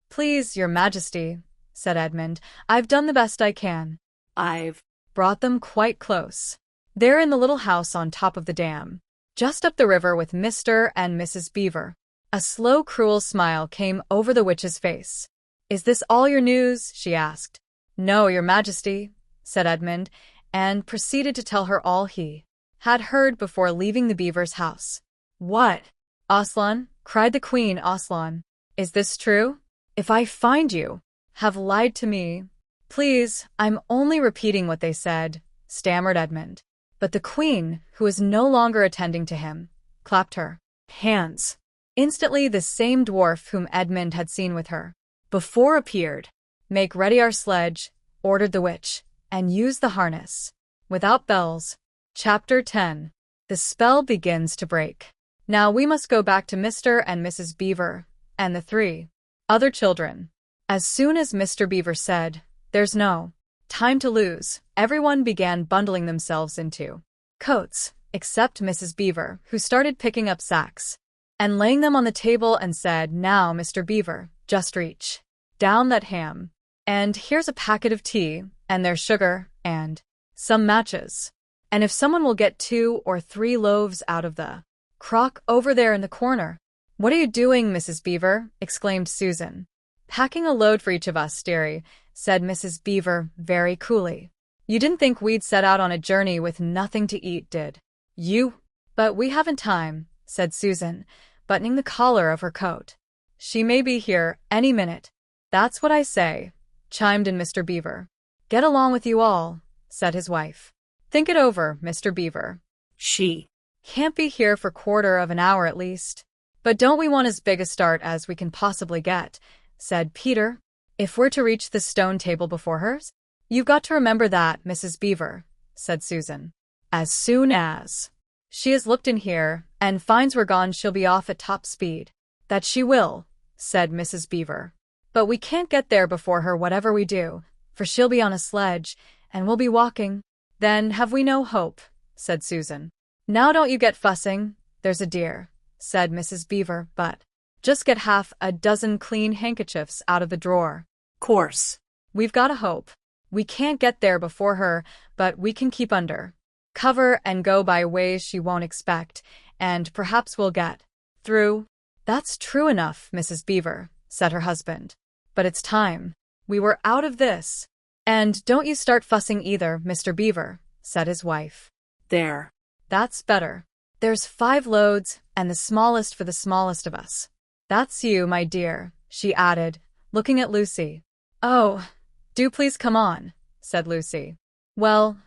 Speaker 1: "Please, Your Majesty," said Edmund, "I've done the best I can.
Speaker 2: I've
Speaker 1: brought them quite close. They're in the little house on top of the dam, just up the river with Mr. and Mrs. Beaver." A slow, cruel smile came over the witch's face. "Is this all your news?" she asked. "No, Your Majesty," said Edmund, and proceeded to tell her all he had heard before leaving the beaver's house. "What? Aslan?" cried the queen. "Aslan, is this true? If I find you have lied to me—" "Please, I'm only repeating what they said," stammered Edmund. But the queen, who was no longer attending to him, clapped her hands. Instantly the same dwarf whom Edmund had seen with her before appeared. "Make ready our sledge," ordered the witch, "and use the harness without bells." Chapter 10. The spell begins to break. Now we must go back to Mr. and Mrs. Beaver, and the 3 other children. As soon as Mr. Beaver said, "There's no time to lose," everyone began bundling themselves into coats, except Mrs. Beaver, who started picking up sacks and laying them on the table and said, "Now, Mr. Beaver, just reach down that ham, and here's a packet of tea, and there's sugar, and some matches. And if someone will get 2 or 3 loaves out of the crock over there in the corner." "What are you doing, Mrs. Beaver?" exclaimed Susan. "Packing a load for each of us, dearie," said Mrs. Beaver very coolly. "You didn't think we'd set out on a journey with nothing to eat, did you?" "But we haven't time," said Susan, buttoning the collar of her coat. "She may be here any minute." "That's what I say," chimed in Mr. Beaver. "Get along with you all," said his wife. "Think it over, Mr. Beaver.
Speaker 2: She
Speaker 1: can't be here for quarter of an hour at least." "But don't we want as big a start as we can possibly get?" said Peter. "If we're to reach the stone table before hers?" "You've got to remember that, Mrs. Beaver," said Susan. "As soon as she has looked in here and finds we're gone, she'll be off at top speed." "That she will," said Mrs. Beaver. But we can't get there before her whatever we do, for she'll be on a sledge, and we'll be walking. Then have we no hope, said Susan. Now don't you get fussing, there's a dear, said Mrs. Beaver, but just get half a dozen clean handkerchiefs out of the drawer.
Speaker 2: Course.
Speaker 1: We've got a hope. We can't get there before her, but we can keep under cover and go by ways she won't expect, and perhaps we'll get through. That's true enough, Mrs. Beaver, said her husband. But it's time. We were out of this. And don't you start fussing either, Mr. Beaver, said his wife.
Speaker 2: There.
Speaker 1: That's better. There's 5 loads, and the smallest for the smallest of us. That's you, my dear, she added, looking at Lucy. Oh, do please come on, said Lucy. Well,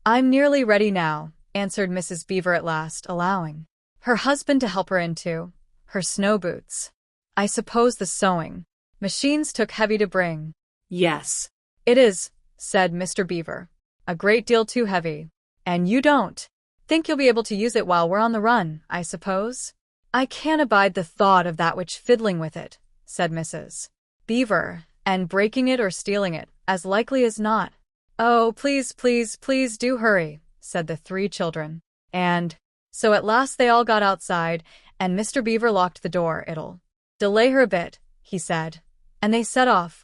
Speaker 1: I'm nearly ready now, answered Mrs. Beaver at last, allowing her husband to help her into her snow boots. I suppose the sewing machines took heavy to bring.
Speaker 2: Yes.
Speaker 1: It is, said Mr. Beaver. A great deal too heavy. And you don't think you'll be able to use it while we're on the run, I suppose? I can't abide the thought of that which fiddling with it, said Mrs. Beaver, and breaking it or stealing it, as likely as not. Oh, please, please, please do hurry, said the 3 children. And so at last they all got outside, and Mr. Beaver locked the door. It'll delay her a bit, he said. And they set off,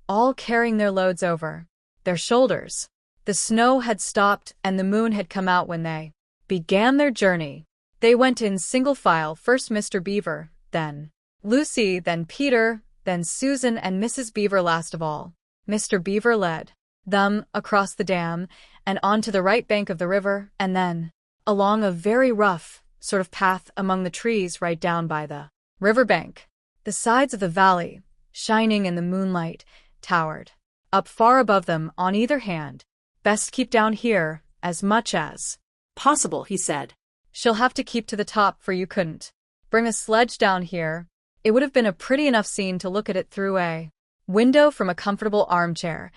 Speaker 1: all carrying their loads over their shoulders. The snow had stopped and the moon had come out when they began their journey. They went in single file, first Mr. Beaver, then Lucy, then Peter, then Susan and Mrs. Beaver last of all. Mr. Beaver led them across the dam and onto the right bank of the river, and then along a very rough sort of path among the trees right down by the river bank. The sides of the valley, shining in the moonlight, towered up far above them on either hand. Best keep down here, as much as
Speaker 2: possible, he said.
Speaker 1: She'll have to keep to the top, for you couldn't bring a sledge down here. It would have been a pretty enough scene to look at it through a window from a comfortable armchair,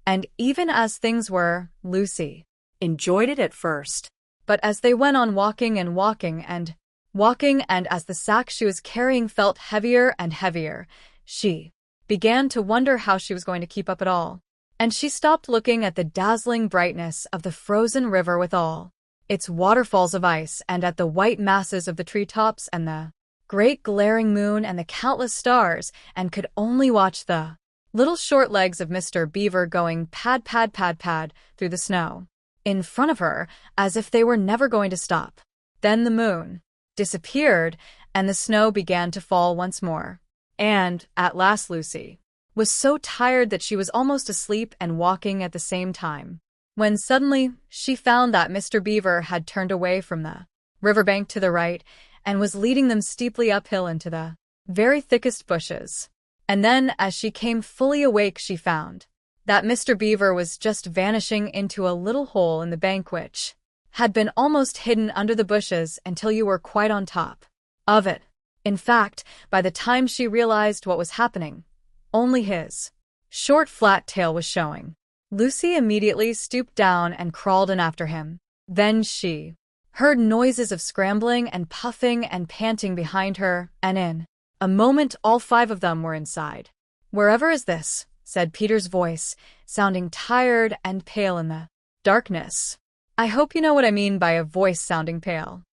Speaker 1: and even as things were, Lucy
Speaker 2: enjoyed it at first.
Speaker 1: But as they went on walking and walking and walking, and as the sack she was carrying felt heavier and heavier, she began to wonder how she was going to keep up at all. And she stopped looking at the dazzling brightness of the frozen river with all its waterfalls of ice, and at the white masses of the treetops and the great glaring moon and the countless stars, and could only watch the little short legs of Mr. Beaver going pad, pad, pad, pad through the snow in front of her, as if they were never going to stop. Then the moon disappeared, and the snow began to fall once more. And, at last, Lucy was so tired that she was almost asleep and walking at the same time, when suddenly she found that Mr. Beaver had turned away from the riverbank to the right and was leading them steeply uphill into the very thickest bushes. And then, as she came fully awake, she found that Mr. Beaver was just vanishing into a little hole in the bank which had been almost hidden under the bushes until you were quite on top of it. In fact, by the time she realized what was happening, only his short flat tail was showing. Lucy immediately stooped down and crawled in after him. Then she heard noises of scrambling and puffing and panting behind her, and in a moment all 5 of them were inside. "Wherever is this?" said Peter's voice, sounding tired and pale in the darkness. "I hope you know what I mean by a voice sounding pale.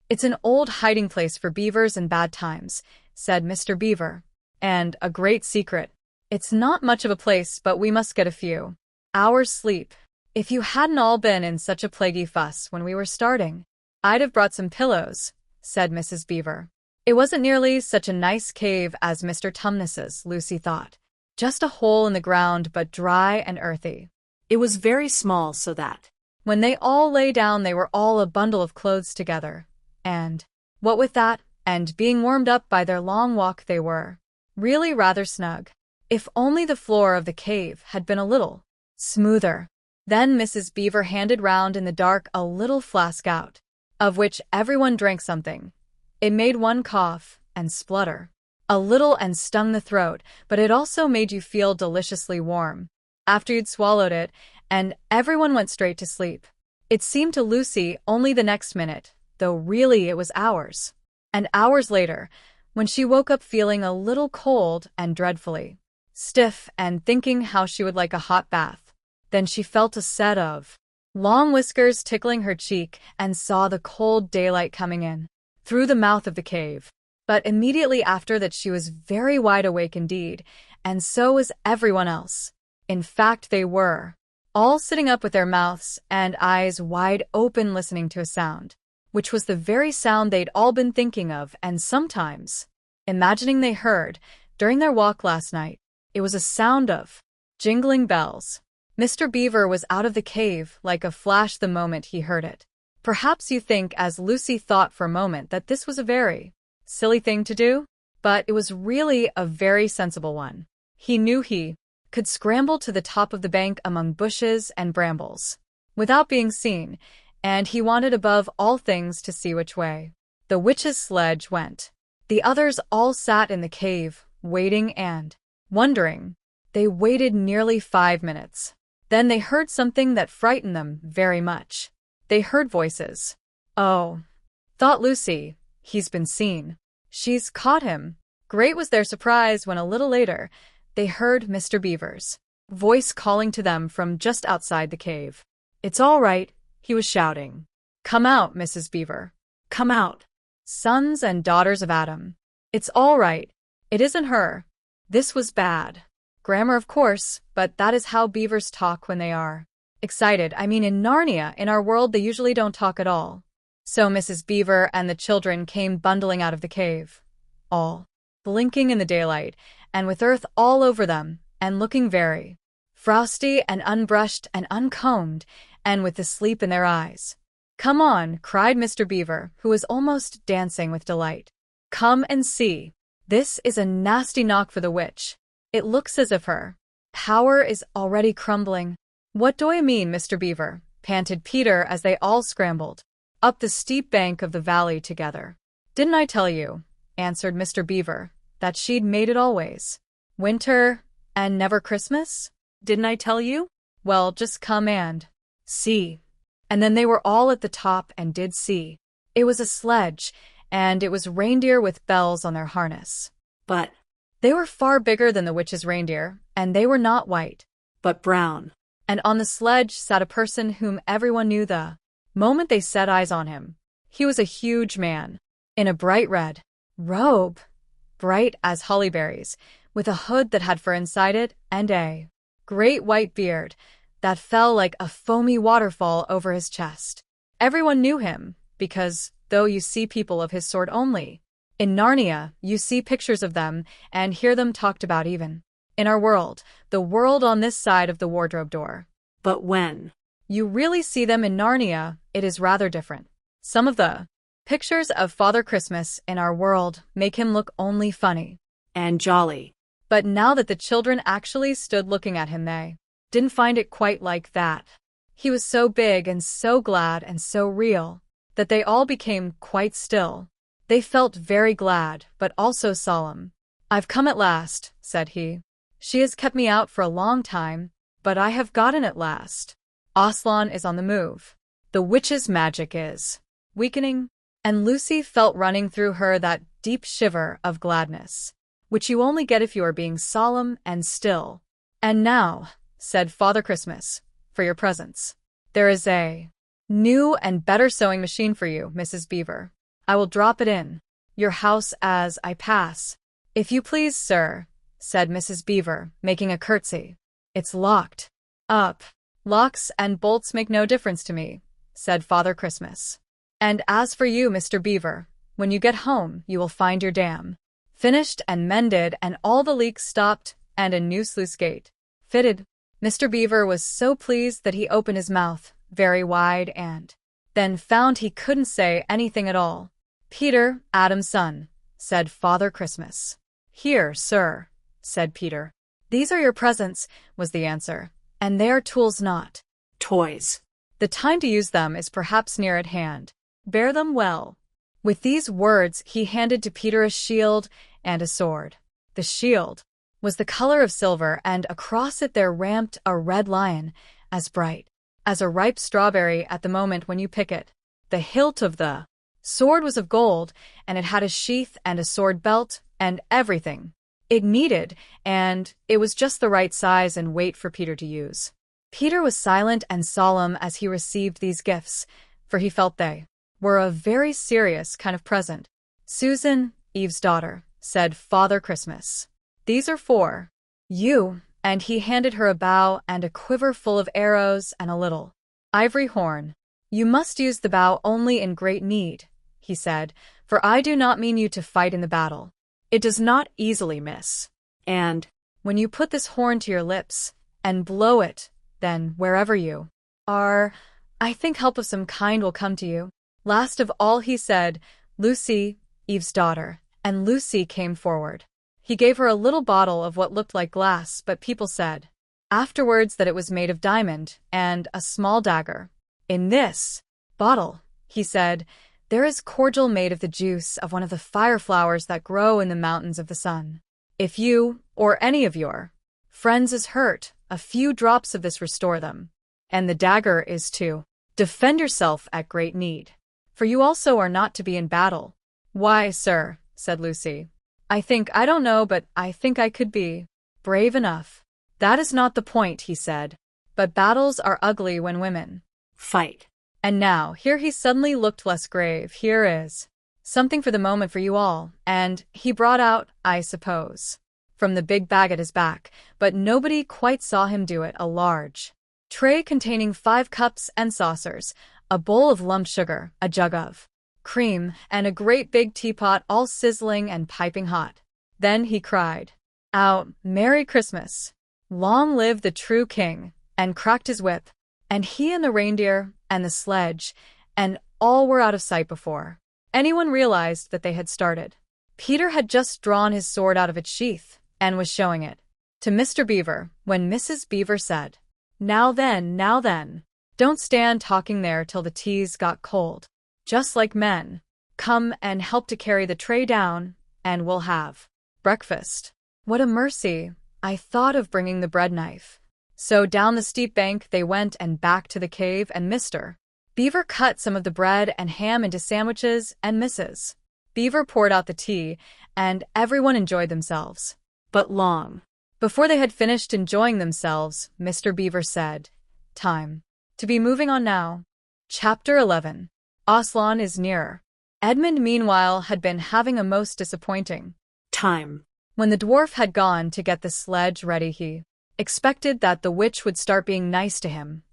Speaker 1: It's an old hiding place for beavers in bad times," said Mr. Beaver. "And a great secret. It's not much of a place, but we must get a few hours' sleep. If you hadn't all been in such a plaguey fuss when we were starting, I'd have brought some pillows," said Mrs. Beaver. It wasn't nearly such a nice cave as Mr. Tumnus's, Lucy thought. Just a hole in the ground, but dry and earthy.
Speaker 2: It was very small, so that
Speaker 1: when they all lay down they were all a bundle of clothes together. And, what with that, and being warmed up by their long walk, they were really rather snug. If only the floor of the cave had been a little smoother. Then Mrs. Beaver handed round in the dark a little flask out of which everyone drank something. It made one cough and splutter a little and stung the throat, but it also made you feel deliciously warm after you'd swallowed it, and everyone went straight to sleep. It seemed to Lucy only the next minute, though really it was hours. And hours later, when she woke up feeling a little cold and dreadfully stiff and thinking how she would like a hot bath. Then she felt a set of long whiskers tickling her cheek and saw the cold daylight coming in through the mouth of the cave. But immediately after that she was very wide awake indeed, and so was everyone else. In fact, they were all sitting up with their mouths and eyes wide open listening to a sound, which was the very sound they'd all been thinking of and sometimes imagining they heard during their walk last night. It was a sound of jingling bells. Mr. Beaver was out of the cave like a flash the moment he heard it. Perhaps you think, as Lucy thought for a moment, that this was a very silly thing to do, but it was really a very sensible one. He knew he could scramble to the top of the bank among bushes and brambles without being seen, and he wanted above all things to see which way the witch's sledge went. The others all sat in the cave, waiting and wondering. They waited nearly 5 minutes. Then they heard something that frightened them very much. They heard voices. Oh, thought Lucy, he's been seen. She's caught him. Great was their surprise when a little later they heard Mr. Beaver's voice calling to them from just outside the cave. It's all right, he was shouting. Come out, Mrs. Beaver. Come out. Sons and daughters of Adam. It's all right. It isn't her. This was bad grammar, of course, but that is how beavers talk when they are excited. I mean, in Narnia, in our world, they usually don't talk at all. So Mrs. Beaver and the children came bundling out of the cave, all blinking in the daylight, and with earth all over them, and looking very frosty and unbrushed and uncombed, and with the sleep in their eyes. Come on, cried Mr. Beaver, who was almost dancing with delight. Come and see. This is a nasty knock for the witch. It looks as if her power is already crumbling. What do I mean, Mr. Beaver? Panted Peter as they all scrambled up the steep bank of the valley together. Didn't I tell you, answered Mr. Beaver, that she'd made it always winter and never Christmas? Didn't I tell you? Well, just come and see. And then they were all at the top and did see. It was a sledge, and it was reindeer with bells on their harness.
Speaker 2: But
Speaker 1: they were far bigger than the witch's reindeer, and they were not white,
Speaker 2: but brown.
Speaker 1: And on the sledge sat a person whom everyone knew the moment they set eyes on him. He was a huge man, in a bright red robe, bright as hollyberries, with a hood that had fur inside it, and a great white beard that fell like a foamy waterfall over his chest. Everyone knew him, because, though you see people of his sort only in Narnia, you see pictures of them and hear them talked about even in our world, the world on this side of the wardrobe door.
Speaker 2: But when
Speaker 1: you really see them in Narnia, it is rather different. Some of the pictures of Father Christmas in our world make him look only funny
Speaker 2: and jolly.
Speaker 1: But now that the children actually stood looking at him, they didn't find it quite like that. He was so big and so glad and so real that they all became quite still. They felt very glad, but also solemn. I've come at last, said he. She has kept me out for a long time, but I have gotten at last. Aslan is on the move. The witch's magic is weakening, and Lucy felt running through her that deep shiver of gladness, which you only get if you are being solemn and still. And now, said Father Christmas, for your presents. There is a new and better sewing machine for you, Mrs. Beaver. I will drop it in your house as I pass. If you please, sir, said Mrs. Beaver, making a curtsy. It's locked up. Locks and bolts make no difference to me, said Father Christmas. And as for you, Mr. Beaver, when you get home, you will find your dam finished and mended and all the leaks stopped and a new sluice gate fitted. Mr. Beaver was so pleased that he opened his mouth very wide and then found he couldn't say anything at all. Peter, Adam's son, said Father Christmas. Here, sir, said Peter. These are your presents, was the answer, and they are tools, not
Speaker 2: toys.
Speaker 1: The time to use them is perhaps near at hand. Bear them well. With these words he handed to Peter a shield and a sword. The shield was the color of silver, and across it there ramped a red lion, as bright as a ripe strawberry at the moment when you pick it. The hilt of the sword was of gold, and it had a sheath and a sword belt and everything. it needed, and it was just the right size and weight for Peter to use. Peter was silent and solemn as he received these gifts, for he felt they were a very serious kind of present. "Susan, Eve's daughter," said Father Christmas. "These are for you," and he handed her a bow and a quiver full of arrows and a little ivory horn. "You must use the bow only in great need," he said, "for I do not mean you to fight in the battle. It does not easily miss.
Speaker 2: And
Speaker 1: When you put this horn to your lips and blow it, then wherever you are, I think help of some kind will come to you." Last of all he said, "Lucy, Eve's daughter," and Lucy came forward. He gave her a little bottle of what looked like glass, but people said afterwards that it was made of diamond, and a small dagger. "In this bottle," he said, "there is cordial made of the juice of one of the fire flowers that grow in the mountains of the sun. If you, or any of your friends is hurt, a few drops of this restore them. And the dagger is to defend yourself at great need. For you also are not to be in battle." "Why, sir," said Lucy, I don't know, but I think I could be brave enough." "That is not the point," he said, "but battles are ugly when women
Speaker 2: fight."
Speaker 1: And now, here he suddenly looked less grave. "Here is something for the moment for you all," and he brought out, I suppose, from the big bag at his back, but nobody quite saw him do it, a large tray containing 5 cups and saucers, a bowl of lumped sugar, a jug of cream, and a great big teapot all sizzling and piping hot. Then he cried out, "Merry Christmas! Long live the true king!" and cracked his whip, and he and the reindeer and the sledge and all were out of sight before anyone realized that they had started. Peter had just drawn his sword out of its sheath and was showing it to Mr. Beaver when Mrs. Beaver said, now then, don't stand talking there till the tea's got cold. Just like men. Come and help to carry the tray down, and we'll have breakfast." What a mercy! I thought of bringing the bread knife. So down the steep bank they went and back to the cave, and Mr. Beaver cut some of the bread and ham into sandwiches, and Mrs. Beaver poured out the tea, and everyone enjoyed themselves. But long before they had finished enjoying themselves, Mr. Beaver said, "Time to be moving on now." Chapter 11. Aslan is nearer. Edmund, meanwhile, had been having a most disappointing
Speaker 2: time.
Speaker 1: When the dwarf had gone to get the sledge ready, he expected that the witch would start being nice to him,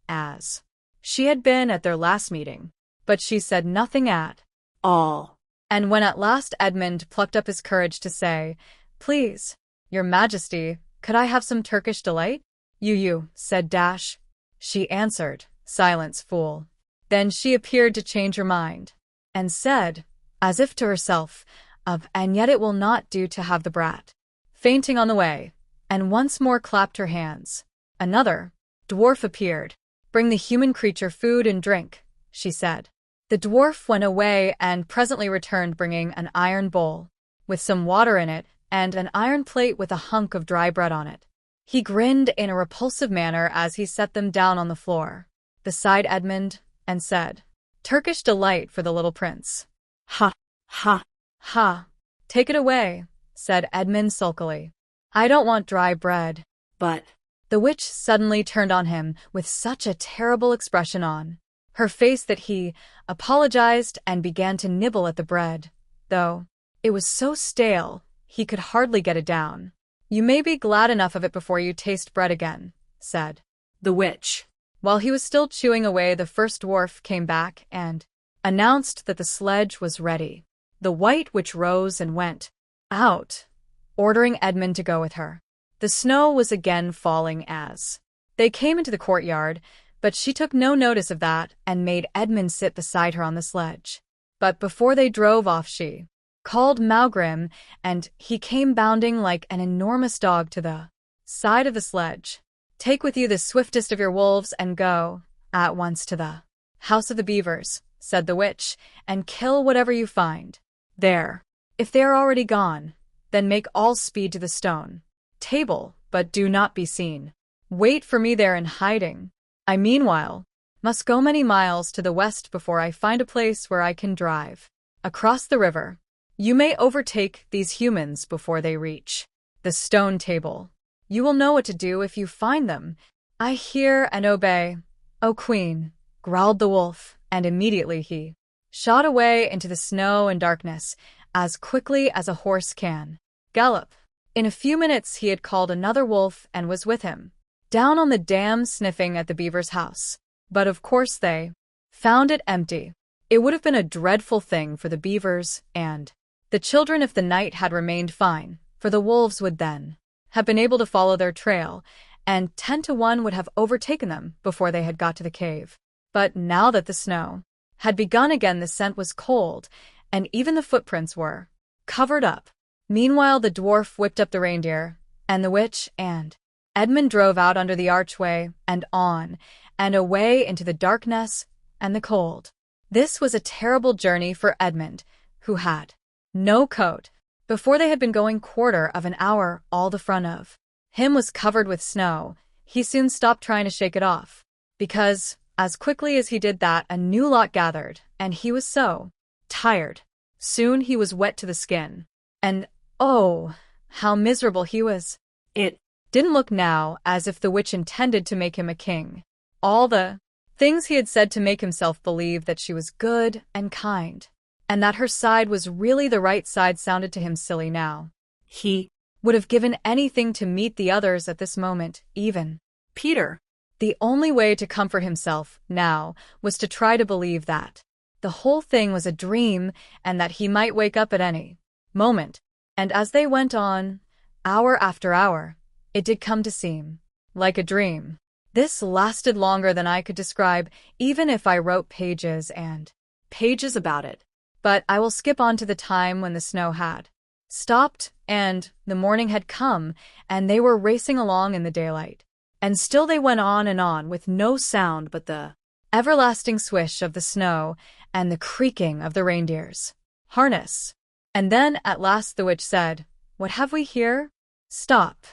Speaker 1: as she had been at their last meeting, but she said nothing at
Speaker 2: all.
Speaker 1: And when at last Edmund plucked up his courage to say, "Please, your majesty, could I have some Turkish delight?" You, said Dash. She answered, "Silence, fool." Then she appeared to change her mind, and said, as if to herself, "And yet it will not do to have the brat fainting on the way," and once more clapped her hands. Another dwarf appeared. "Bring the human creature food and drink," she said. The dwarf went away and presently returned bringing an iron bowl, with some water in it, and an iron plate with a hunk of dry bread on it. He grinned in a repulsive manner as he set them down on the floor, beside Edmund, and said, "Turkish delight for the little prince."
Speaker 2: "Ha, ha,
Speaker 1: "Ha! Take it away," said Edmund sulkily. "I don't want dry bread."
Speaker 2: "But—"
Speaker 1: The witch suddenly turned on him with such a terrible expression on her face that he apologized and began to nibble at the bread, though it was so stale he could hardly get it down. "You may be glad enough of it before you taste bread again," said
Speaker 2: the witch.
Speaker 1: While he was still chewing away, the first dwarf came back and announced that the sledge was ready. The White Witch rose and went out, ordering Edmund to go with her. The snow was again falling as they came into the courtyard, but she took no notice of that and made Edmund sit beside her on the sledge. But before they drove off, she called Maugrim, and he came bounding like an enormous dog to the side of the sledge. "Take with you the swiftest of your wolves and go at once to the house of the beavers," said the witch, "and kill whatever you find there. If they are already gone, then make all speed to the stone table, but do not be seen. Wait for me there in hiding. I meanwhile must go many miles to the west before I find a place where I can drive across the river. You may overtake these humans before they reach The stone table. You will know what to do if you find them. I hear and obey, O Queen, growled the wolf, and immediately he shot away into the snow and darkness, as quickly as a horse can gallop. In a few minutes he had called another wolf and was with him, down on the dam sniffing at the beaver's house. But of course they found it empty. It would have been a dreadful thing for the beavers and the children if the night had remained fine, for the wolves would then have been able to follow their trail, and 10 to 1 would have overtaken them before they had got to the cave. But now that the snow had begun again, the scent was cold, and even the footprints were covered up. Meanwhile, the dwarf whipped up the reindeer, and the witch and Edmund drove out under the archway and on, and away into the darkness and the cold. This was a terrible journey for Edmund, who had no coat. Before they had been going quarter of an hour, all the front of him was covered with snow. He soon stopped trying to shake it off, because, as quickly as he did that, a new lot gathered, and he was so tired. Soon he was wet to the skin. And, oh, how miserable he was. It didn't look now as if the witch intended to make him a king. All the things he had said to make himself believe that she was good and kind, and that her side was really the right side, sounded to him silly now. He would have given anything to meet the others at this moment, even Peter. The only way to comfort himself now was to try to believe that the whole thing was a dream and that he might wake up at any moment. And as they went on, hour after hour, it did come to seem like a dream. This lasted longer than I could describe, even if I wrote pages and pages about it. But I will skip on to the time when the snow had stopped, and the morning had come, and they were racing along in the daylight. And still they went on with no sound but the everlasting swish of the snow and the creaking of the reindeer's harness. And then at last the witch said, "What have we here? Stop."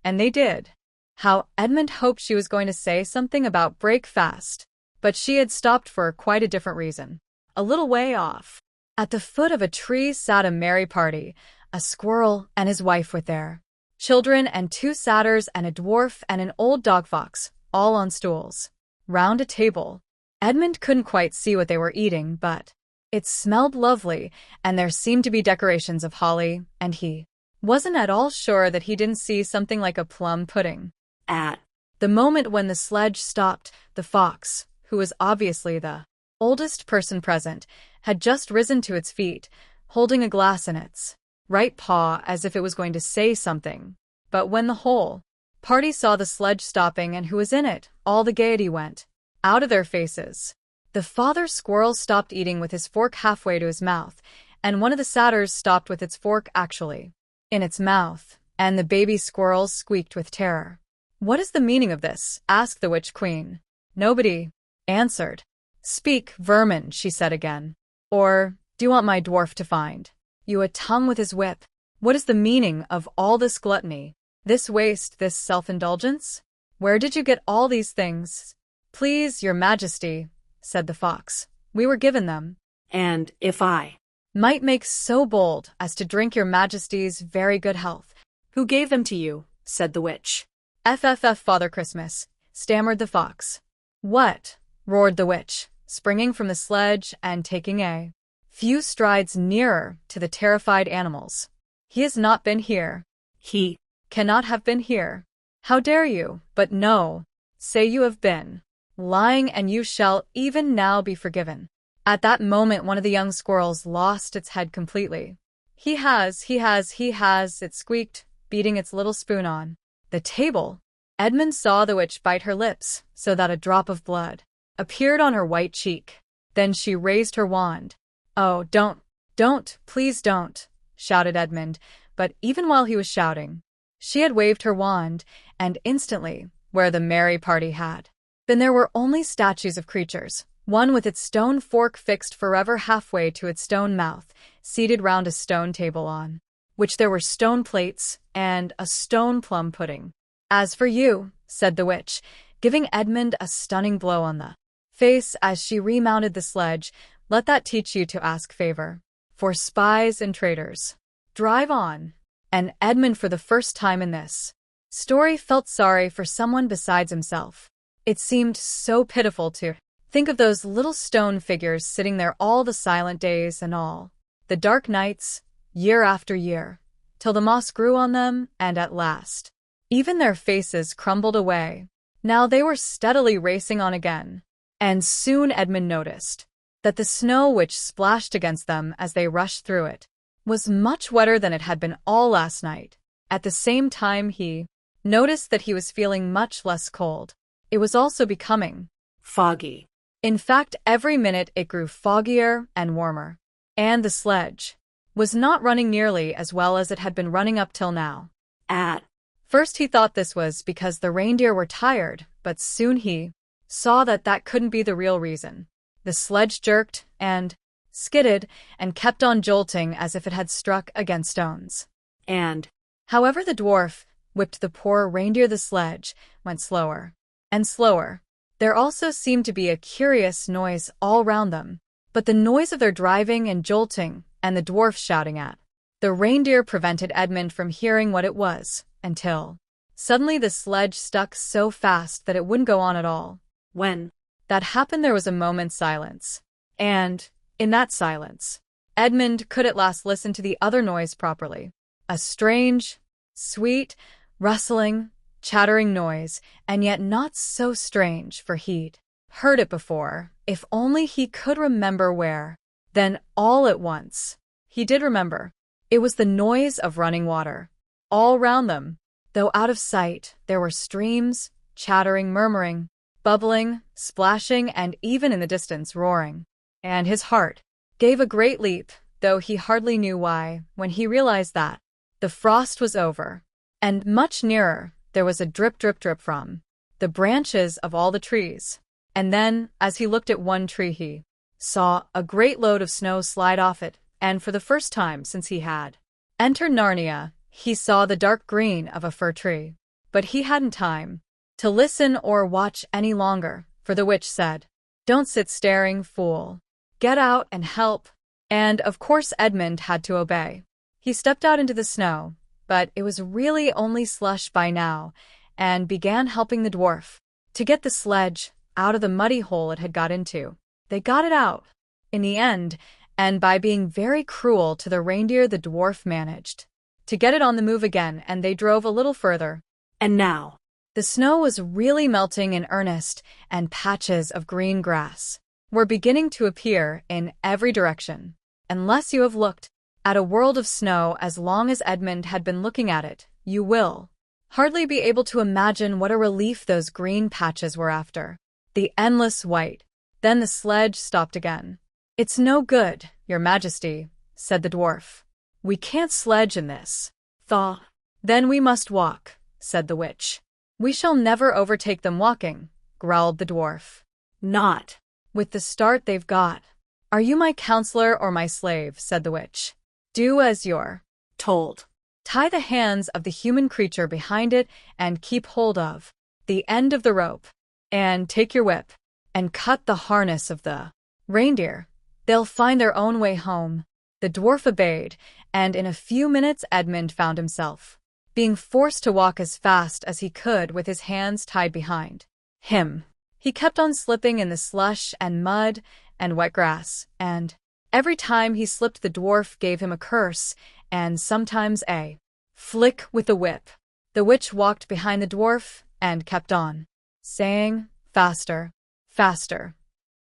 Speaker 1: And they did. How Edmund hoped she was going to say something about break fast, but she had stopped for quite a different reason. A little way off, at the foot of a tree, sat a merry party, a squirrel and his wife with their children and 2 satyrs and a dwarf and an old dog fox, all on stools, round a table. Edmund couldn't quite see what they were eating, but it smelled lovely, and there seemed to be decorations of holly, and he wasn't at all sure that he didn't see something like a plum pudding. At the moment when the sledge stopped, the fox, who was obviously the oldest person present, had just risen to its feet, holding a glass in its right paw as if it was going to say something. But when the whole party saw the sledge stopping and who was in it, all the gaiety went out of their faces. The father squirrel stopped eating with his fork halfway to his mouth, and one of the satyrs stopped with its fork actually in its mouth, and the baby squirrels squeaked with terror. "What is the meaning of this?" asked the witch queen. Nobody answered. "Speak, vermin," she said again. "Or do you want my dwarf to find you a tongue with his whip? What is the meaning of all this gluttony, this waste, this self-indulgence? Where did you get all these things?" "Please, your majesty," said the fox, "we were given them. And if I might make so bold as to drink your majesty's very good health." "Who gave them to you?" said the witch. "FFF, Father Christmas," stammered the fox. "What?" roared the witch, springing from the sledge and taking a few strides nearer to the terrified animals. "He has not been here. He cannot have been here. How dare you? But no, say you have been lying, and you shall even now be forgiven." At that moment one of the young squirrels lost its head completely. He has, it squeaked, beating its little spoon on the table. Edmund saw the witch bite her lips so that a drop of blood appeared on her white cheek. Then she raised her wand. "Oh, don't, please don't," shouted Edmund, but even while he was shouting, she had waved her wand, and instantly, where the merry party had been, there were only statues of creatures, one with its stone fork fixed forever halfway to its stone mouth, seated round a stone table on which there were stone plates and a stone plum pudding. "As for you," said the witch, giving Edmund a stunning blow on the face as she remounted the sledge, "let that teach you to ask favor. For spies and traitors, drive on." and Edmund, for the first time in this story, felt sorry for someone besides himself. It seemed so pitiful to think of those little stone figures sitting there all the silent days and all the dark nights, year after year, till the moss grew on them and at last even their faces crumbled away. Now they were steadily racing on again, and soon Edmund noticed that the snow which splashed against them as they rushed through it was much wetter than it had been all last night. At the same time he noticed that he was feeling much less cold. It was also becoming
Speaker 2: foggy.
Speaker 1: In fact, every minute it grew foggier and warmer, and the sledge was not running nearly as well as it had been running up till now.
Speaker 2: At
Speaker 1: first he thought this was because the reindeer were tired, but soon he saw that that couldn't be the real reason. The sledge jerked and skidded and kept on jolting as if it had struck against stones.
Speaker 2: And
Speaker 1: however the dwarf whipped the poor reindeer, the sledge went slower and slower. There also seemed to be a curious noise all round them, but the noise of their driving and jolting and the dwarf shouting at the reindeer prevented Edmund from hearing what it was, until suddenly the sledge stuck so fast that it wouldn't go on at all.
Speaker 2: When
Speaker 1: that happened, there was a moment's silence, and in that silence, Edmund could at last listen to the other noise properly. A strange, sweet, rustling, chattering noise, and yet not so strange, for he'd heard it before, if only he could remember where. Then, all at once, he did remember. It was the noise of running water. All round them, though out of sight, there were streams, chattering, murmuring, bubbling, splashing, and even in the distance roaring. And his heart gave a great leap, though he hardly knew why, when he realized that the frost was over, and much nearer there was a drip, drip, drip from the branches of all the trees. And then, as he looked at one tree, he saw a great load of snow slide off it, and for the first time since he had entered Narnia, he saw the dark green of a fir tree. But he hadn't time to listen or watch any longer, for the witch said, "Don't sit staring, fool. Get out and help." And of course Edmund had to obey. He stepped out into the snow, but it was really only slush by now, and began helping the dwarf to get the sledge out of the muddy hole it had got into. They got it out in the end, and by being very cruel to the reindeer, the dwarf managed to get it on the move again, and they drove a little further.
Speaker 2: And now
Speaker 1: the snow was really melting in earnest, and patches of green grass were beginning to appear in every direction. Unless you have looked at a world of snow as long as Edmund had been looking at it, you will hardly be able to imagine what a relief those green patches were after the endless white. Then the sledge stopped again. "It's no good, Your Majesty," said the dwarf. "We can't sledge in this thaw." "Then we must walk," said the witch. "We shall never overtake them walking," growled the dwarf.
Speaker 2: "Not
Speaker 1: with the start they've got." "Are you my counselor or my slave?" said the witch. "Do as you're
Speaker 2: told.
Speaker 1: Tie the hands of the human creature behind it and keep hold of the end of the rope, and take your whip and cut the harness of the reindeer. They'll find their own way home." The dwarf obeyed, and in a few minutes Edmund found himself being forced to walk as fast as he could with his hands tied behind him. He kept on slipping in the slush and mud and wet grass, and every time he slipped the dwarf gave him a curse and sometimes a flick with the whip. The witch walked behind the dwarf and kept on saying, "Faster, faster."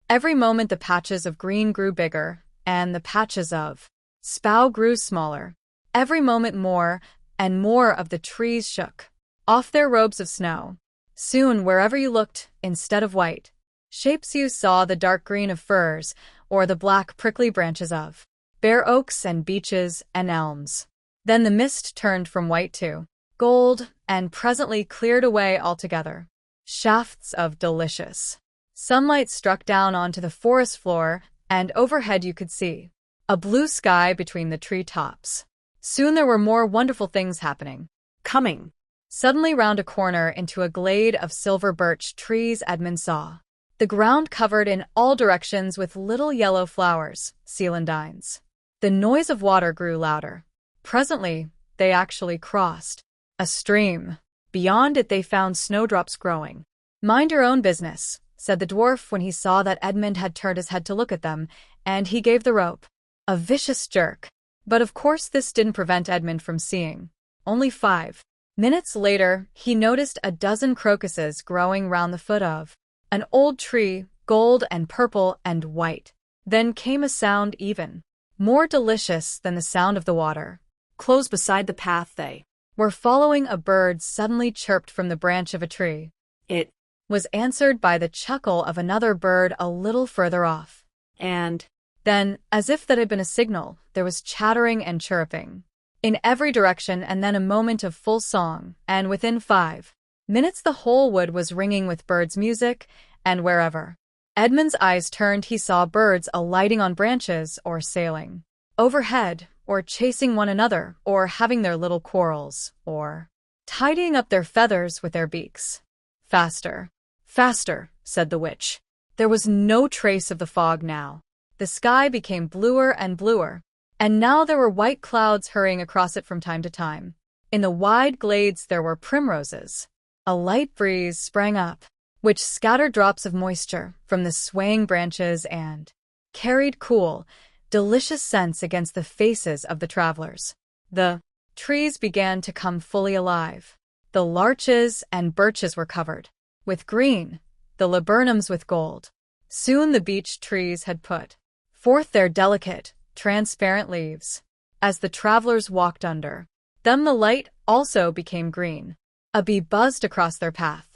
Speaker 1: Every moment the patches of green grew bigger, and the patches of spow grew smaller. Every moment more and more of the trees shook off their robes of snow. Soon, wherever you looked, instead of white shapes you saw the dark green of firs, or the black prickly branches of bare oaks and beeches and elms. Then the mist turned from white to gold, and presently cleared away altogether. Shafts of delicious sunlight struck down onto the forest floor, and overhead you could see a blue sky between the tree tops. Soon there were more wonderful things happening.
Speaker 2: Coming
Speaker 1: suddenly round a corner into a glade of silver birch trees, Edmund saw the ground covered in all directions with little yellow flowers, celandines. The noise of water grew louder. Presently, they actually crossed a stream. Beyond it they found snowdrops growing. "Mind your own business," said the dwarf when he saw that Edmund had turned his head to look at them, and he gave the rope a vicious jerk. But of course this didn't prevent Edmund from seeing. Only 5 minutes later, he noticed a dozen crocuses growing round the foot of an old tree, gold and purple and white. Then came a sound even more delicious than the sound of the water.
Speaker 2: Close beside the path they
Speaker 1: Were following a bird suddenly chirped from the branch of a tree.
Speaker 2: It
Speaker 1: Was answered by the chuckle of another bird a little further off.
Speaker 2: and
Speaker 1: Then, as if that had been a signal, there was chattering and chirruping in every direction, and then a moment of full song, and within 5 minutes the whole wood was ringing with birds' music, and wherever Edmund's eyes turned he saw birds alighting on branches or sailing overhead, or chasing one another, or having their little quarrels, or tidying up their feathers with their beaks. "Faster, faster," said the witch. There was no trace of the fog now. The sky became bluer and bluer, and now there were white clouds hurrying across it from time to time. In the wide glades there were primroses. A light breeze sprang up, which scattered drops of moisture from the swaying branches and carried cool, delicious scents against the faces of the travelers. The trees began to come fully alive. The larches and birches were covered with green, the laburnums with gold. Soon the beech trees had put forth their delicate, transparent leaves. As the travelers walked under them, the light also became green. A bee buzzed across their path.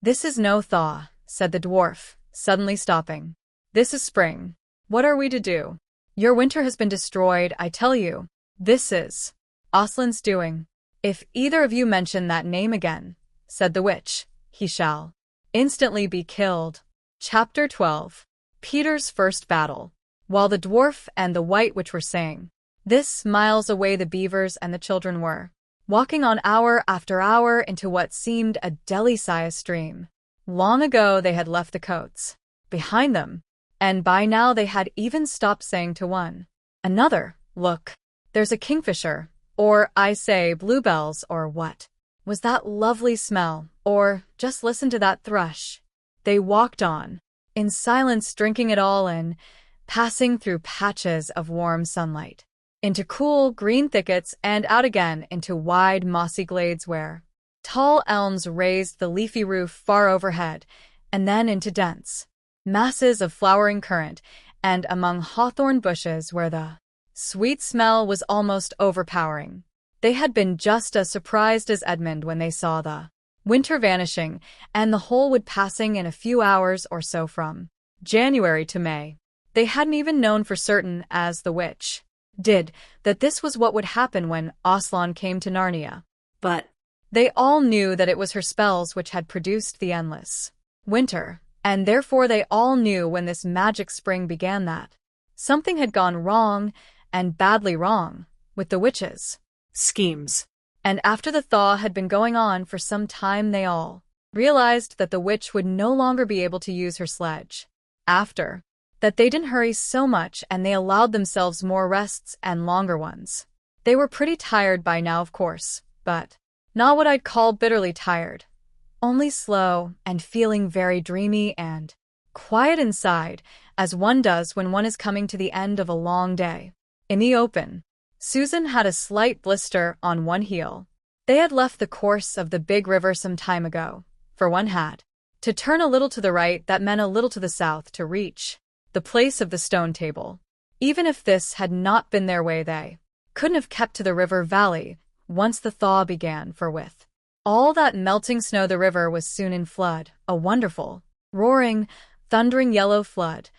Speaker 1: "This is no thaw," said the dwarf, suddenly stopping. "This is spring. What are we to do? Your winter has been destroyed, I tell you. This is Aslan's doing. If either of you mention that name again," said the witch, "he shall instantly be killed." Chapter 12. Peter's First Battle. While the dwarf and the white witch were saying this, miles away the beavers and the children were walking on hour after hour into what seemed a Delisaya stream. Long ago they had left the coats behind them, and by now they had even stopped saying to one another, "Look, there's a kingfisher," or "I say, bluebells," or "What was that lovely smell?" or "Just listen to that thrush." They walked on, in silence, drinking it all in, passing through patches of warm sunlight, into cool, green thickets, and out again into wide, mossy glades where tall elms raised the leafy roof far overhead, and then into dense masses of flowering currant, and among hawthorn bushes where the sweet smell was almost overpowering. They had been just as surprised as Edmund when they saw the winter vanishing, and the whole wood passing in a few hours or so from January to May. They hadn't even known for certain, as the witch did, that this was what would happen when Aslan came to Narnia.
Speaker 2: but
Speaker 1: They all knew that it was her spells which had produced the endless winter, and therefore they all knew when this magic spring began that something had gone wrong, and badly wrong, with the witches'
Speaker 2: schemes.
Speaker 1: And after the thaw had been going on for some time, they all realized that the witch would no longer be able to use her sledge. After that, they didn't hurry so much, and they allowed themselves more rests and longer ones. They were pretty tired by now, of course, but not what I'd call bitterly tired. Only slow and feeling very dreamy and quiet inside, as one does when one is coming to the end of a long day. In the open, Susan had a slight blister on one heel. They had left the course of the big river some time ago, for one had to turn a little to the right, that meant a little to the south, to reach the place of the stone table. Even if this had not been their way, they couldn't have kept to the river valley once the thaw began, for with all that melting snow the river was soon in flood, a wonderful, roaring, thundering yellow flood,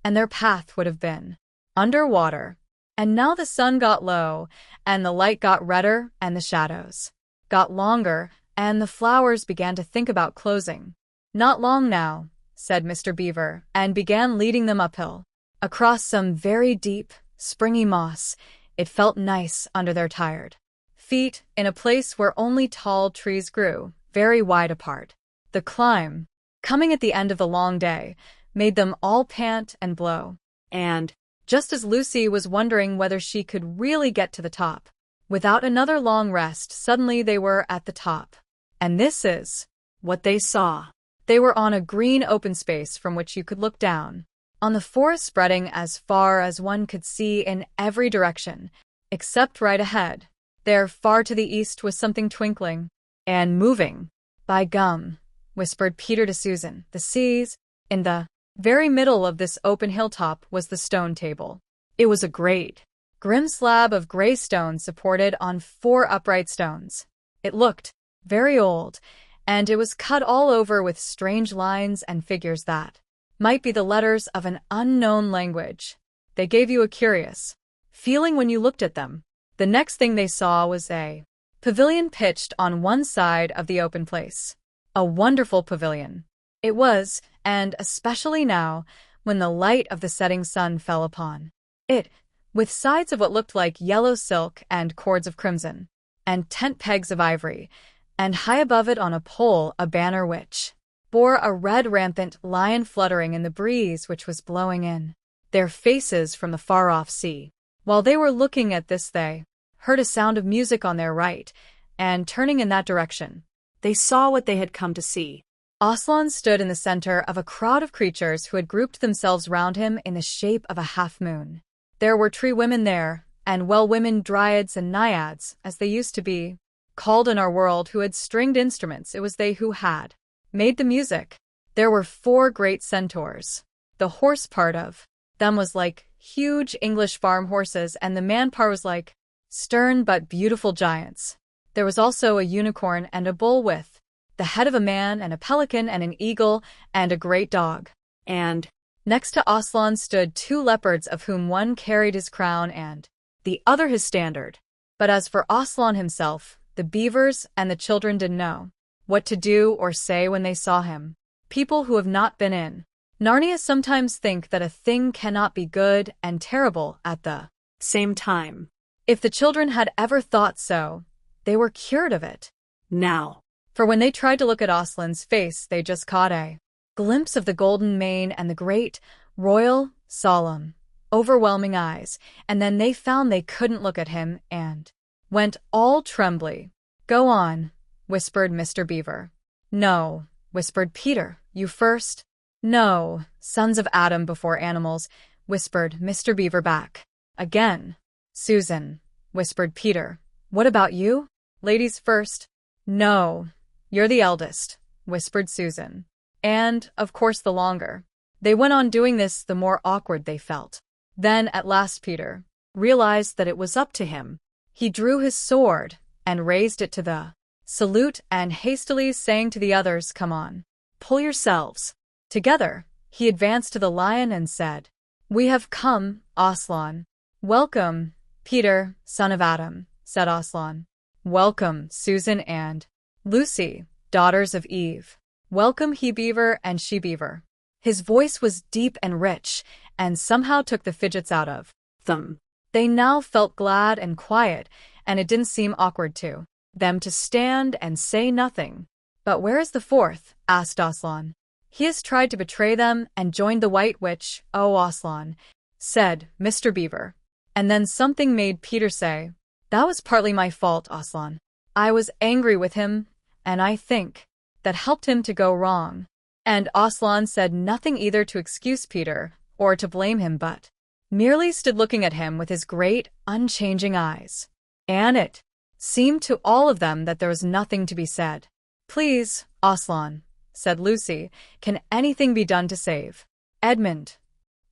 Speaker 1: and their path would have been under water. And now the sun got low, and the light got redder, and the shadows got longer, and the flowers began to think about closing. "Not long now," said Mr. Beaver, and began leading them uphill, across some very deep, springy moss. It felt nice under their tired feet, in a place where only tall trees grew, very wide apart. The climb, coming at the end of the long day, made them all pant and blow.
Speaker 2: And
Speaker 1: just as Lucy was wondering whether she could really get to the top, Without another long rest, suddenly they were at the top. And this is
Speaker 2: What they saw.
Speaker 1: they were on a green open space from which you could look down, on the forest spreading as far as one could see in every direction, except right ahead. There, far to the east, was something twinkling and moving. By gum, whispered Peter to Susan, the seas. In the very middle of this open hilltop was the stone table. It was a great, grim slab of gray stone supported on 4 upright stones. It looked very old, and it was cut all over with strange lines and figures that might be the letters of an unknown language. They gave you a curious feeling when you looked at them. The next thing they saw was a pavilion pitched on one side of the open place. A wonderful pavilion it was, and especially now, when the light of the setting sun fell upon it, with sides of what looked like yellow silk and cords of crimson, and tent pegs of ivory, and high above it on a pole a banner which bore a red rampant lion fluttering in the breeze which was blowing in their faces from the far-off sea. While they were looking at this, they heard a sound of music on their right, and turning in that direction,
Speaker 2: They saw what they had come to see.
Speaker 1: Aslan stood in the center of a crowd of creatures who had grouped themselves round him in the shape of a half-moon. There were tree women there, and women dryads and naiads, as they used to be called in our world, who had stringed instruments. It was they who had made the music. There were 4 great centaurs. The horse part of them was like huge English farm horses, and the man part was like stern but beautiful giants. There was also a unicorn and a bull with the head of a man, and a pelican and an eagle and a great dog.
Speaker 2: And
Speaker 1: Next to Aslan stood 2 leopards, of whom one carried his crown and the other his standard. But as for Aslan himself, the beavers and the children didn't know what to do or say when they saw him. People who have not been in Narnia sometimes think that a thing cannot be good and terrible at the
Speaker 2: same time.
Speaker 1: If the children had ever thought so, they were cured of it.
Speaker 2: Now,
Speaker 1: For when they tried to look at Aslan's face, they just caught a glimpse of the golden mane and the great, royal, solemn, overwhelming eyes, and then they found they couldn't look at him and went all trembly. Go on, whispered Mr. Beaver. No, whispered Peter, you first. No, sons of Adam before animals, whispered Mr. Beaver back. Again. Susan, whispered Peter. What about you? Ladies first. No, you're the eldest, whispered Susan. And, of course, the longer they went on doing this, the more awkward they felt. Then, at last, Peter realized that it was up to him. He drew his sword and raised it to the salute and hastily saying to the others, Come on, pull yourselves together. He advanced to the lion and said, We have come, Aslan. Welcome, Peter, son of Adam, said Aslan. Welcome, Susan and Lucy, daughters of Eve. Welcome, he-beaver and she-beaver. His voice was deep and rich, and somehow took the fidgets out of
Speaker 2: them.
Speaker 1: They now felt glad and quiet, and it didn't seem awkward to them to stand and say nothing. But where is the 4th? Asked Aslan. He has tried to betray them and joined the White Witch. Oh, Aslan, said Mr. Beaver. And then something made Peter say, That was partly my fault, Aslan. I was angry with him, and I think that helped him to go wrong. And Aslan said nothing either to excuse Peter or to blame him, but merely stood looking at him with his great, unchanging eyes. And it seemed to all of them that there was nothing to be said. Please, Aslan, said Lucy, can anything be done to save Edmund?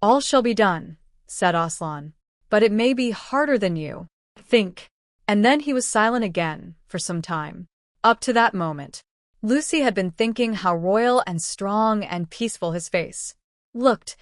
Speaker 1: All shall be done, said Aslan, but it may be harder than you think. And then he was silent again for some time. Up to that moment, Lucy had been thinking how royal and strong and peaceful his face looked.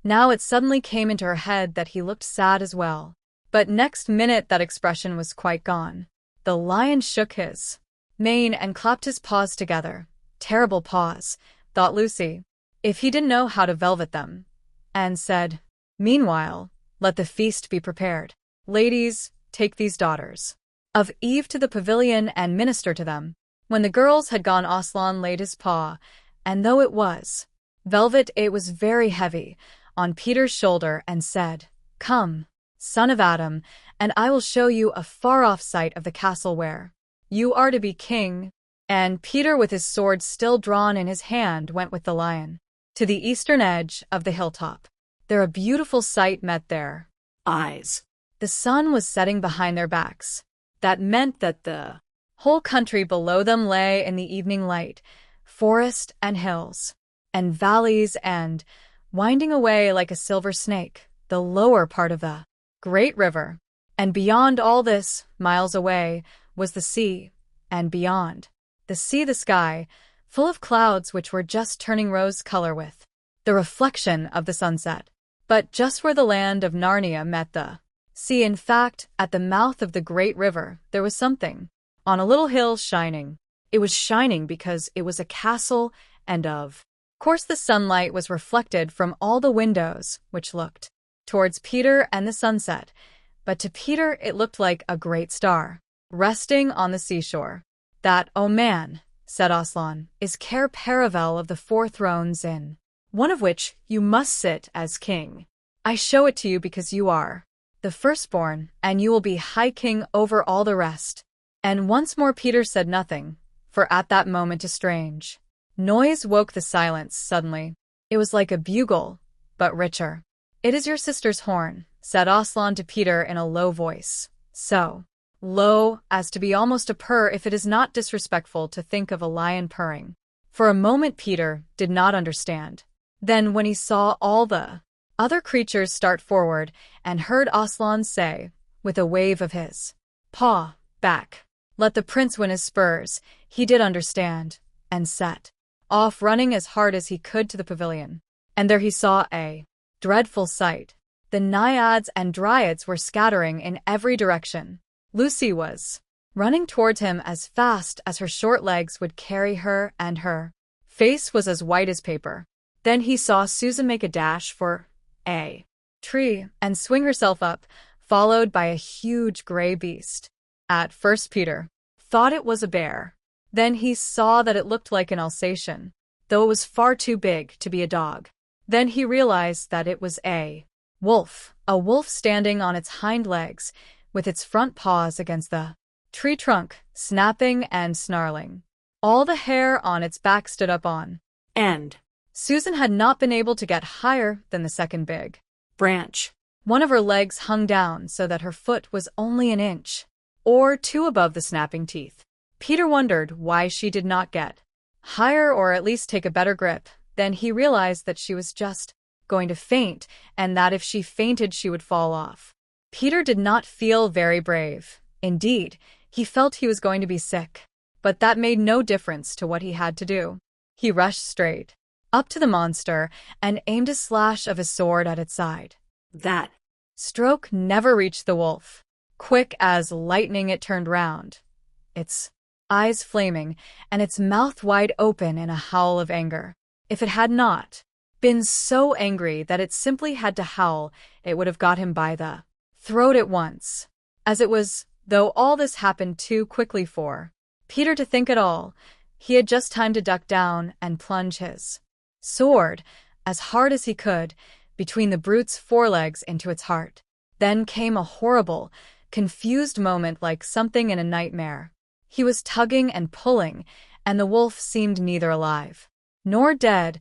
Speaker 1: Now it suddenly came into her head that he looked sad as well. But next minute that expression was quite gone. The lion shook his mane and clapped his paws together. Terrible paws, thought Lucy, if he didn't know how to velvet them. And said, Meanwhile, let the feast be prepared. Ladies, take these daughters of Eve to the pavilion and minister to them. When the girls had gone, Aslan laid his paw, and though it was velvet, it was very heavy, on Peter's shoulder and said, Come, son of Adam, and I will show you a far-off sight of the castle where you are to be king." And Peter, with his sword still drawn in his hand, went with the lion to the eastern edge of the hilltop. There a beautiful sight met their
Speaker 2: eyes.
Speaker 1: The sun was setting behind their backs. That meant that the whole country below them lay in the evening light, forest and hills, and valleys, and, winding away like a silver snake, the lower part of the great river. And beyond all this, miles away, was the sea, and beyond the sea the sky, full of clouds which were just turning rose color with the reflection of the sunset. But just where the land of Narnia met the sea, in fact, at the mouth of the great river, there was something on a little hill shining. It was shining because it was a castle, and of course the sunlight was reflected from all the windows, which looked towards Peter and the sunset. But to Peter it looked like a great star, resting on the seashore. "That, oh man," said Aslan, "is Cair Paravel of the 4 thrones, in one of which you must sit as king. I show it to you because you are the firstborn, and you will be high king over all the rest." And once more Peter said nothing, for at that moment a strange noise woke the silence suddenly. It was like a bugle, but richer. "It is your sister's horn," said Aslan to Peter in a low voice, so low as to be almost a purr, if it is not disrespectful to think of a lion purring. For a moment Peter did not understand. Then, when he saw all the other creatures start forward and heard Aslan say, with a wave of his paw, "Back, let the prince win his spurs," he did understand, and set off running as hard as he could to the pavilion. And there he saw a dreadful sight. The naiads and dryads were scattering in every direction. Lucy was running towards him as fast as her short legs would carry her, and her face was as white as paper. Then he saw Susan make a dash for a tree and swing herself up, followed by a huge gray beast. At first Peter thought it was a bear. Then he saw that it looked like an Alsatian, though it was far too big to be a dog. Then he realized that it was a wolf standing on its hind legs, with its front paws against the tree trunk, snapping and snarling. All the hair on its back stood up on end. Susan had not been able to get higher than the second big branch. One of her legs hung down so that her foot was only an inch or 2 above the snapping teeth. Peter wondered why she did not get higher, or at least take a better grip. Then he realized that she was just going to faint, and that if she fainted she would fall off. Peter did not feel very brave. Indeed, he felt he was going to be sick. But that made no difference to what he had to do. He rushed straight up to the monster and aimed a slash of his sword at its side. That stroke never reached the wolf. Quick as lightning it turned round, its eyes flaming and its mouth wide open in a howl of anger. If it had not been so angry that it simply had to howl, it would have got him by the throat at once. As it was, though, all this happened too quickly for Peter to think at all. He had just time to duck down and plunge his sword, as hard as he could, between the brute's forelegs into its heart. Then came a horrible, confused moment like something in a nightmare. He was tugging and pulling, and the wolf seemed neither alive nor dead,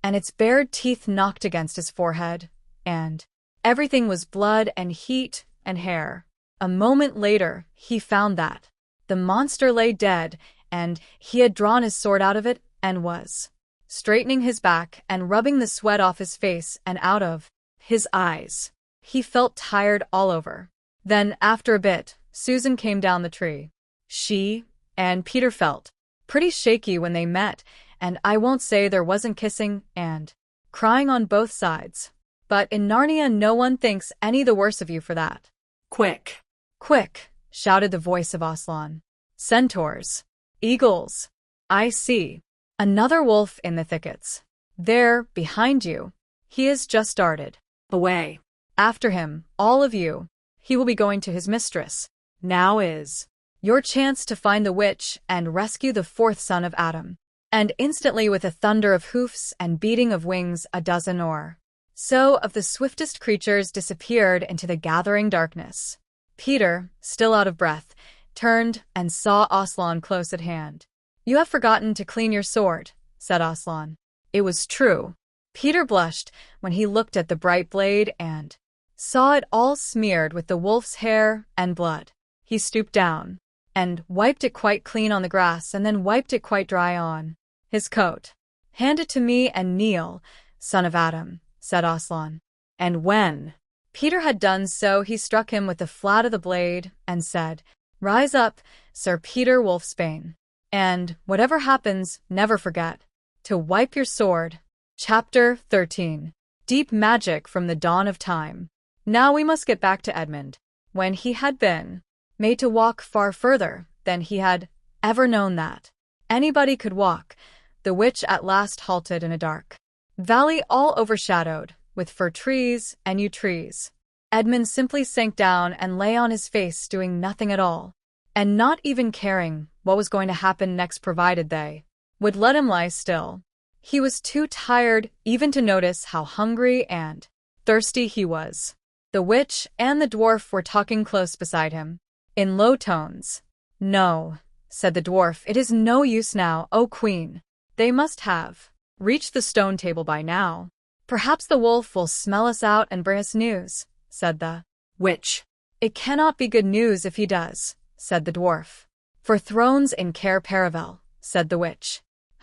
Speaker 1: and its bared teeth knocked against his forehead, and everything was blood and heat and hair. A moment later, he found that the monster lay dead, and he had drawn his sword out of it and was straightening his back and rubbing the sweat off his face and out of his eyes. He felt tired all over. Then, after a bit, Susan came down the tree. She and Peter felt pretty shaky when they met, and I won't say there wasn't kissing and crying on both sides. But in Narnia no one thinks any the worse of you for that. "Quick! Quick!" shouted the voice of Aslan. "Centaurs! Eagles! I see another wolf in the thickets. There, behind you. He has just darted away. After him, all of you. He will be going to his mistress. Now is your chance to find the witch and rescue the 4th son of Adam." And instantly, with a thunder of hoofs and beating of wings, a dozen or so of the swiftest creatures disappeared into the gathering darkness. Peter, still out of breath, turned and saw Aslan close at hand. "You have forgotten to clean your sword," said Aslan. It was true. Peter blushed when he looked at the bright blade and saw it all smeared with the wolf's hair and blood. He stooped down and wiped it quite clean on the grass and then wiped it quite dry on his coat. "Hand it to me and kneel, son of Adam," said Aslan. And when Peter had done so, he struck him with the flat of the blade and said, "Rise up, Sir Peter Wolfsbane, and whatever happens, never forget to wipe your sword." Chapter 13. Deep Magic from the Dawn of Time. Now we must get back to Edmund. When he had been made to walk far further than he had ever known that anybody could walk, the witch at last halted in a dark valley all overshadowed with fir trees and yew trees. Edmund simply sank down and lay on his face doing nothing at all, and not even caring what was going to happen next provided they would let him lie still. He was too tired even to notice how hungry and thirsty he was. The witch and the dwarf were talking close beside him, in low tones. "No," said the dwarf, "it is no use now, O Queen. They must have reached the stone table by now. Perhaps the wolf will smell us out and bring us news," said the
Speaker 2: Witch.
Speaker 1: "It cannot be good news if he does," said the dwarf. "For thrones in Cair Paravel," said the witch.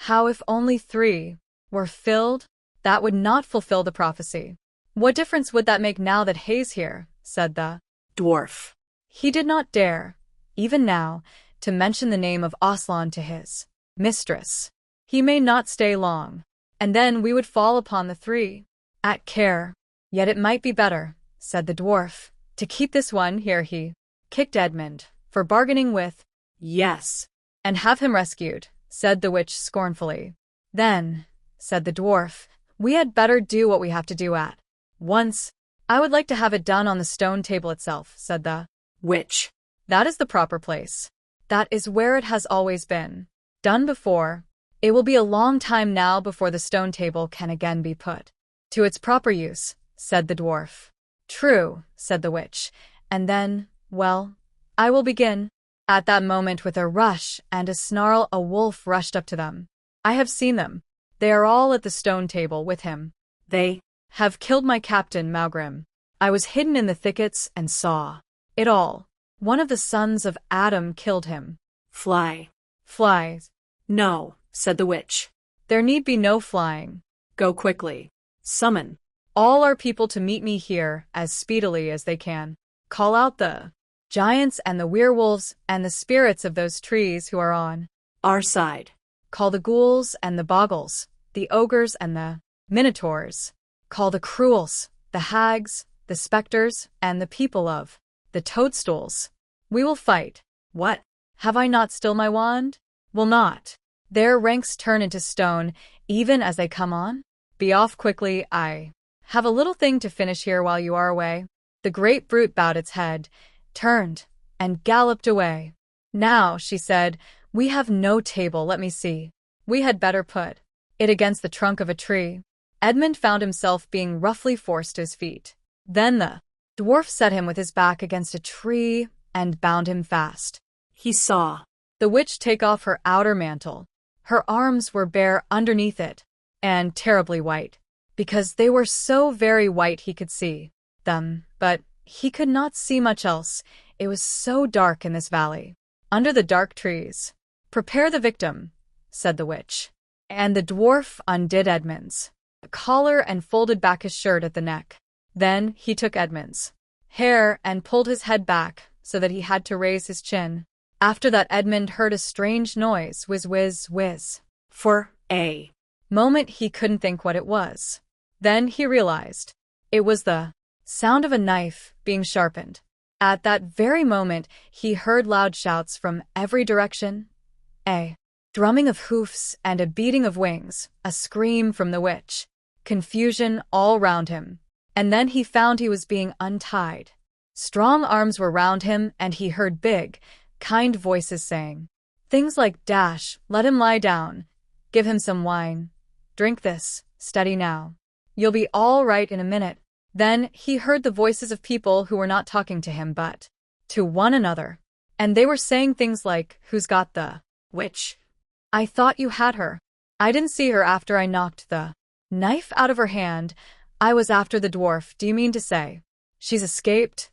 Speaker 1: "How if only 3 were filled? That would not fulfill the prophecy." "What difference would that make now that Hay's here?" said the
Speaker 2: Dwarf.
Speaker 1: He did not dare, even now, to mention the name of Aslan to his mistress. "He may not stay long, and then we would fall upon the 3 at Cair. Yet it might be better," said the dwarf, "to keep this one here." He kicked Edmund for bargaining with
Speaker 2: Yes.
Speaker 1: and have him rescued, said the witch scornfully. "Then," said the dwarf, "we had better do what we have to do at once." "I would like to have it done on the stone table itself," said the
Speaker 2: Witch.
Speaker 1: "That is the proper place. That is where it has always been done before. It will be a long time now before the stone table can again be put to its proper use," said the dwarf. "True," said the witch, "and then, well, I will begin." At that moment, with a rush and a snarl, a wolf rushed up to them. "I have seen them. They are all at the stone table with him.
Speaker 2: They
Speaker 1: have killed my captain, Maugrim. I was hidden in the thickets and saw it all. One of the sons of Adam killed him."
Speaker 2: fly.
Speaker 1: "Flies.
Speaker 2: No, said the witch.
Speaker 1: There need be no flying.
Speaker 2: Go quickly. Summon
Speaker 1: all our people to meet me here as speedily as they can. Call out the giants and the werewolves and the spirits of those trees who are on
Speaker 2: our side.
Speaker 1: Call the ghouls and the boggles, the ogres and the minotaurs. Call the cruels, the hags, the specters, and the people of the toadstools. We will fight.
Speaker 2: What?
Speaker 1: Have I not still my wand? Will not their ranks turn into stone even as they come on? Be off quickly, I have a little thing to finish here while you are away." The great brute bowed its head, turned, and galloped away. "Now," she said, "we have no table, let me see. We had better put it against the trunk of a tree." Edmund found himself being roughly forced to his feet. Then the dwarf set him with his back against a tree and bound him fast.
Speaker 2: He saw
Speaker 1: the witch take off her outer mantle. Her arms were bare underneath it, and terribly white, because they were so very white he could see them, but he could not see much else. It was so dark in this valley, under the dark trees. "Prepare the victim," said the witch. And the dwarf undid Edmund's collar and folded back his shirt at the neck. Then he took Edmund's hair and pulled his head back so that he had to raise his chin. After that, Edmund heard a strange noise, whiz, whiz, whiz. For
Speaker 2: a
Speaker 1: moment he couldn't think what it was. Then he realized it was the sound of a knife being sharpened. At that very moment he heard loud shouts from every direction, a drumming of hoofs and a beating of wings, a scream from the witch, confusion all round him. And then he found he was being untied. Strong arms were round him, and he heard big, kind voices saying things like, "Dash, let him lie down. Give him some wine. Drink this, steady now. You'll be all right in a minute." Then he heard the voices of people who were not talking to him but to one another. And they were saying things like, "Who's got the
Speaker 2: Witch.
Speaker 1: I thought you had her. I didn't see her after I knocked the knife out of her hand. I was after the dwarf, do you mean to say? She's escaped?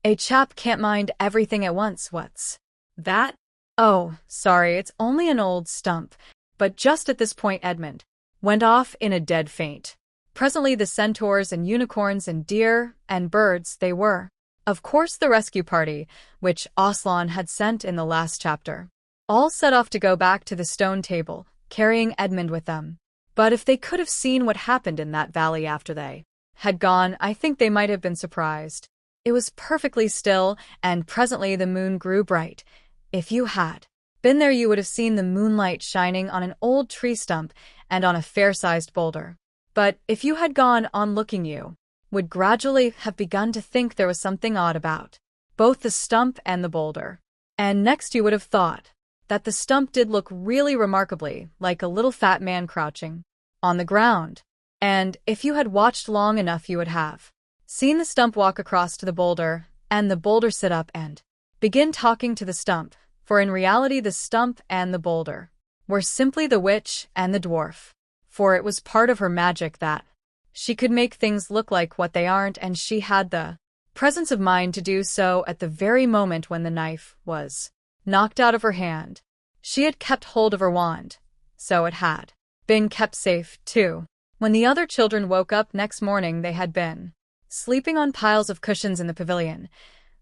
Speaker 1: A chap can't mind everything at once, what's
Speaker 2: That?
Speaker 1: Oh, sorry, it's only an old stump." But just at this point Edmund went off in a dead faint. Presently the centaurs and unicorns and deer and birds, they were, of course, the rescue party, which Aslan had sent in the last chapter, all set off to go back to the stone table, carrying Edmund with them. But if they could have seen what happened in that valley after they had gone, I think they might have been surprised. It was perfectly still, and presently the moon grew bright. If you had been there, you would have seen the moonlight shining on an old tree stump and on a fair-sized boulder. But if you had gone on looking, you would gradually have begun to think there was something odd about both the stump and the boulder. And next you would have thought that the stump did look really remarkably like a little fat man crouching on the ground. And if you had watched long enough, you would have seen the stump walk across to the boulder, and the boulder sit up and begin talking to the stump, for in reality the stump and the boulder were simply the witch and the dwarf, for it was part of her magic that she could make things look like what they aren't, and she had the presence of mind to do so at the very moment when the knife was knocked out of her hand. She had kept hold of her wand, so it had been kept safe, too. When the other children woke up next morning, they had been sleeping on piles of cushions in the pavilion.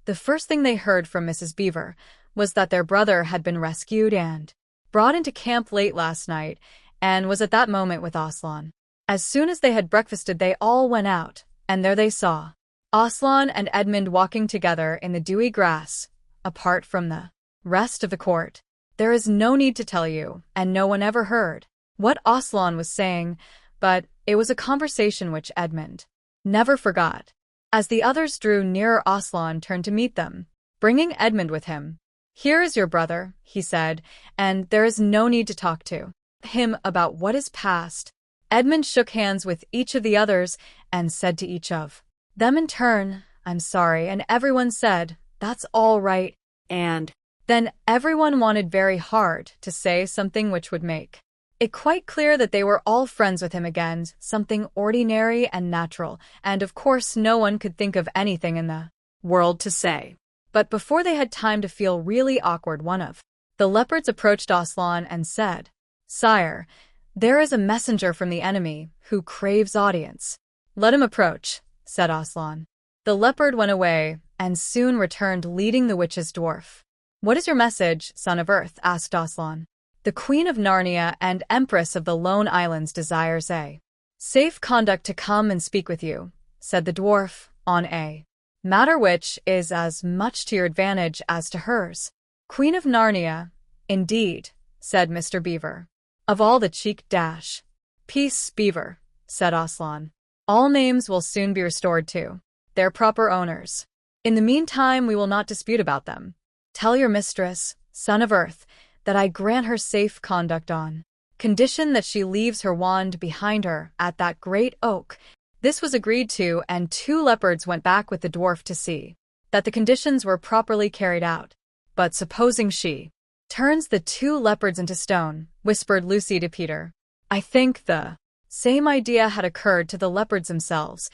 Speaker 1: The first thing they heard from Mrs. Beaver was that their brother had been rescued and brought into camp late last night, and was at that moment with Aslan. As soon as they had breakfasted, they all went out, and there they saw Aslan and Edmund walking together in the dewy grass, apart from the rest of the court. There is no need to tell you, and no one ever heard what Aslan was saying, but it was a conversation which Edmund never forgot. As the others drew nearer, Aslan turned to meet them, bringing Edmund with him. "Here is your brother," he said, "and there is no need to talk to him about what is past." Edmund shook hands with each of the others and said to each of them in turn, "I'm sorry," and everyone said, "That's all right."
Speaker 2: And
Speaker 1: then everyone wanted very hard to say something which would make it quite clear that they were all friends with him again, something ordinary and natural, and of course no one could think of anything in the world to say. But before they had time to feel really awkward, one of the leopards approached Aslan and said, "Sire, there is a messenger from the enemy who craves audience." "Let him approach," said Aslan. The leopard went away and soon returned leading the witch's dwarf. "What is your message, son of Earth?" asked Aslan. "The Queen of Narnia and Empress of the Lone Islands desires a safe conduct to come and speak with you," said the dwarf, "on a matter which is as much to your advantage as to hers." "Queen of Narnia, indeed," said Mr. Beaver. "Of all the cheek dash." "Peace, Beaver," said Aslan. "All names will soon be restored to their proper owners. In the meantime, we will not dispute about them. Tell your mistress, son of Earth, that I grant her safe conduct on condition that she leaves her wand behind her at that great oak." This was agreed to, and 2 leopards went back with the dwarf to see that the conditions were properly carried out. "But supposing she turns the 2 leopards into stone," whispered Lucy to Peter. I think the same idea had occurred to the leopards themselves.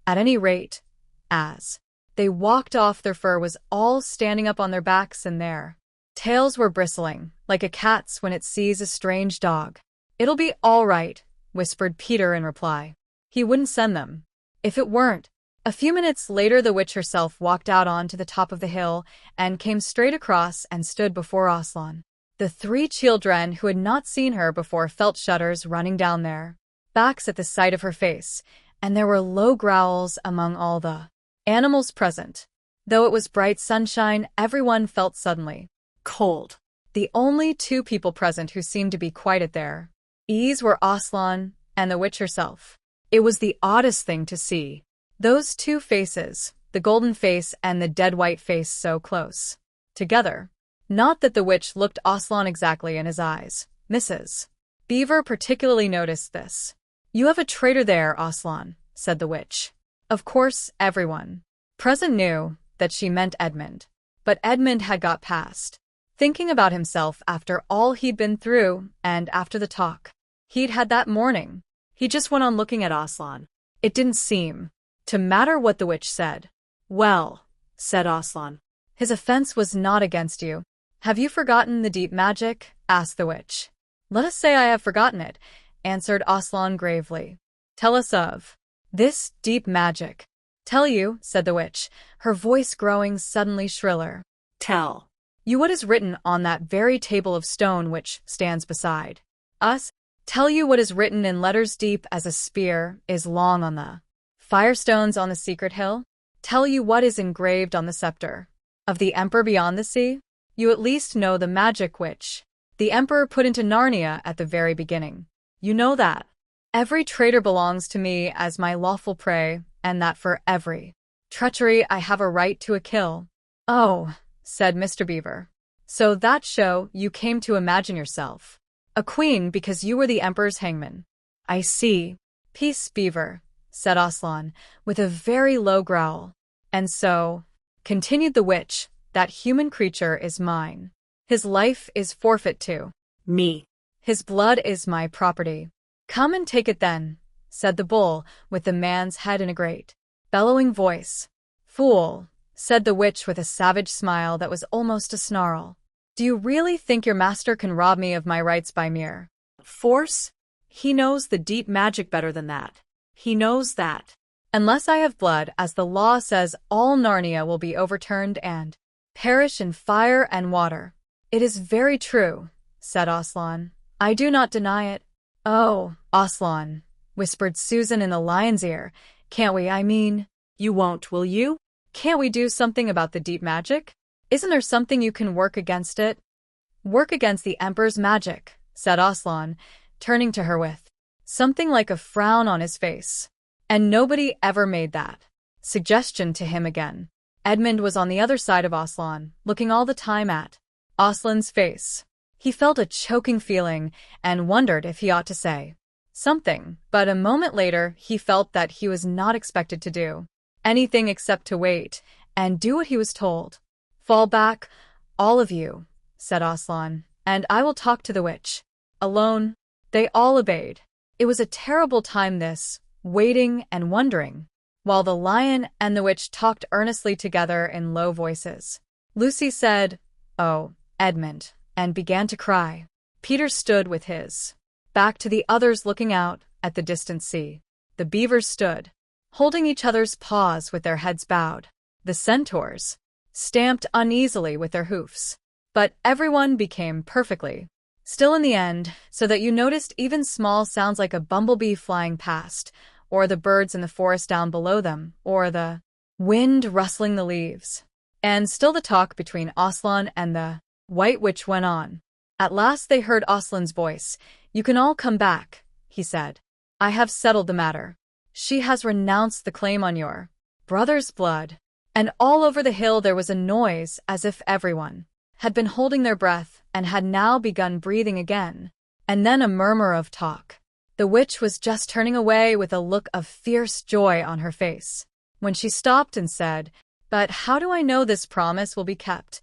Speaker 1: At any rate, as they walked off, their fur was all standing up on their backs and their tails were bristling, like a cat's when it sees a strange dog. "It'll be all right," whispered Peter in reply. He wouldn't send them if it weren't. A few minutes later, the witch herself walked out onto the top of the hill and came straight across and stood before Aslan. The 3 children who had not seen her before felt shudders running down their backs at the sight of her face, and there were low growls among all the animals present. Though it was bright sunshine, everyone felt suddenly cold. The only 2 people present who seemed to be quite at their ease were Aslan and the witch herself. It was the oddest thing to see those 2 faces, the golden face and the dead white face, so close together. Not that the witch looked Aslan exactly in his eyes. Mrs. Beaver particularly noticed this. "You have a traitor there, Aslan," said the witch. Of course, everyone present knew that she meant Edmund, But Edmund had got past thinking about himself after all he'd been through and after the talk he'd had that morning. He just went on looking at Aslan. It didn't seem to matter what the witch said.
Speaker 2: Well, said Aslan.
Speaker 1: His offense was not against you. Have you forgotten the deep magic? Asked the witch. Let us say I have forgotten it, answered Aslan gravely. Tell us of this deep magic. Tell you, said the witch, her voice growing suddenly shriller.
Speaker 2: Tell
Speaker 1: you what is written on that very table of stone which stands beside us. Tell you what is written in letters deep as a spear is long on the firestones on the secret hill. Tell you what is engraved on the scepter of the emperor beyond the sea. You at least know the magic which the emperor put into Narnia at the very beginning. You know that every traitor belongs to me as my lawful prey, and that for every treachery I have a right to a kill. Oh, said Mr. Beaver. So that show you came to imagine yourself a queen because you were the emperor's hangman. I see. Peace, Beaver, said Aslan, with a very low growl. And so, continued the witch, that human creature is mine. His life is forfeit to
Speaker 2: me.
Speaker 1: His blood is my property. Come and take it then, said the bull, with the man's head in a great, bellowing voice. Fool, said the witch with a savage smile that was almost a snarl. Do you really think your master can rob me of my rights by mere
Speaker 2: force? He knows the deep magic better than that. He knows that
Speaker 1: unless I have blood, as the law says, all Narnia will be overturned and perish in fire and water. It is very true, said Aslan. I do not deny it. Oh, Aslan, whispered Susan in the lion's ear. Can't we,
Speaker 2: you won't, will you?
Speaker 1: Can't we do something about the deep magic? Isn't there something you can work against it? Work against the emperor's magic, said Aslan, turning to her with something like a frown on his face. And nobody ever made that suggestion to him again. Edmund was on the other side of Aslan, looking all the time at Aslan's face. He felt a choking feeling and wondered if he ought to say something, but a moment later he felt that he was not expected to do anything except to wait and do what he was told. Fall back, all of you, said Aslan, and I will talk to the witch. Alone. They all obeyed. It was a terrible time this, waiting and wondering, while the lion and the witch talked earnestly together in low voices. Lucy said, "Oh, Edmund," and began to cry. Peter stood with his back to the others looking out at the distant sea. The beavers stood, holding each other's paws with their heads bowed. The centaurs stamped uneasily with their hoofs. But everyone became perfectly still in the end, so that you noticed even small sounds like a bumblebee flying past, or the birds in the forest down below them, or the wind rustling the leaves. And still the talk between Aslan and the White Witch went on. At last they heard Aslan's voice. "You can all come back," he said. "I have settled the matter. She has renounced the claim on your brother's blood." And all over the hill there was a noise as if everyone had been holding their breath and had now begun breathing again. And then a murmur of talk. The witch was just turning away with a look of fierce joy on her face, when she stopped and said, "But how do I know this promise will be kept?"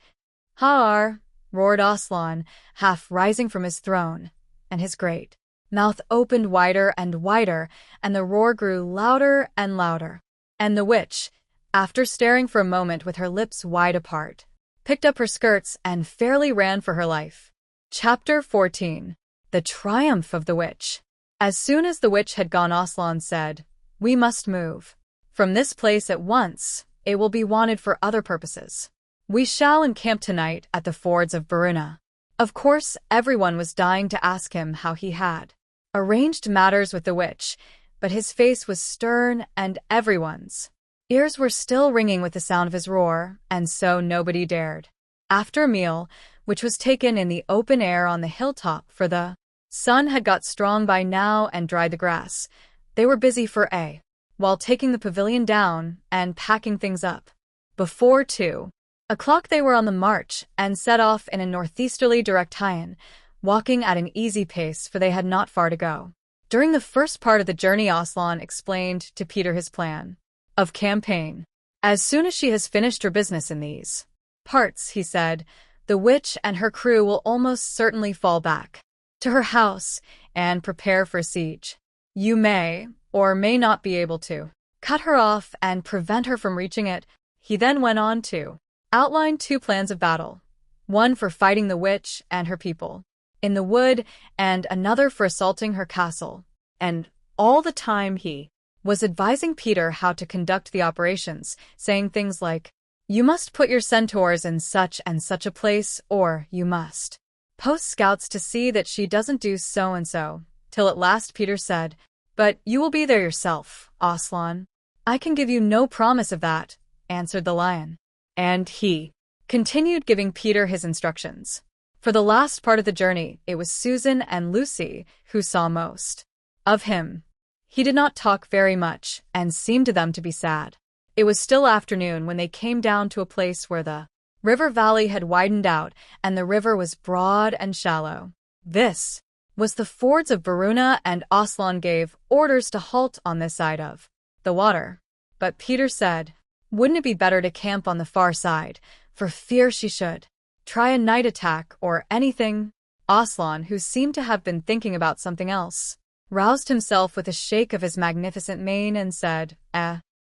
Speaker 1: "Har!" roared Aslan, half rising from his throne, and his great mouth opened wider and wider, and the roar grew louder and louder. And the witch, after staring for a moment with her lips wide apart, picked up her skirts and fairly ran for her life. Chapter 14. The Triumph of the Witch. As soon as the witch had gone, Aslan said, "We must move from this place at once. It will be wanted for other purposes. We shall encamp tonight at the fords of Baruna." Of course, everyone was dying to ask him how he had arranged matters with the witch, but his face was stern and everyone's ears were still ringing with the sound of his roar, and so nobody dared. After a meal, which was taken in the open air on the hilltop, for the sun had got strong by now and dried the grass, they were busy for a while taking the pavilion down and packing things up. Before 2 o'clock they were on the march and set off in a northeasterly direction, walking at an easy pace, for they had not far to go. During the first part of the journey, Aslan explained to Peter his plan of campaign. "As soon as she has finished her business in these parts, he said, the witch and her crew will almost certainly fall back to her house and prepare for siege. You may, or may not be able to, cut her off and prevent her from reaching it. He then went on to outline 2 plans of battle, one for fighting the witch and her people in the wood, and another for assaulting her castle. And all the time he was advising Peter how to conduct the operations, saying things like, "You must put your centaurs in such and such a place," or "You must post scouts to see that she doesn't do so and so," till at last Peter said, "But you will be there yourself, Aslan." "I can give you no promise of that," answered the lion. And he continued giving Peter his instructions. For the last part of the journey, it was Susan and Lucy who saw most of him. He did not talk very much and seemed to them to be sad. It was still afternoon when they came down to a place where the river valley had widened out and the river was broad and shallow. This was the fords of Varuna, and Aslan gave orders to halt on this side of the water. But Peter said, wouldn't it be better to camp on the far side, for fear she should try a night attack or anything? Aslan, who seemed to have been thinking about something else, roused himself with a shake of his magnificent mane and said,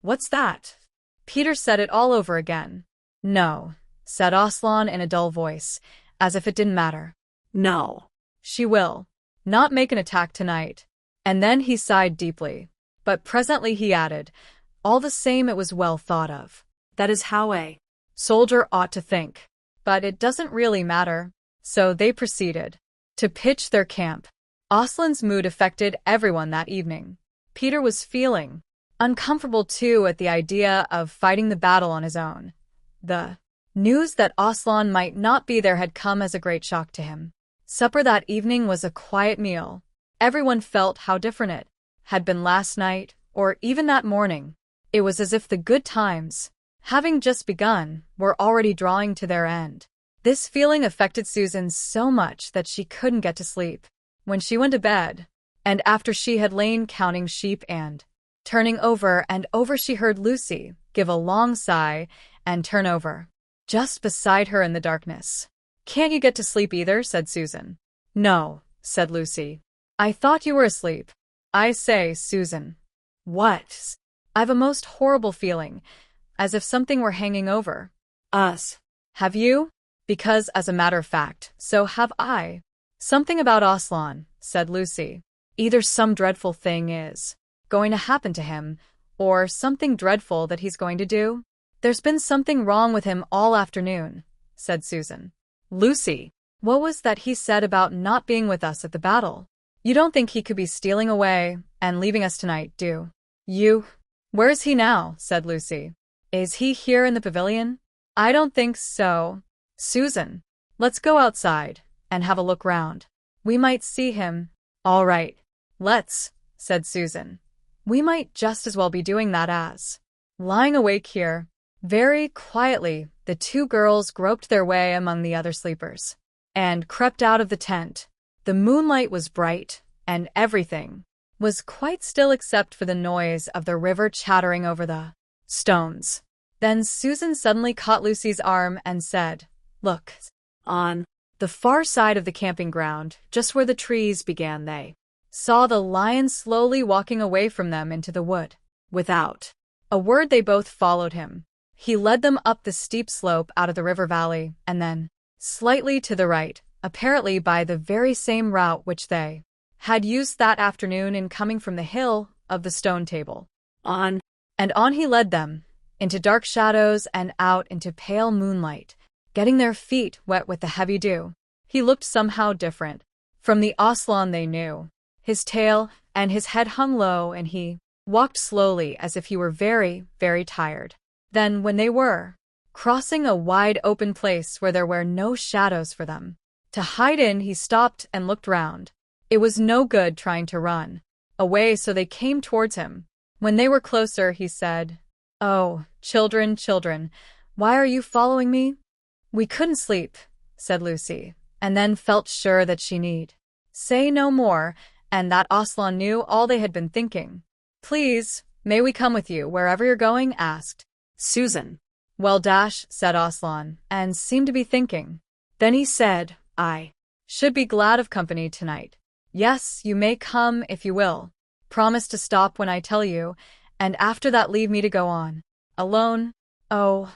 Speaker 1: what's that?" Peter said it all over again. "No," said Aslan in a dull voice, as if it didn't matter.
Speaker 2: "No.
Speaker 1: She will not make an attack tonight." And then he sighed deeply. But presently he added, "All the same, it was well thought of.
Speaker 2: That is how a
Speaker 1: soldier ought to think. But it doesn't really matter." So they proceeded to pitch their camp. Aslan's mood affected everyone that evening. Peter was feeling uncomfortable too at the idea of fighting the battle on his own. The news that Aslan might not be there had come as a great shock to him. Supper that evening was a quiet meal. Everyone felt how different it had been last night, or even that morning. It was as if the good times, having just begun, were already drawing to their end. This feeling affected Susan so much that she couldn't get to sleep. When she went to bed, and after she had lain counting sheep and turning over and over, she heard Lucy give a long sigh and turn over just beside her in the darkness. "Can't you get to sleep either?" said Susan. "No," said Lucy. "I thought you were asleep." "I say, Susan." "What?" "I've a most horrible feeling, as if something were hanging over
Speaker 2: us."
Speaker 1: "Have you?" "Because, as a matter of fact, so have I." "Something about Aslan," said Lucy. "Either some dreadful thing is going to happen to him, or something dreadful that he's going to do." "There's been something wrong with him all afternoon," said Susan. "Lucy, what was that he said about not being with us at the battle? You don't think he could be stealing away and leaving us tonight, do you?" "Where is he now?" said Lucy. "Is he here in the pavilion?" "I don't think so." "Susan, let's go outside and have a look round. We might see him." "All right, let's," said Susan. "We might just as well be doing that as lying awake here." Very quietly, the 2 girls groped their way among the other sleepers and crept out of the tent. The moonlight was bright, and everything was quite still except for the noise of the river chattering over the stones. Then Susan suddenly caught Lucy's arm and said, "Look,
Speaker 2: On
Speaker 1: the far side of the camping ground, just where the trees began, they saw the lion slowly walking away from them into the wood." Without a word, they both followed him. He led them up the steep slope out of the river valley, and then slightly to the right, apparently by the very same route which they had used that afternoon in coming from the hill of the stone table.
Speaker 2: On
Speaker 1: And on he led them, into dark shadows and out into pale moonlight, getting their feet wet with the heavy dew. He looked somehow different from the Aslan they knew. His tail and his head hung low, and he walked slowly as if he were very, very tired. Then, when they were crossing a wide open place where there were no shadows for them to hide in, he stopped and looked round. It was no good trying to run away, so they came towards him. When they were closer, he said, "Oh, children, children, why are you following me?" "We couldn't sleep," said Lucy, and then felt sure that she need say no more, and that Aslan knew all they had been thinking. "Please, may we come with you wherever you're going?" asked
Speaker 2: Susan.
Speaker 1: Well, said Aslan, and seemed to be thinking. Then he said, I should be glad of company tonight. Yes, you may come if you will. Promise to stop when I tell you, and after that leave me to go on. Alone? Oh,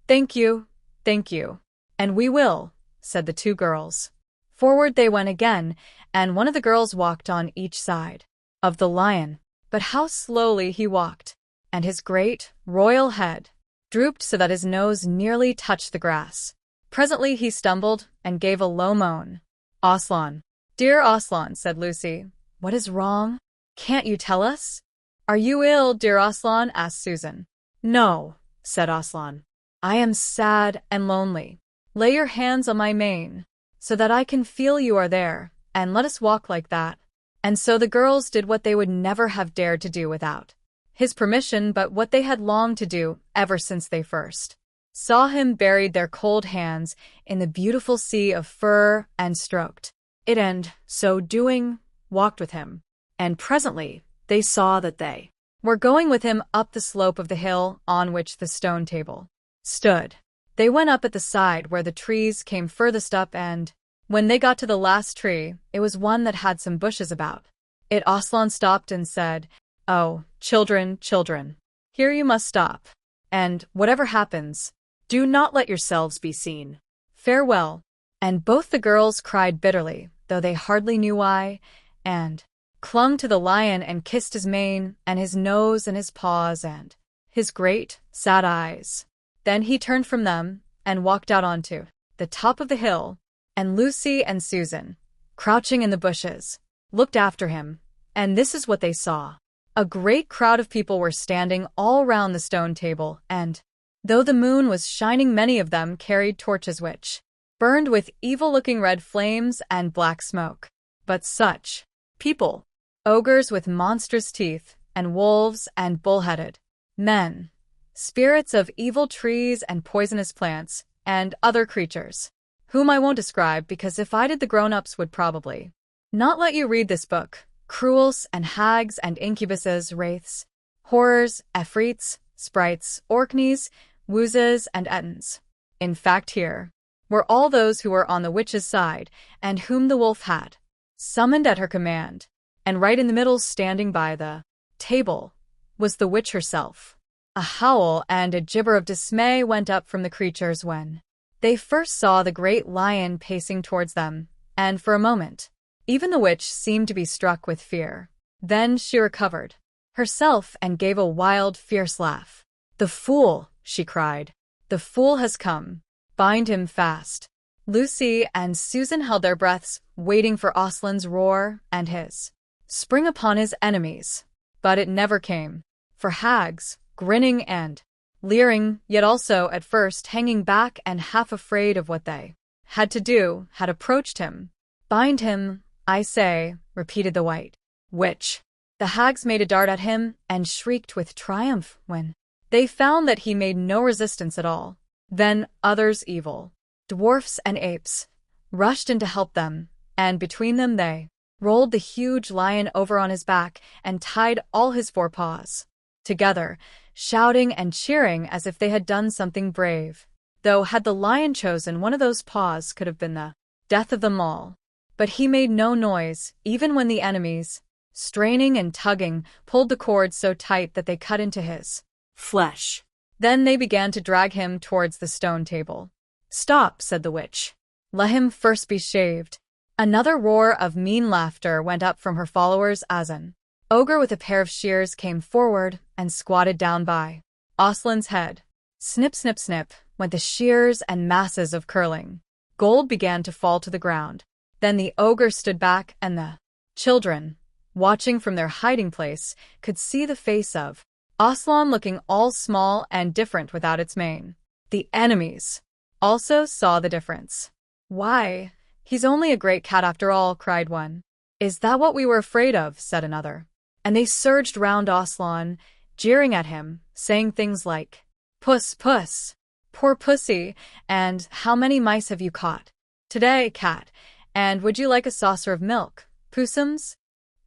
Speaker 1: thank you, thank you. And we will, said the two girls. Forward they went again, and one of the girls walked on each side of the lion. But how slowly he walked, and his great, royal head drooped so that his nose nearly touched the grass. Presently he stumbled and gave a low moan. Aslan. Dear Aslan, said Lucy, what is wrong? Can't you tell us? Are you ill, dear Aslan? Asked Susan. No, said Aslan. I am sad and lonely. Lay your hands on my mane, so that I can feel you are there, and let us walk like that. And so the girls did what they would never have dared to do without his permission, but what they had longed to do ever since they first saw him, buried their cold hands in the beautiful sea of fur and stroked it, and, so doing, walked with him. And presently they saw that they were going with him up the slope of the hill on which the stone table stood. They went up at the side where the trees came furthest up, and when they got to the last tree, it was one that had some bushes about it. Aslan stopped and said, Oh, children, children, here you must stop, and whatever happens, do not let yourselves be seen. Farewell. And both the girls cried bitterly, though they hardly knew why, and clung to the lion and kissed his mane and his nose and his paws and his great, sad eyes. Then he turned from them and walked out onto the top of the hill, and Lucy and Susan, crouching in the bushes, looked after him, and this is what they saw. A great crowd of people were standing all round the stone table, and, though the moon was shining, many of them carried torches which burned with evil-looking red flames and black smoke. But such people, ogres with monstrous teeth, and wolves and bull-headed men, spirits of evil trees and poisonous plants, and other creatures, whom I won't describe because if I did the grown-ups would probably not let you read this book. Cruels and hags and incubuses, wraiths, horrors, efreets, sprites, orkneys, woozes, and ettins. In fact, here were all those who were on the witch's side, and whom the wolf had summoned at her command, and right in the middle, standing by the table, was the witch herself. A howl and a gibber of dismay went up from the creatures when they first saw the great lion pacing towards them, and for a moment, even the witch seemed to be struck with fear. Then she recovered herself and gave a wild, fierce laugh. The fool, she cried. The fool has come. Bind him fast. Lucy and Susan held their breaths, waiting for Aslan's roar and his spring upon his enemies. But it never came. For hags, grinning and leering, yet also at first hanging back and half afraid of what they had to do, had approached him. Bind him, I say, repeated the white witch. The hags made a dart at him and shrieked with triumph when they found that he made no resistance at all. Then others, evil dwarfs and apes, rushed in to help them, and between them they rolled the huge lion over on his back and tied all his forepaws together, shouting and cheering as if they had done something brave, though had the lion chosen one of those paws could have been the death of them all. But he made no noise, even when the enemies, straining and tugging, pulled the cord so tight that they cut into his flesh. Then they began to drag him towards the stone table. Stop, said the witch. Let him first be shaved. Another roar of mean laughter went up from her followers as an ogre with a pair of shears came forward and squatted down by Aslan's head. Snip, snip, snip, went the shears, and masses of curling gold began to fall to the ground. Then the ogre stood back, and the children, watching from their hiding place, could see the face of Aslan looking all small and different without its mane. The enemies also saw the difference. Why, he's only a great cat after all, cried one. Is that what we were afraid of? Said another. And they surged round Aslan, jeering at him, saying things like, Puss, puss, poor pussy, and how many mice have you caught today, cat? And would you like a saucer of milk, Possums?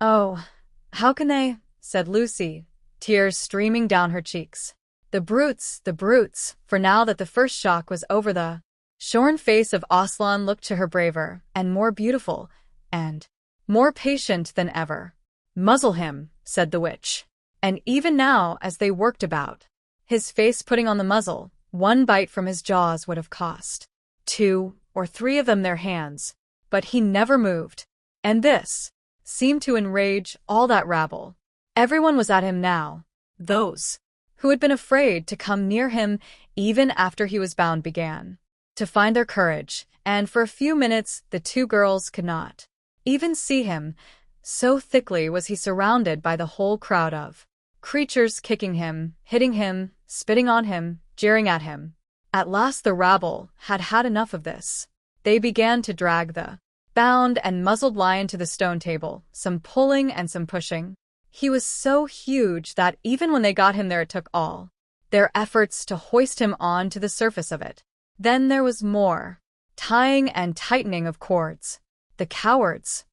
Speaker 1: Oh, how can they? Said Lucy, tears streaming down her cheeks. The brutes, for now that the first shock was over, the shorn face of Aslan looked to her braver and more beautiful and more patient than ever. Muzzle him, said the witch. And even now, as they worked about, his face putting on the muzzle, one bite from his jaws would have cost 2 or 3 of them their hands, but he never moved. And this seemed to enrage all that rabble. Everyone was at him now. Those who had been afraid to come near him even after he was bound began to find their courage, and for a few minutes the 2 girls could not even see him, so thickly was he surrounded by the whole crowd of creatures kicking him, hitting him, spitting on him, jeering at him. At last the rabble had had enough of this. They began to drag the bound and muzzled lion to the stone table, some pulling and some pushing. He was so huge that even when they got him there it took all their efforts to hoist him on to the surface of it. Then there was more tying and tightening of cords. The cowards,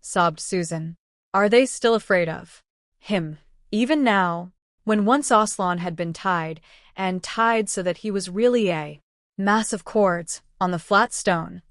Speaker 1: sobbed Susan. Are they still afraid of him, even now, when once Aslan had been tied, and tied so that he was really a mass of cords, on the flat stone?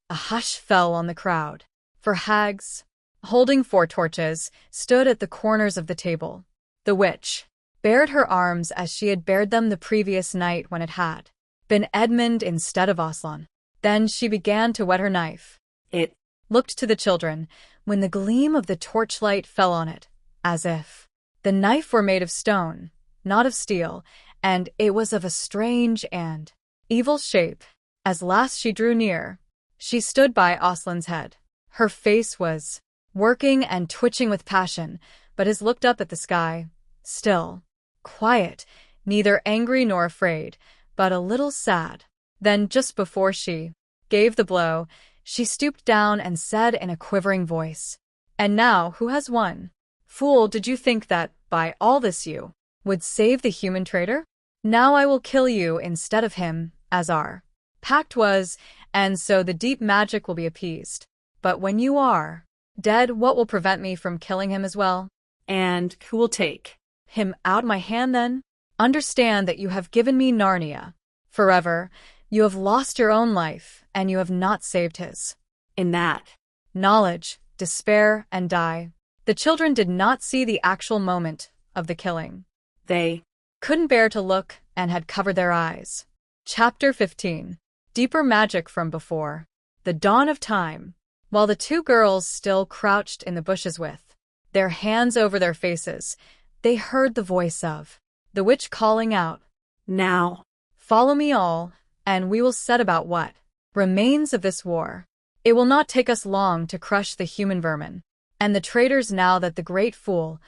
Speaker 1: A hush fell on the crowd, for hags, holding 4 torches, stood at the corners of the table. The witch bared her arms as she had bared them the previous night when it had been Edmund instead of Aslan. Then she began to whet her knife. It looked to the children, when the gleam of the torchlight fell on it, as if the knife were made of stone, not of steel, and it was of a strange and evil shape. As last she drew near, she stood by Aslan's head. Her face was working and twitching with passion, but his looked up at the sky, still, quiet, neither angry nor afraid, but a little sad. Then, just before she gave the blow, she stooped down and said in a quivering voice, "And now who has won? Fool, did you think that, by all this you would save the human traitor? Now I will kill you instead of him, as our pact was, and so the deep magic will be appeased. But when you are dead, what will prevent me from killing him as well? And who will take him out of my hand then? Understand that you have given me Narnia forever. You have lost your own life, and you have not saved his. In that knowledge, despair, and die." The children did not see the actual moment of the killing. They couldn't bear to look and had covered their eyes. Chapter 15. Deeper magic from before the dawn of time. While the 2 girls still crouched in the bushes with their hands over their faces, they heard the voice of the witch calling out, "Now, follow me all, and we will set about what remains of this war. It will not take us long to crush the human vermin and the traitors now that the great fool,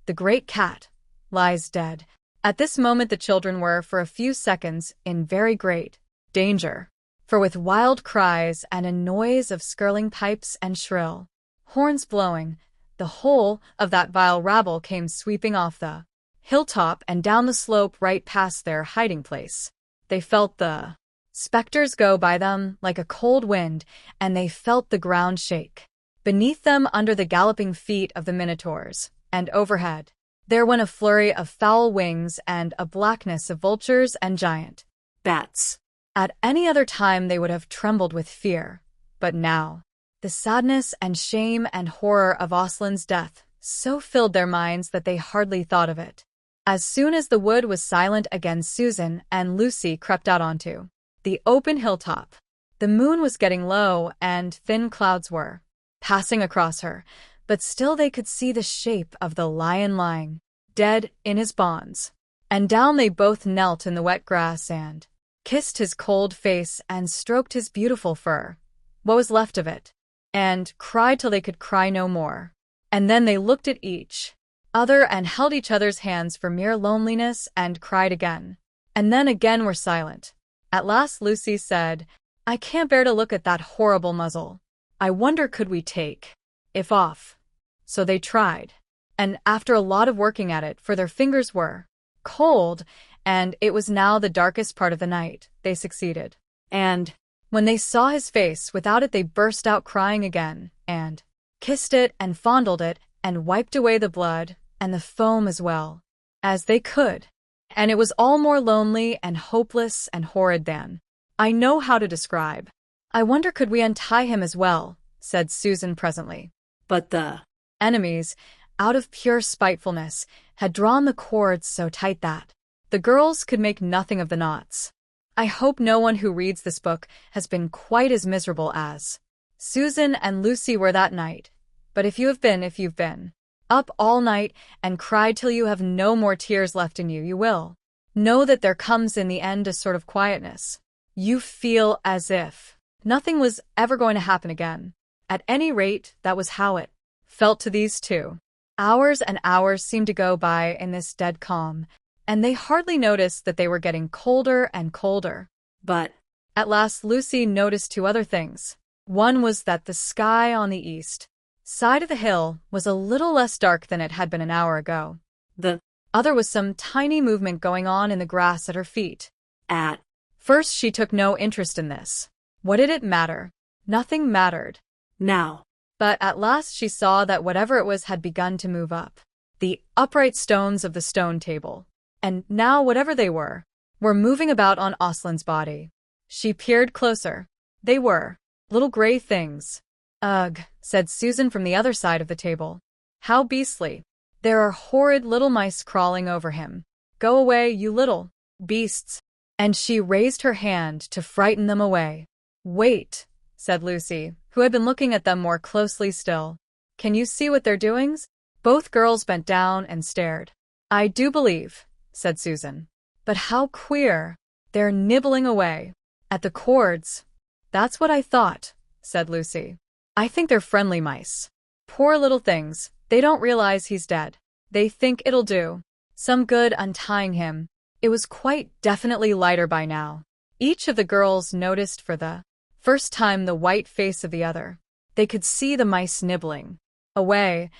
Speaker 1: the great cat, lies dead." At this moment the children were, for a few seconds, in very great danger, for with wild cries and a noise of skirling pipes and shrill horns blowing, the whole of that vile rabble came sweeping off the hilltop and down the slope right past their hiding place. They felt the specters go by them like a cold wind, and they felt the ground shake beneath them under the galloping feet of the minotaurs, and overhead there went a flurry of foul wings and a blackness of vultures and giant bats. At any other time they would have trembled with fear, but now the sadness and shame and horror of Aslan's death so filled their minds that they hardly thought of it. As soon as the wood was silent again, Susan and Lucy crept out onto the open hilltop. The moon was getting low and thin clouds were passing across her, but still they could see the shape of the lion lying dead in his bonds. And down they both knelt in the wet grass and kissed his cold face and stroked his beautiful fur, what was left of it, and cried till they could cry no more. And then they looked at each other and held each other's hands for mere loneliness and cried again. And then again were silent. At last Lucy said, "I can't bear to look at that horrible muzzle. I wonder could we take it off." So they tried. And after a lot of working at it, for their fingers were cold, and it was now the darkest part of the night, they succeeded. And when they saw his face without it, they burst out crying again, and kissed it and fondled it, and wiped away the blood and the foam as well as they could. And it was all more lonely and hopeless and horrid than I know how to describe. I wonder could we untie him as well, said Susan presently.
Speaker 2: But the
Speaker 1: Enemies, out of pure spitefulness, had drawn the cords so tight that the girls could make nothing of the knots. I hope no one who reads this book has been quite as miserable as Susan and Lucy were that night. But if you've been up all night and cried till you have no more tears left in you, you will know that there comes in the end a sort of quietness. You feel as if nothing was ever going to happen again. At any rate, that was how it felt to these two. Hours and hours seemed to go by in this dead calm, and they hardly noticed that they were getting colder and colder.
Speaker 2: but
Speaker 1: At last Lucy noticed two other things. One was that the sky on the east side of the hill was a little less dark than it had been an hour ago.
Speaker 2: the
Speaker 1: Other was some tiny movement going on in the grass at her feet.
Speaker 2: at
Speaker 1: First, she took no interest in this. What did it matter? Nothing mattered.
Speaker 2: now
Speaker 1: But at last she saw that whatever it was had begun to move up. The upright stones of the stone table, and now whatever they were moving about on Aslan's body. She peered closer. They were little gray things. Ugh, said Susan from the other side of the table. How beastly. There are horrid little mice crawling over him. Go away, you little beasts. And she raised her hand to frighten them away. Wait, said Lucy, who had been looking at them more closely still. Can you see what they're doing? Both girls bent down and stared. I do believe, said Susan. But how queer. They're nibbling away at the cords. That's what I thought, said Lucy. I think they're friendly mice. Poor little things, they don't realize he's dead. They think it'll do some good untying him. It was quite definitely lighter by now. Each of the girls noticed for the first time the white face of the other. They could see the mice nibbling away,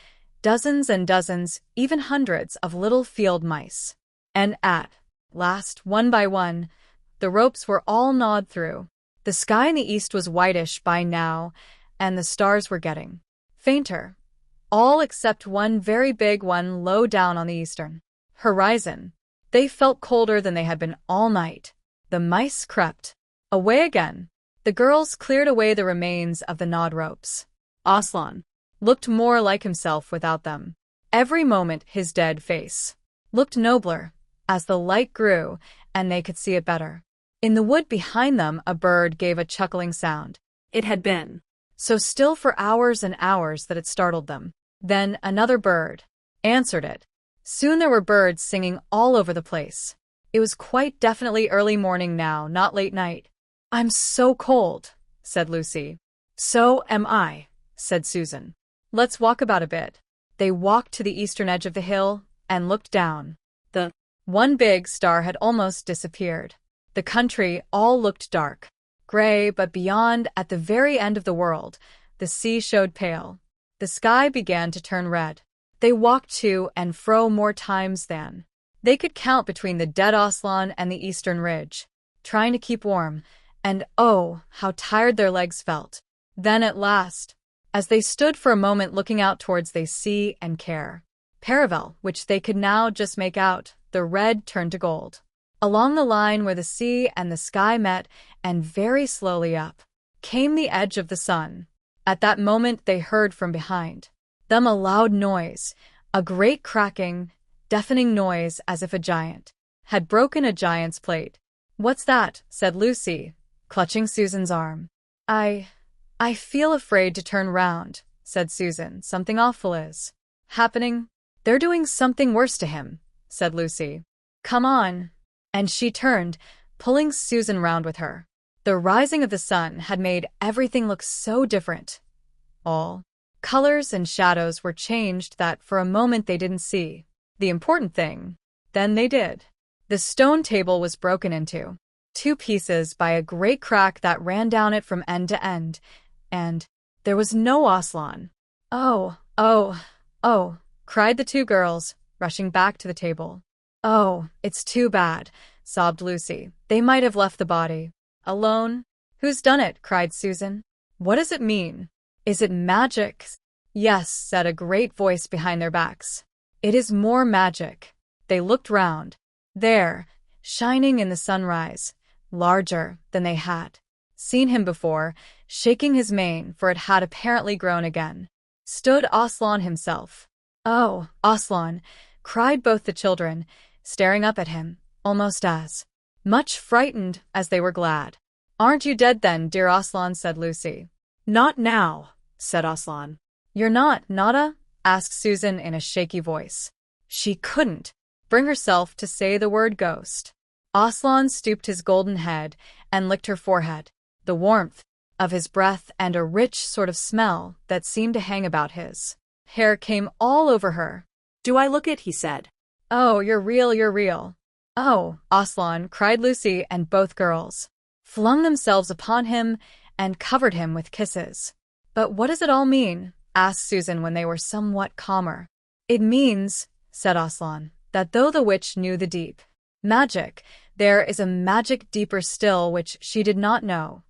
Speaker 1: dozens and dozens, even hundreds of little field mice. And at last, one by one, the ropes were all gnawed through. The sky in the east was whitish by now, and the stars were getting fainter, all except one very big one low down on the eastern horizon. They felt colder than they had been all night. The mice crept away again. The girls cleared away the remains of the gnawed ropes. Aslan looked more like himself without them. Every moment his dead face looked nobler, as the light grew and they could see it better. In the wood behind them a bird gave a chuckling sound.
Speaker 2: it had been
Speaker 1: So still for hours and hours that it startled them. Then another bird answered it. Soon there were birds singing all over the place. It was quite definitely early morning now, not late night. I'm so cold, said Lucy. So am I, said Susan. Let's walk about a bit. They walked to the eastern edge of the hill and looked down.
Speaker 2: the
Speaker 1: One big star had almost disappeared. The country all looked dark, gray, but beyond, at the very end of the world, the sea showed pale. The sky began to turn red. They walked to and fro more times than they could count between the dead Aslan and the eastern ridge, trying to keep warm, and oh, how tired their legs felt. Then at last, as they stood for a moment looking out towards the sea and Care Paravel, which they could now just make out, the red turned to gold. Along the line where the sea and the sky met, and very slowly up, came the edge of the sun. At that moment they heard from behind them a loud noise, a great cracking, deafening noise, as if a giant had broken a giant's plate. What's that? Said Lucy, clutching Susan's arm. I feel afraid to turn round, said Susan. Something awful is happening. They're doing something worse to him, said Lucy. Come on. And she turned, pulling Susan round with her. The rising of the sun had made everything look so different. All colors and shadows were changed that for a moment they didn't see the important thing. Then they did. The stone table was broken into two pieces by a great crack that ran down it from end to end, and there was no Aslan. Oh, oh, oh, cried the two girls, rushing back to the table. Oh, it's too bad, sobbed Lucy. They might have left the body alone. Who's done it? Cried Susan. What does it mean? Is it magic? Yes, said a great voice behind their backs. It is more magic. They looked round. There, shining in the sunrise, larger than they had seen him before, shaking his mane, for it had apparently grown again, stood Aslan himself. "Oh, Aslan!" cried both the children, staring up at him, almost as much frightened as they were glad. "Aren't you dead then, dear Aslan?" said Lucy.
Speaker 2: Not now, said Aslan.
Speaker 1: "You're not, Nada?" asked Susan in a shaky voice. She couldn't bring herself to say the word ghost. Aslan stooped his golden head and licked her forehead. The warmth of his breath and a rich sort of smell that seemed to hang about his hair came all over her.
Speaker 2: "Do I look it?" he said.
Speaker 1: "Oh, you're real, you're real." "Oh, Aslan," cried Lucy, and both girls flung themselves upon him and covered him with kisses. "But what does it all mean?" asked Susan when they were somewhat calmer. "It means," said Aslan, "that though the witch knew the deep magic, there is a magic deeper still which she did not know.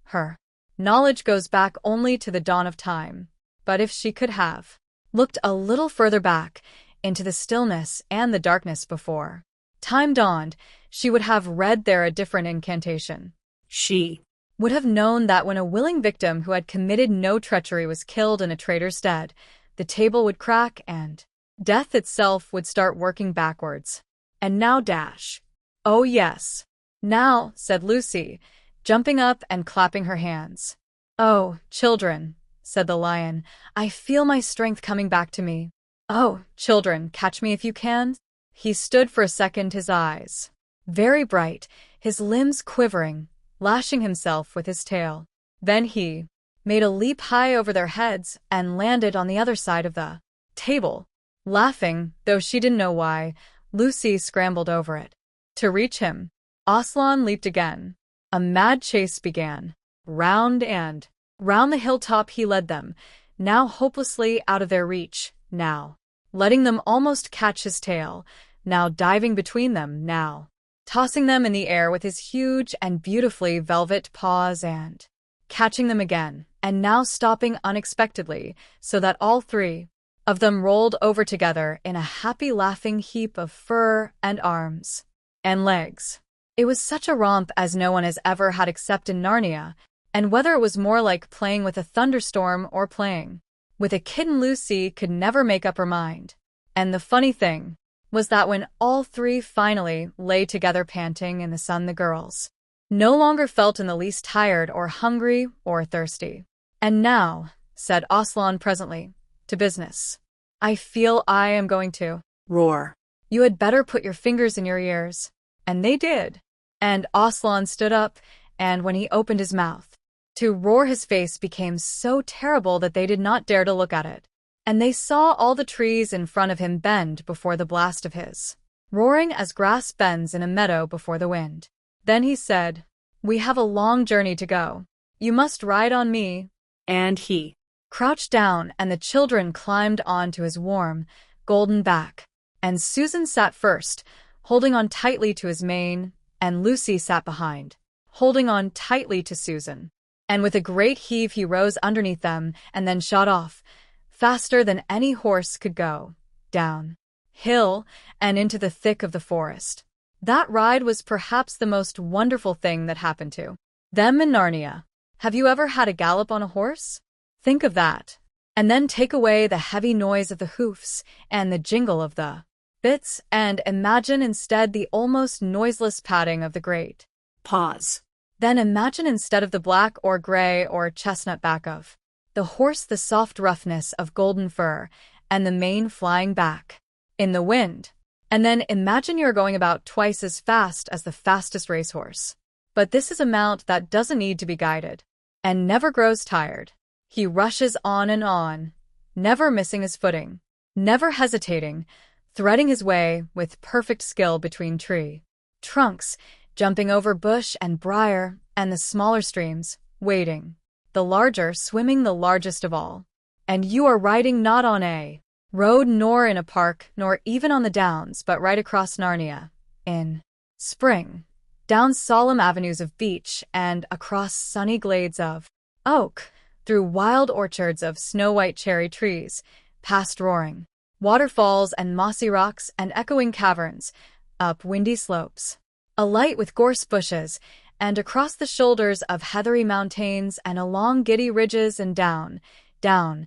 Speaker 1: Her knowledge goes back only to the dawn of time. But if she could have looked a little further back into the stillness and the darkness before time dawned, she would have read there a different incantation. She would have known that when a willing victim who had committed no treachery was killed in a traitor's stead, the table would crack and death itself would start working backwards. And now dash. Oh yes. Now, said Lucy, jumping up and clapping her hands. "Oh, children," said the lion, "I feel my strength coming back to me. Oh, children, catch me if you can." He stood for a second, his eyes very bright, his limbs quivering, lashing himself with his tail. Then he made a leap high over their heads and landed on the other side of the table. Laughing, though she didn't know why, Lucy scrambled over it to reach him. Aslan leaped again. A mad chase began. Round and round the hilltop he led them, now hopelessly out of their reach, now letting them almost catch his tail, now diving between them, now tossing them in the air with his huge and beautifully velvet paws and catching them again, and now stopping unexpectedly so that all three of them rolled over together in a happy laughing heap of fur and arms and legs. It was such a romp as no one has ever had except in Narnia, and whether it was more like playing with a thunderstorm or playing with a kitten, Lucy could never make up her mind. And the funny thing was that when all three finally lay together panting in the sun, the girls no longer felt in the least tired or hungry or thirsty. "And now," said Aslan presently, "to business. I feel I am going to
Speaker 2: roar. You
Speaker 1: had better put your fingers in your ears." And they did. And Aslan stood up, and when he opened his mouth to roar, his face became so terrible that they did not dare to look at it. And they saw all the trees in front of him bend before the blast of his roaring, as grass bends in a meadow before the wind. Then he said, "We have a long journey to go. You must ride on me." And he crouched down, and the children climbed onto his warm, golden back. And Susan sat first, holding on tightly to his mane, and Lucy sat behind, holding on tightly to Susan. And with a great heave he rose underneath them and then shot off, faster than any horse could go, down hill and into the thick of the forest. That ride was perhaps the most wonderful thing that happened to them in Narnia. Have you ever had a gallop on a horse? Think of that. And then take away the heavy noise of the hoofs and the jingle of the bits, and imagine instead the almost noiseless padding of the great paws. Then imagine instead of the black or gray or chestnut back of the horse the soft roughness of golden fur and the mane flying back in the wind. And then imagine you're going about twice as fast as the fastest racehorse. But this is a mount that doesn't need to be guided and never grows tired. He rushes on, never missing his footing, never hesitating, threading his way with perfect skill between tree trunks, jumping over bush and briar and the smaller streams, wading the larger, swimming the largest of all. And you are riding not on a road nor in a park nor even on the downs, but right across Narnia, in spring, down solemn avenues of beech and across sunny glades of oak, through wild orchards of snow-white cherry trees, past roaring waterfalls and mossy rocks and echoing caverns, up windy slopes, alight with gorse bushes, and across the shoulders of heathery mountains and along giddy ridges and down, down,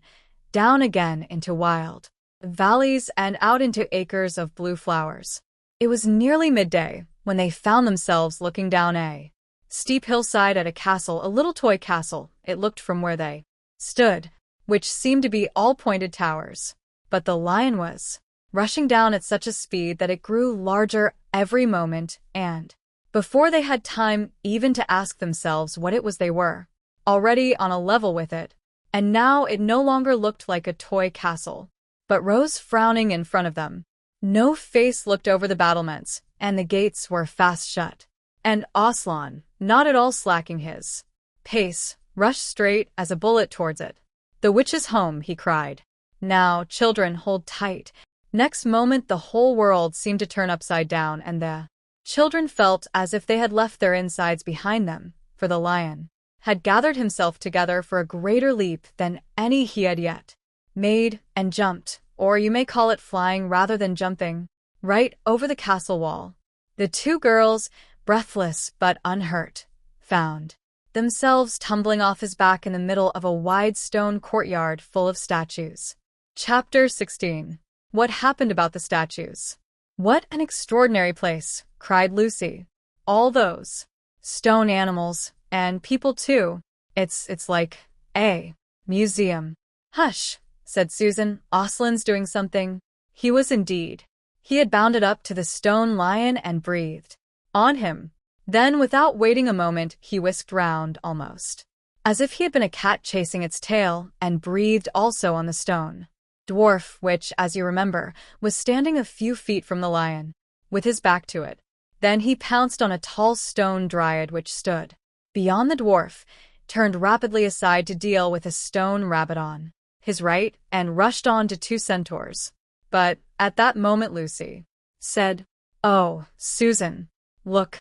Speaker 1: down again into wild valleys and out into acres of blue flowers. It was nearly midday when they found themselves looking down a steep hillside at a castle, a little toy castle, it looked from where they stood, which seemed to be all pointed towers. But the lion was rushing down at such a speed that it grew larger every moment, and before they had time even to ask themselves what it was they were already on a level with it, and now it no longer looked like a toy castle, but rose frowning in front of them. No face looked over the battlements, and the gates were fast shut. And Aslan, not at all slacking his pace, rushed straight as a bullet towards it. "The witch's home," he cried. "Now, children, hold tight." Next moment the whole world seemed to turn upside down, and the children felt as if they had left their insides behind them, for the lion had gathered himself together for a greater leap than any he had yet made, and jumped, or you may call it flying rather than jumping, right over the castle wall. The two girls, breathless but unhurt, found themselves tumbling off his back in the middle of a wide stone courtyard full of statues. Chapter 16. What happened about the statues? "What an extraordinary place," cried Lucy. "All those stone animals, and people too. It's like a museum." "Hush," said Susan. "Aslan's doing something." He was indeed. He had bounded up to the stone lion and breathed on him. Then, without waiting a moment, he whisked round, almost as if he had been a cat chasing its tail, and breathed also on the stone dwarf, which, as you remember, was standing a few feet from the lion, with his back to it. Then he pounced on a tall stone dryad which stood beyond the dwarf, turned rapidly aside to deal with a stone rabbit on his right, and rushed on to two centaurs. But at that moment Lucy said, "Oh, Susan, look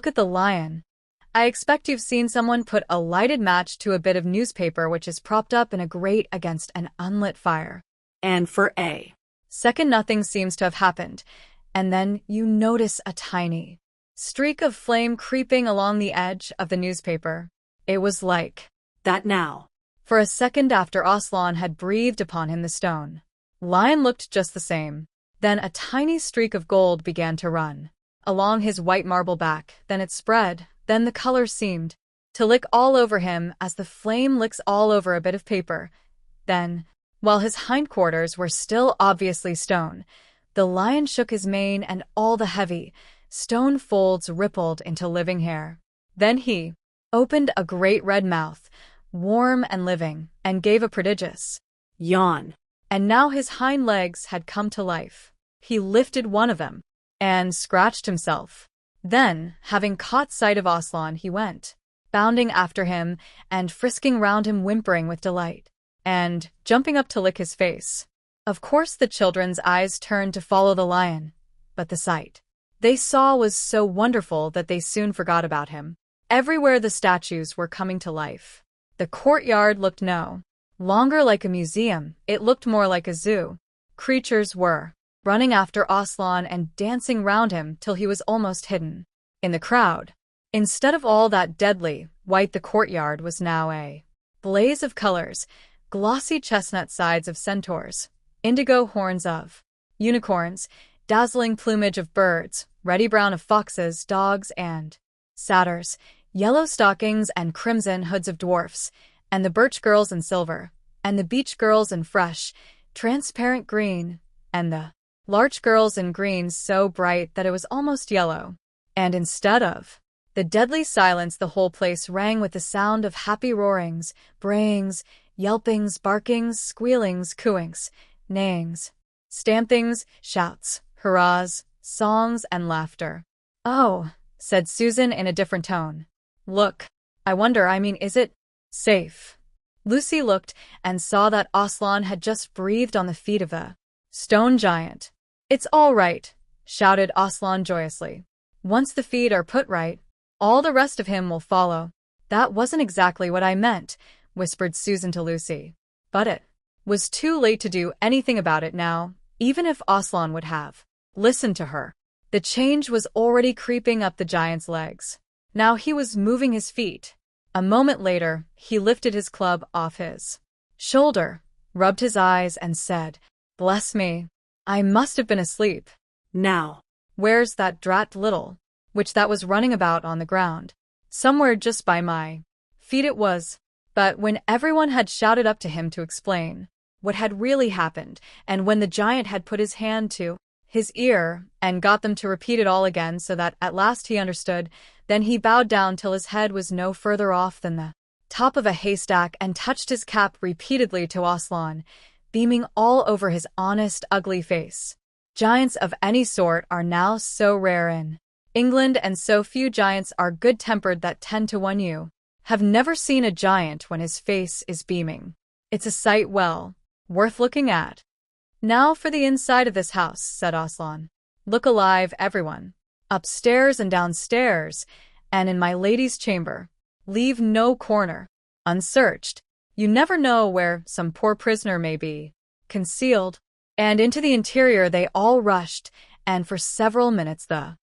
Speaker 1: at the lion. I expect you've seen someone put a lighted match to a bit of newspaper which is propped up in a grate against an unlit fire. And for a second nothing seems to have happened, and then you notice a tiny streak of flame creeping along the edge of the newspaper. It was like that now. For a second after Aslan had breathed upon him the stone lion looked just the same. Then a tiny streak of gold began to run along his white marble back, then it spread, then the color seemed to lick all over him as the flame licks all over a bit of paper. Then, while his hindquarters were still obviously stone, the lion shook his mane and all the heavy stone folds rippled into living hair. Then he opened a great red mouth, warm and living, and gave a prodigious yawn. And now his hind legs had come to life. He lifted one of them and scratched himself. Then, having caught sight of Aslan, he went bounding after him and frisking round him, whimpering with delight, and jumping up to lick his face. Of course the children's eyes turned to follow the lion, but the sight they saw was so wonderful that they soon forgot about him. Everywhere the statues were coming to life. The courtyard looked no longer like a museum, it looked more like a zoo. Creatures were running after Aslan and dancing round him till he was almost hidden in the crowd. Instead of all that deadly white, the courtyard was now a blaze of colors: glossy chestnut sides of centaurs, indigo horns of unicorns, dazzling plumage of birds, ruddy brown of foxes, dogs, and satyrs, yellow stockings and crimson hoods of dwarfs, and the birch girls in silver, and the beech girls in fresh, transparent green, and the larch girls in green so bright that it was almost yellow. And instead of the deadly silence, the whole place rang with the sound of happy roarings, brayings, yelpings, barkings, squealings, cooings, neighings, stampings, shouts, hurrahs, songs, and laughter. "Oh," said Susan in a different tone. "Look. Is it safe?" Lucy looked and saw that Aslan had just breathed on the feet of the stone giant. "It's all right," shouted Aslan joyously. "Once the feet are put right, all the rest of him will follow." "That wasn't exactly what I meant," whispered Susan to Lucy. But it was too late to do anything about it now, even if Aslan would have listened to her. The change was already creeping up the giant's legs. Now he was moving his feet. A moment later, he lifted his club off his shoulder, rubbed his eyes, and said, "Bless me, I must have been asleep.
Speaker 2: Now,
Speaker 1: Where's that drat little witch that was running about on the ground? Somewhere just by my feet it was." But when everyone had shouted up to him to explain what had really happened, and when the giant had put his hand to his ear and got them to repeat it all again so that at last he understood, then he bowed down till his head was no further off than the top of a haystack and touched his cap repeatedly to Aslan, beaming all over his honest, ugly face. Giants of any sort are now so rare in England, and so few giants are good-tempered that 10 to 1 you have never seen a giant when his face is beaming. It's a sight well worth looking at. "Now for the inside of this house," said Aslan. "Look alive, everyone. Upstairs and downstairs, and in my lady's chamber. Leave no corner unsearched. You never know where some poor prisoner may be concealed." And into the interior they all rushed, and for several minutes the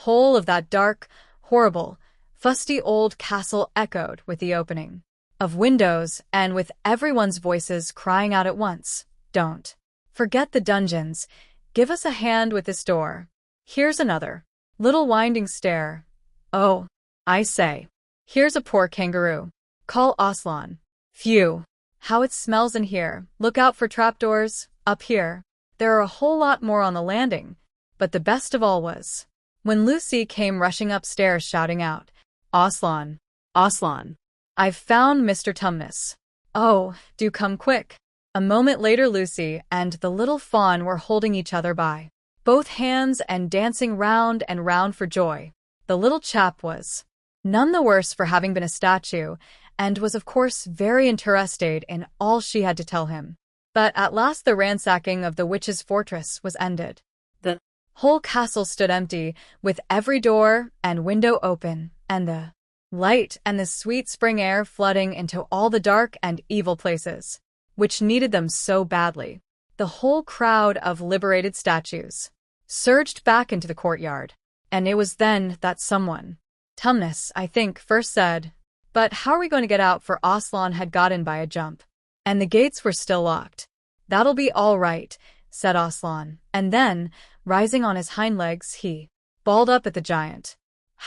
Speaker 1: whole of that dark, horrible, fusty old castle echoed with the opening of windows and with everyone's voices crying out at once, "Don't forget the dungeons. Give us a hand with this door. Here's another little winding stair. Oh, I say, here's a poor kangaroo. Call Aslan. Phew, how it smells in here. Look out for trapdoors up here." There are a whole lot more on the landing, but the best of all was when Lucy came rushing upstairs shouting out, "Aslan, Aslan, I've found Mr. Tumnus. Oh, do come quick." A moment later Lucy and the little fawn were holding each other by both hands and dancing round and round for joy. The little chap was none the worse for having been a statue, and was of course very interested in all she had to tell him. But at last the ransacking of the witch's fortress was ended. The whole castle stood empty, with every door and window open, and the light and the sweet spring air flooding into all the dark and evil places, which needed them so badly. The whole crowd of liberated statues surged back into the courtyard, and it was then that someone, Tumnus, I think, first said, "But how are we going to get out?" For Aslan had got in by a jump, and the gates were still locked. "That'll be all right," said Aslan, and then, rising on his hind legs, he bawled up at the giant.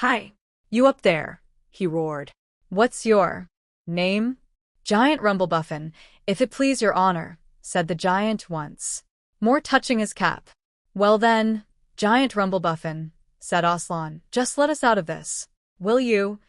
Speaker 1: "Hi, you up there," he roared. "What's your name?" "Giant Rumblebuffin, if it please your honor," said the giant once more, touching his cap. "Well then, Giant Rumblebuffin," said Aslan, "just let us out of this, will you?"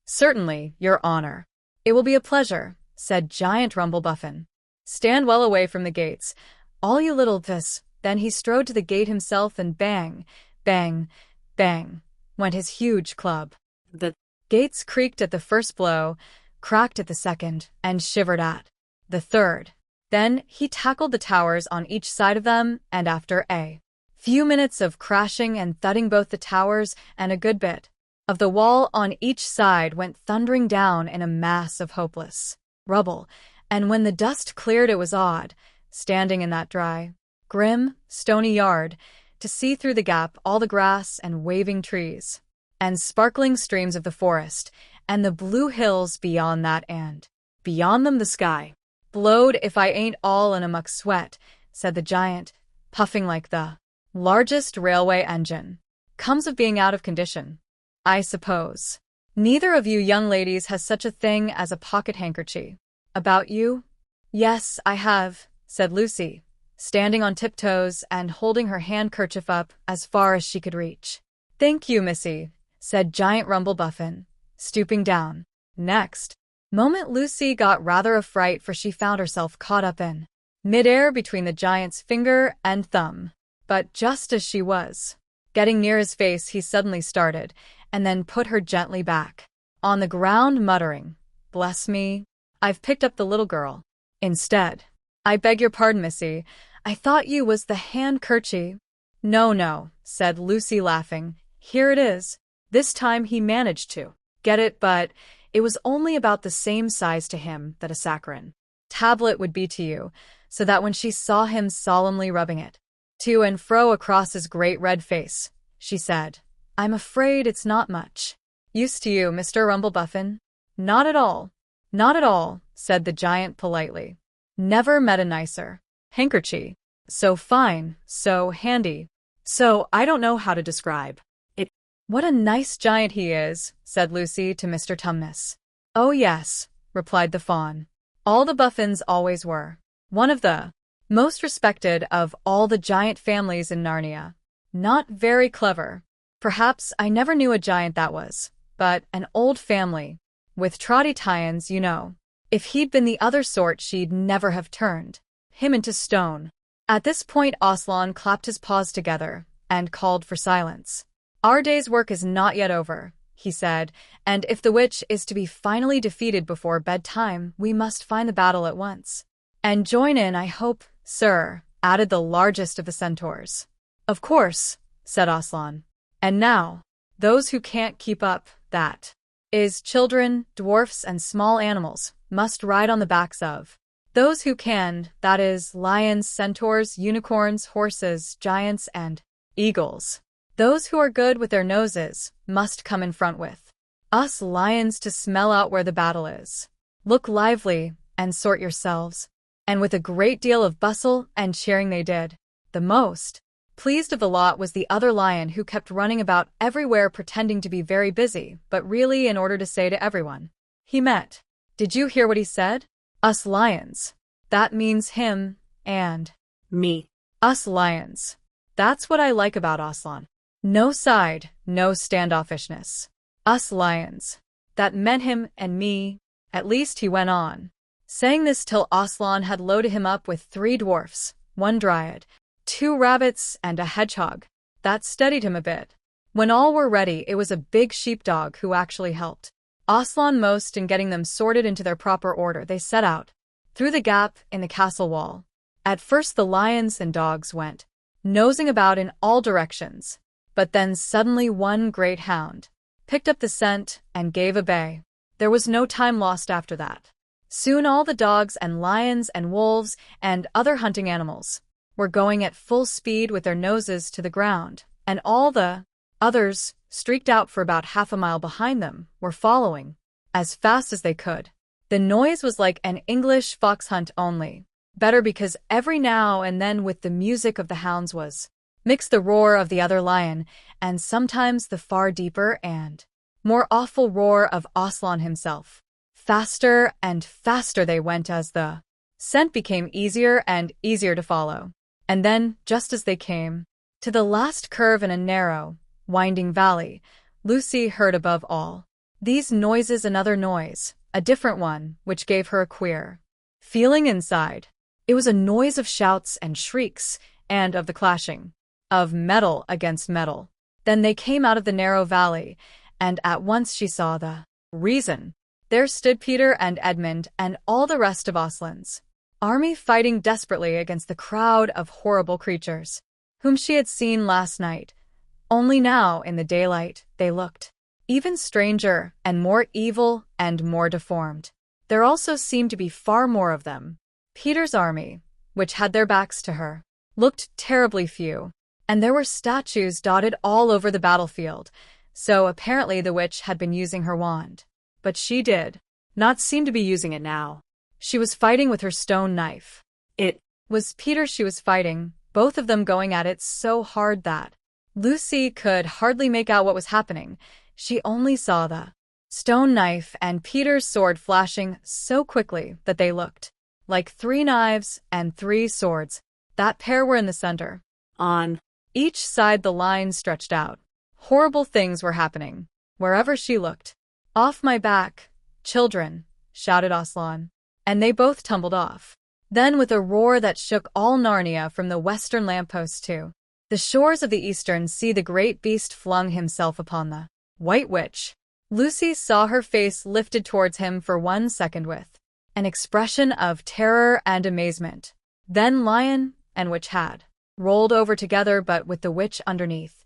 Speaker 1: "Certainly, your honor. It will be a pleasure," said Giant Rumblebuffin. "Stand well away from the gates, all you little this." Then he strode to the gate himself, and bang, bang, bang, went his huge club. The gates creaked at the first blow, cracked at the second, and shivered at the third. Then he tackled the towers on each side of them, and after a few minutes of crashing and thudding, both the towers and a good bit of the wall on each side went thundering down in a mass of hopeless rubble. And when the dust cleared, it was odd, standing in that dry, grim, stony yard, to see through the gap all the grass and waving trees, and sparkling streams of the forest, and the blue hills beyond that, and beyond them the sky. "Blowed if I ain't all in a muck sweat," said the giant, puffing like the largest railway engine. "Comes of being out of condition, I suppose. Neither of you young ladies has such a thing as a pocket-handkerchief about you?" "Yes, I have," said Lucy, standing on tiptoes and holding her handkerchief up as far as she could reach. "Thank you, missy," said Giant Rumblebuffin, stooping down. Next moment Lucy got rather a fright, for she found herself caught up in midair between the giant's finger and thumb. But just as she was getting near his face, he suddenly started, and then put her gently back on the ground, muttering, "Bless me, I've picked up the little girl instead." "I beg your pardon, missy. I thought you was the handkerchief." "No, no," said Lucy, laughing. "Here it is." This time he managed to get it, but it was only about the same size to him that a saccharine tablet would be to you, so that when she saw him solemnly rubbing it to and fro across his great red face, she said. I'm afraid it's not much. Used to you, Mr. Rumblebuffin? Not at all. Not at all, said the giant politely. Never met a nicer. Handkerchief. So fine, so handy.
Speaker 2: So, I don't know how to describe it.
Speaker 1: What a nice giant he is, said Lucy to Mr. Tumnus. Oh yes, replied the fawn. All the Buffins always were. One of the most respected of all the giant families in Narnia. Not very clever. Perhaps I never knew a giant that was, but an old family. With trotty tie-ins, you know. If he'd been the other sort, she'd never have turned him into stone. At this point, Aslan clapped his paws together and called for silence. Our day's work is not yet over, he said, and if the witch is to be finally defeated before bedtime, we must find the battle at once. And join in, I hope, sir, added the largest of the centaurs. Of course, said Aslan. And now, those who can't keep up, that is, children, dwarfs, and small animals, must ride on the backs of those who can, that is, lions, centaurs, unicorns, horses, giants, and eagles. Those who are good with their noses must come in front with us lions to smell out where the battle is. Look lively and sort yourselves. And with a great deal of bustle and cheering they did. The most pleased of the lot was the other lion, who kept running about everywhere pretending to be very busy, but really in order to say to everyone he met, "Did you hear what he said? Us lions. That means him and
Speaker 2: Me.
Speaker 1: us lions. That's what I like about Aslan. No side, no standoffishness. Us lions. That meant him and me, at least," he went on, saying this till Aslan had loaded him up with 3 dwarfs, 1 dryad, 2 rabbits, and a hedgehog. That steadied him a bit. When all were ready, it was a big sheepdog who actually helped Aslan most in getting them sorted into their proper order. They set out through the gap in the castle wall. At first the lions and dogs went nosing about in all directions, but then suddenly one great hound picked up the scent and gave a bay. There was no time lost after that. Soon all the dogs and lions and wolves and other hunting animals were going at full speed with their noses to the ground, and all the others, streaked out for about half a mile behind them, were following as fast as they could. The noise was like an English fox hunt, only better, because every now and then with the music of the hounds was mixed the roar of the other lion, and sometimes the far deeper and more awful roar of Aslan himself. Faster and faster they went as the scent became easier and easier to follow. And then, just as they came to the last curve in a narrow, winding valley, Lucy heard above all these noises another noise, a different one, which gave her a queer feeling inside. It was a noise of shouts and shrieks, and of the clashing of metal against metal. Then they came out of the narrow valley, and at once she saw the reason. There stood Peter and Edmund and all the rest of Aslan's army, fighting desperately against the crowd of horrible creatures whom she had seen last night. Only now, in the daylight, they looked even stranger and more evil and more deformed. There also seemed to be far more of them. Peter's army, which had their backs to her, looked terribly few, and there were statues dotted all over the battlefield, so apparently the witch had been using her wand. But she did not seem to be using it now. She was fighting with her stone knife. It was Peter she was fighting, both of them going at it so hard that Lucy could hardly make out what was happening. She only saw the stone knife and Peter's sword flashing so quickly that they looked like 3 knives and 3 swords. That pair were in the center. On each side the lines stretched out. Horrible things were happening wherever she looked. "Off my back, children," shouted Aslan, and they both tumbled off. Then, with a roar that shook all Narnia from the western lamppost to the shores of the eastern sea, the great beast flung himself upon the White Witch. Lucy saw her face lifted towards him for 1 second with an expression of terror and amazement. Then lion and witch had rolled over together, but with the witch underneath,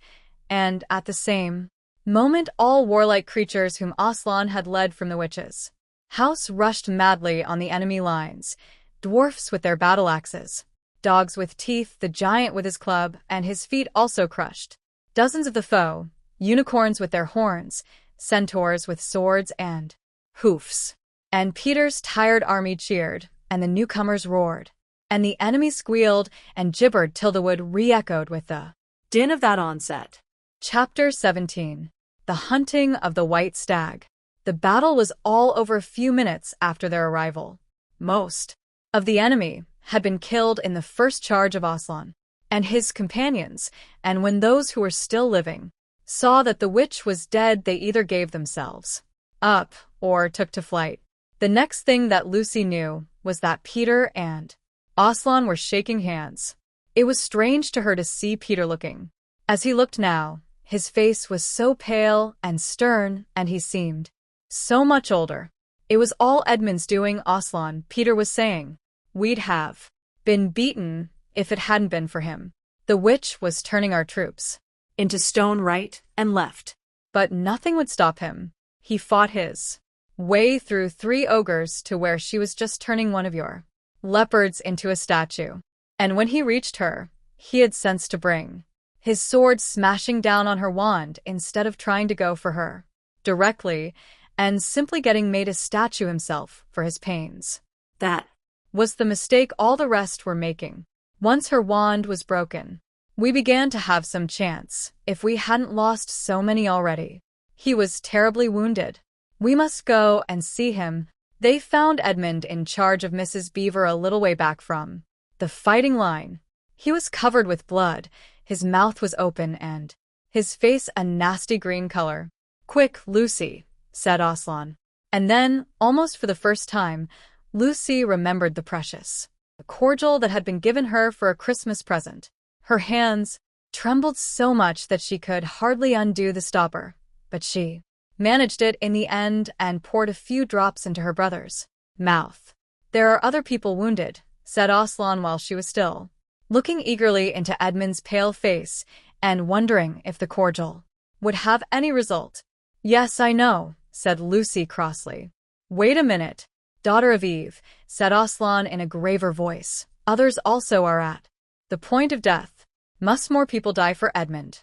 Speaker 1: and at the same moment all warlike creatures whom Aslan had led from the witch's house rushed madly on the enemy lines, dwarfs with their battle axes, dogs with teeth, the giant with his club, and his feet also crushed Dozens of the foe, unicorns with their horns, centaurs with swords and hoofs. And Peter's tired army cheered, and the newcomers roared. And the enemy squealed and gibbered till the wood re-echoed with the
Speaker 2: din of that onset.
Speaker 1: Chapter 17. The Hunting of the White Stag. The battle was all over a few minutes after their arrival. Most of the enemy had been killed in the first charge of Aslan and his companions, and when those who were still living saw that the witch was dead, they either gave themselves up or took to flight. The next thing that Lucy knew was that Peter and Aslan were shaking hands. It was strange to her to see Peter looking. As he looked now, his face was so pale and stern, and he seemed so much older. It was all Edmund's doing, Aslan, Peter was saying. We'd have been beaten if it hadn't been for him. The witch was turning our troops
Speaker 2: Into stone right and left.
Speaker 1: but nothing would stop him. He fought his way through 3 ogres to where she was just turning one of your leopards into a statue. And when he reached her, he had sense to bring his sword smashing down on her wand instead of trying to go for her directly and simply getting made a statue himself for his pains.
Speaker 2: That
Speaker 1: Was the mistake all the rest were making. Once her wand was broken, we began to have some chance, if we hadn't lost so many already. He was terribly wounded. We must go and see him. They found Edmund in charge of Mrs. Beaver a little way back from the fighting line. He was covered with blood, his mouth was open and his face a nasty green color. Quick, Lucy, said Aslan. And then, almost for the first time, Lucy remembered the precious cordial that had been given her for a Christmas present. Her hands trembled so much that she could hardly undo the stopper, but she managed it in the end and poured a few drops into her brother's mouth. There are other people wounded, said Aslan while she was still looking eagerly into Edmund's pale face and wondering if the cordial would have any result. Yes, I know, said Lucy crossly. Wait a minute, daughter of Eve, said Aslan in a graver voice. Others also are at the point of death. Must more people die for Edmund?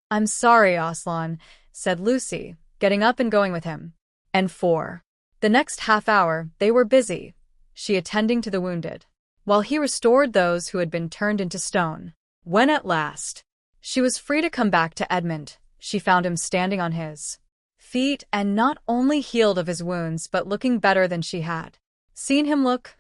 Speaker 1: I'm sorry, Aslan, said Lucy, getting up and going with him. And for the next half hour they were busy, she attending to the wounded, while he restored those who had been turned into stone. When at last she was free to come back to Edmund, she found him standing on his feet and not only healed of his wounds but looking better than she had seen him look,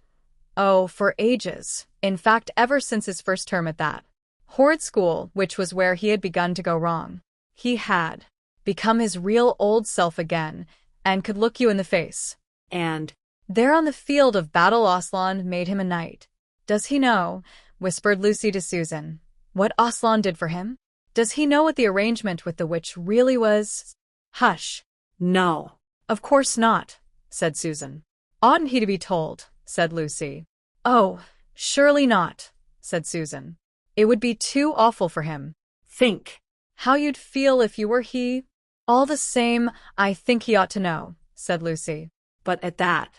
Speaker 1: for ages, in fact ever since his first term at that horrid school, which was where he had begun to go wrong. He had become his real old self again, and could look you in the face.
Speaker 2: and
Speaker 1: There on the field of battle Aslan made him a knight. Does he know, whispered Lucy to Susan, what Aslan did for him? Does he know what the arrangement with the witch really was? Hush.
Speaker 2: no.
Speaker 1: Of course not, said Susan. Oughtn't he to be told, said Lucy. Oh, surely not, said Susan. It would be too awful for him.
Speaker 2: Think.
Speaker 1: How you'd feel if you were he? All the same, I think he ought to know, said Lucy.
Speaker 2: But at that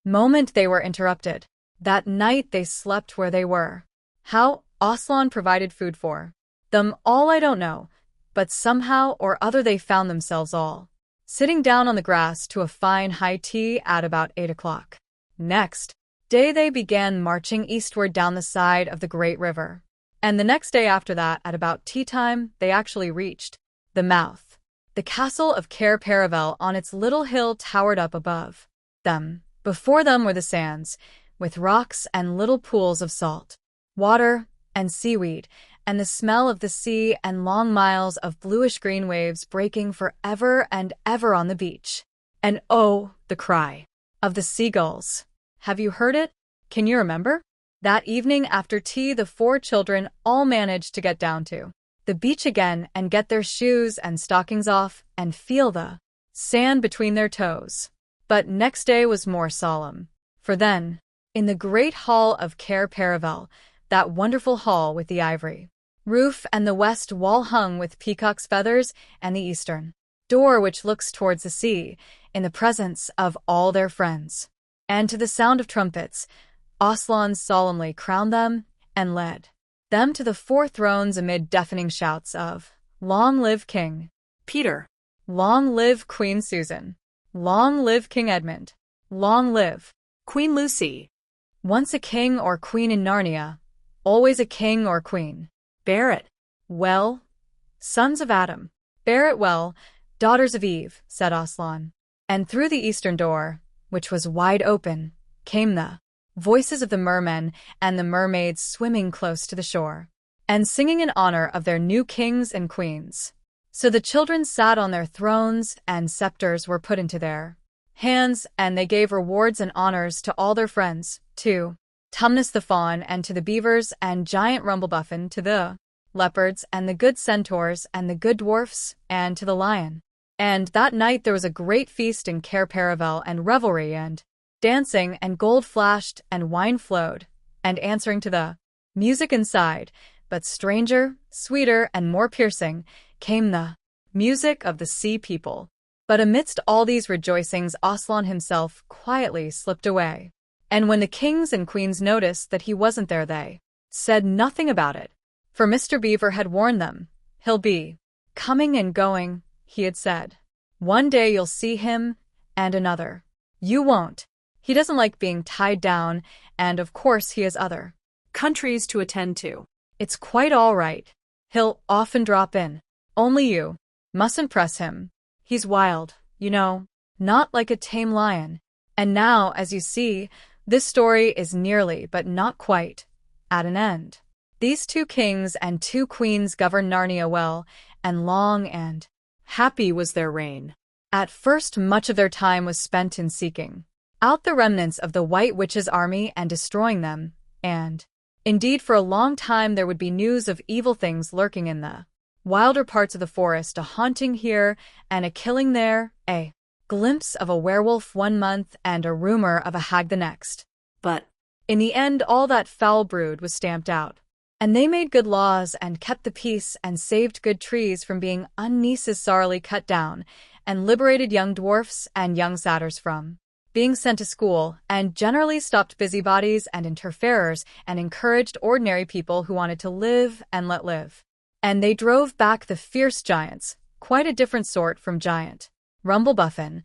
Speaker 1: Moment they were interrupted. That night they slept where they were. How Aslan provided food for them all I don't know, but somehow or other they found themselves all sitting down on the grass to a fine high tea at about 8 o'clock. Next day they began marching eastward down the side of the great river. And the next day after that, at about tea time, they actually reached the mouth. The castle of Cair Paravel on its little hill towered up above them. Before them were the sands, with rocks and little pools of salt water and seaweed, and the smell of the sea and long miles of bluish-green waves breaking for ever and ever on the beach. And oh, the cry of the seagulls. Have you heard it? Can you remember? That evening after tea the 4 children all managed to get down to the beach again and get their shoes and stockings off and feel the sand between their toes. But next day was more solemn. For then, in the great hall of Cair Paravel, that wonderful hall with the ivory roof and the west wall hung with peacock's feathers and the eastern door which looks towards the sea, in the presence of all their friends, and to the sound of trumpets, Aslan solemnly crowned them and led them to the 4 thrones amid deafening shouts of Long live King
Speaker 2: Peter.
Speaker 1: Long live Queen Susan. Long live King Edmund. Long live
Speaker 2: Queen Lucy.
Speaker 1: once a king or queen in Narnia, always a king or queen.
Speaker 2: Bear it.
Speaker 1: Well, sons of Adam, bear it well, daughters of Eve, said Aslan. And through the eastern door, which was wide open, came the voices of the mermen and the mermaids swimming close to the shore, and singing in honor of their new kings and queens. So the children sat on their thrones, and scepters were put into their hands, and they gave rewards and honors to all their friends, to Tumnus the fawn, and to the beavers, and giant Rumblebuffin, to the leopards, and the good centaurs, and the good dwarfs, and to the lion. And that night there was a great feast in Cair Paravel, and revelry, and dancing, and gold flashed, and wine flowed, and answering to the music inside, but stranger, sweeter, and more piercing, came the music of the sea people. But amidst all these rejoicings Aslan himself quietly slipped away. And when the kings and queens noticed that he wasn't there, they said nothing about it. For Mr. Beaver had warned them. He'll be coming and going, he had said. One day you'll see him, and another. You won't. He doesn't like being tied down, and of course he has other
Speaker 2: Countries to attend to.
Speaker 1: It's quite all right. He'll often drop in. Only you mustn't press him. He's wild, you know, not like a tame lion. And now, as you see, this story is nearly, but not quite, at an end. These 2 kings and 2 queens governed Narnia well, and long and
Speaker 2: Happy was their reign.
Speaker 1: at first much of their time was spent in seeking out the remnants of the White Witch's army and destroying them, and indeed for a long time there would be news of evil things lurking in the wilder parts of the forest, a haunting here and a killing there, a glimpse of a werewolf one month and a rumor of a hag the next.
Speaker 2: But
Speaker 1: In the end all that foul brood was stamped out. And they made good laws and kept the peace and saved good trees from being unnecessarily cut down, and liberated young dwarfs and young satyrs from being sent to school, and generally stopped busybodies and interferers and encouraged ordinary people who wanted to live and let live. And they drove back the fierce giants, quite a different sort from giant Rumblebuffin,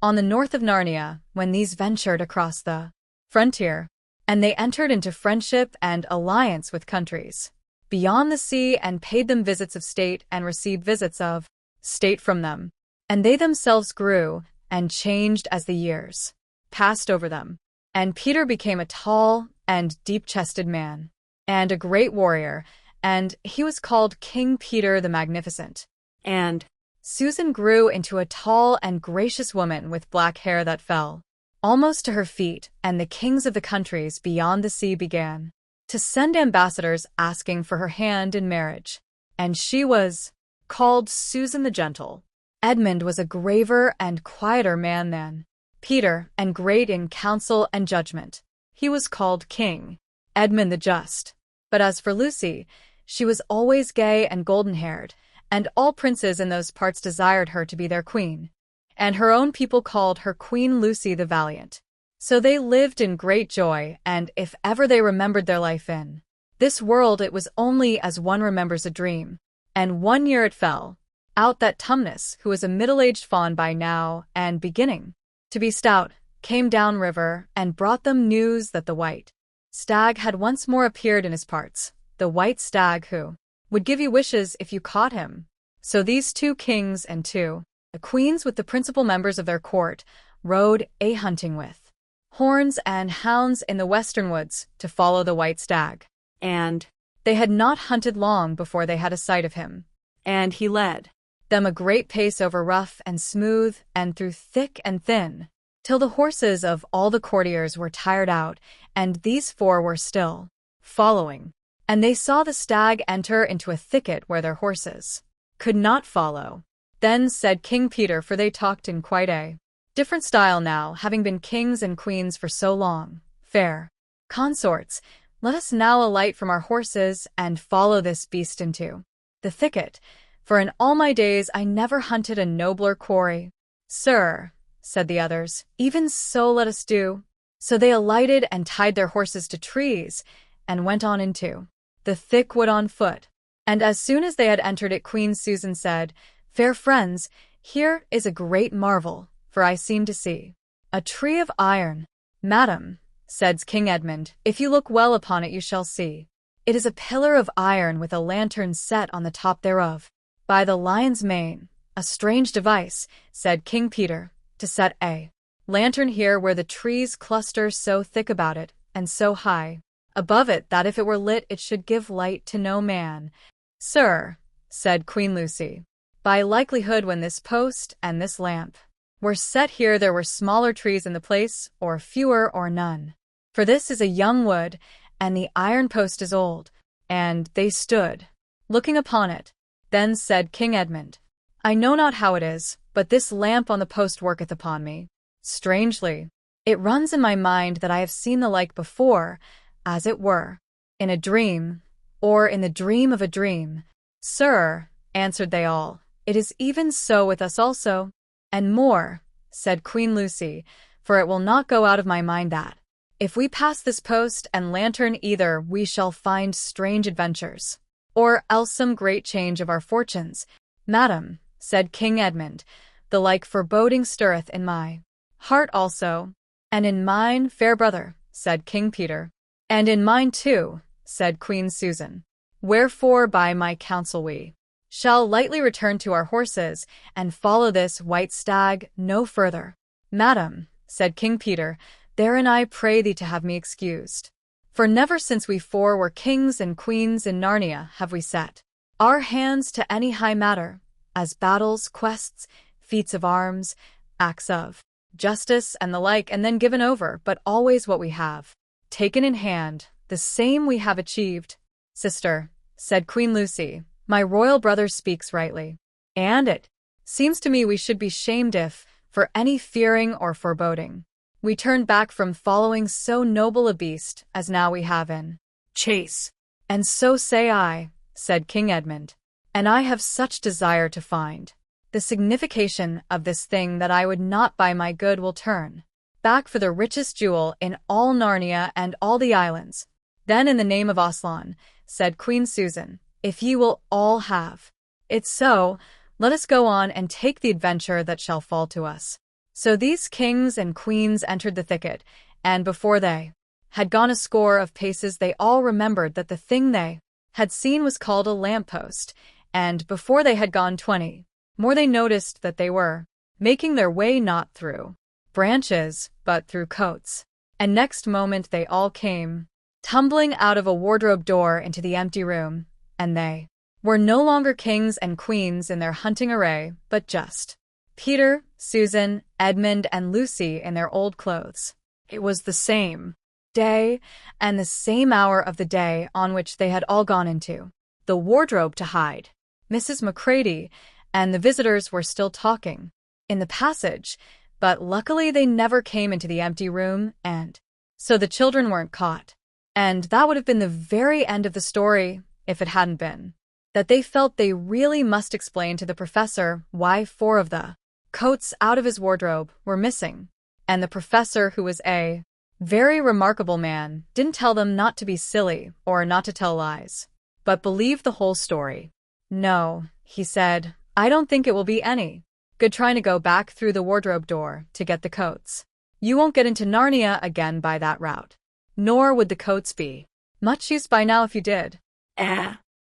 Speaker 1: on the north of Narnia, when these ventured across the frontier. And they entered into friendship and alliance with countries beyond the sea and paid them visits of state and received visits of state from them. And they themselves grew and changed as the years passed over them. And Peter became a tall and deep-chested man, and a great warrior, and he was called King Peter the Magnificent.
Speaker 2: and
Speaker 1: Susan grew into a tall and gracious woman with black hair that fell almost to her feet, and the kings of the countries beyond the sea began to send ambassadors asking for her hand in marriage. And she was called Susan the Gentle. Edmund was a graver and quieter man than Peter, and great in counsel and judgment. He was called King Edmund the Just. But as for Lucy, she was always gay and golden-haired, and all princes in those parts desired her to be their queen. And her own people called her Queen Lucy the Valiant. So they lived in great joy, and if ever they remembered their life in this world, it was only as one remembers a dream. And one year it fell out that Tumnus, who was a middle-aged fawn by now and beginning to be stout, came down river and brought them news that the white stag had once more appeared in his parts, the white stag who would give you wishes if you caught him. So these 2 kings and 2 the queens, with the principal members of their court, rode a-hunting with horns and hounds in the western woods to follow the white stag.
Speaker 2: and
Speaker 1: They had not hunted long before they had a sight of him.
Speaker 2: and he led
Speaker 1: them a great pace over rough and smooth and through thick and thin, till the horses of all the courtiers were tired out, and these 4 were still following. And they saw the stag enter into a thicket where their horses could not follow. Then said King Peter, for they talked in quite a different style now, having been kings and queens for so long, fair consorts, let us now alight from our horses and follow this beast into the thicket, for in all my days I never hunted a nobler quarry. Sir, said the others, even so let us do. So they alighted and tied their horses to trees, and went on into the thick wood on foot. And as soon as they had entered it, Queen Susan said, "Fair friends, here is a great marvel, for I seem to see a tree of iron." "Madam," said King Edmund, "if you look well upon it you shall see. It is a pillar of iron with a lantern set on the top thereof." "By the lion's mane, a strange device," said King Peter, "to set a lantern here where the trees cluster so thick about it, and so high above it, that if it were lit it should give light to no man." "Sir," said Queen Lucy, "by likelihood when this post and this lamp were set here there were smaller trees in the place, or fewer or none. For this is a young wood, and the iron post is old." And they stood looking upon it. Then said King Edmund, "I know not how it is, but this lamp on the post worketh upon me strangely. It runs in my mind that I have seen the like before, as it were, in a dream, or in the dream of a dream." "Sir," answered they all, "it is even so with us also." "And more," said Queen Lucy, "for it will not go out of my mind that, if we pass this post and lantern either, we shall find strange adventures, or else some great change of our fortunes." "Madam," said King Edmund, "the like foreboding stirreth in my heart also." "And in mine, fair brother," said King Peter. "And in mine too," said Queen Susan. "Wherefore by my counsel we shall lightly return to our horses, and follow this white stag no further." "Madam," said King Peter, "therein I pray thee to have me excused. For never since we four were kings and queens in Narnia have we set our hands to any high matter, as battles, quests, feats of arms, acts of justice, and the like, and then given over, but always what we have taken in hand, the same we have achieved." "Sister," said Queen Lucy, "my royal brother speaks rightly. And it seems to me we should be shamed if, for any fearing or foreboding, we turned back from following so noble a beast as now we have in chase." "And so say I," said King Edmund, "and I have such desire to find the signification of this thing that I would not by my good will turn back for the richest jewel in all Narnia and all the islands." "Then in the name of Aslan," said Queen Susan, "if ye will all have it so, let us go on and take the adventure that shall fall to us." So these kings and queens entered the thicket, and before they had gone a score of paces they all remembered that the thing they had seen was called a lamp-post, and before they had gone 20 more they noticed that they were making their way not through branches, but through coats. And next moment they all came tumbling out of a wardrobe door into the empty room, and they were no longer kings and queens in their hunting array, but just Peter, Susan, Edmund, and Lucy in their old clothes. It was the same day, and the same hour of the day on which they had all gone into the wardrobe to hide. Mrs. Macready and the visitors were still talking in the passage, but luckily they never came into the empty room, and so the children weren't caught. And that would have been the very end of the story if it hadn't been that they felt they really must explain to the professor why 4 of the coats out of his wardrobe were missing. And the professor, who was a very remarkable man, didn't tell them not to be silly or not to tell lies, but believe the whole story. "No," he said, "I don't think it will be any good trying to go back through the wardrobe door to get the coats. You won't get into Narnia again by that route. Nor would the coats be much use by now if you did."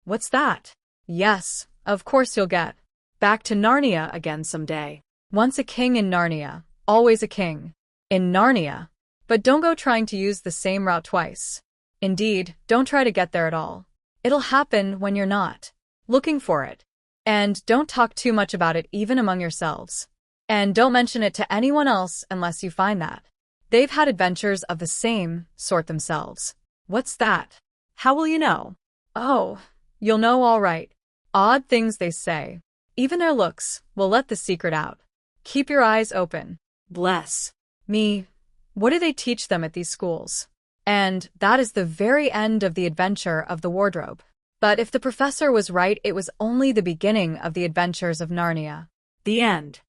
Speaker 1: "What's that?" "Yes, of course you'll get back to Narnia again someday. Once a king in Narnia, always a king in Narnia. But don't go trying to use the same route twice. Indeed, don't try to get there at all. It'll happen when you're not looking for it. And don't talk too much about it even among yourselves. And don't mention it to anyone else unless you find that they've had adventures of the same sort themselves." "What's that? How will you know?" "Oh, you'll know all right. Odd things they say. Even their looks will let the secret out. Keep your eyes open." "Bless me, what do they teach them at these schools?" And that is the very end of the adventure of the wardrobe. But if the professor was right, it was only the beginning of the adventures of Narnia. The end.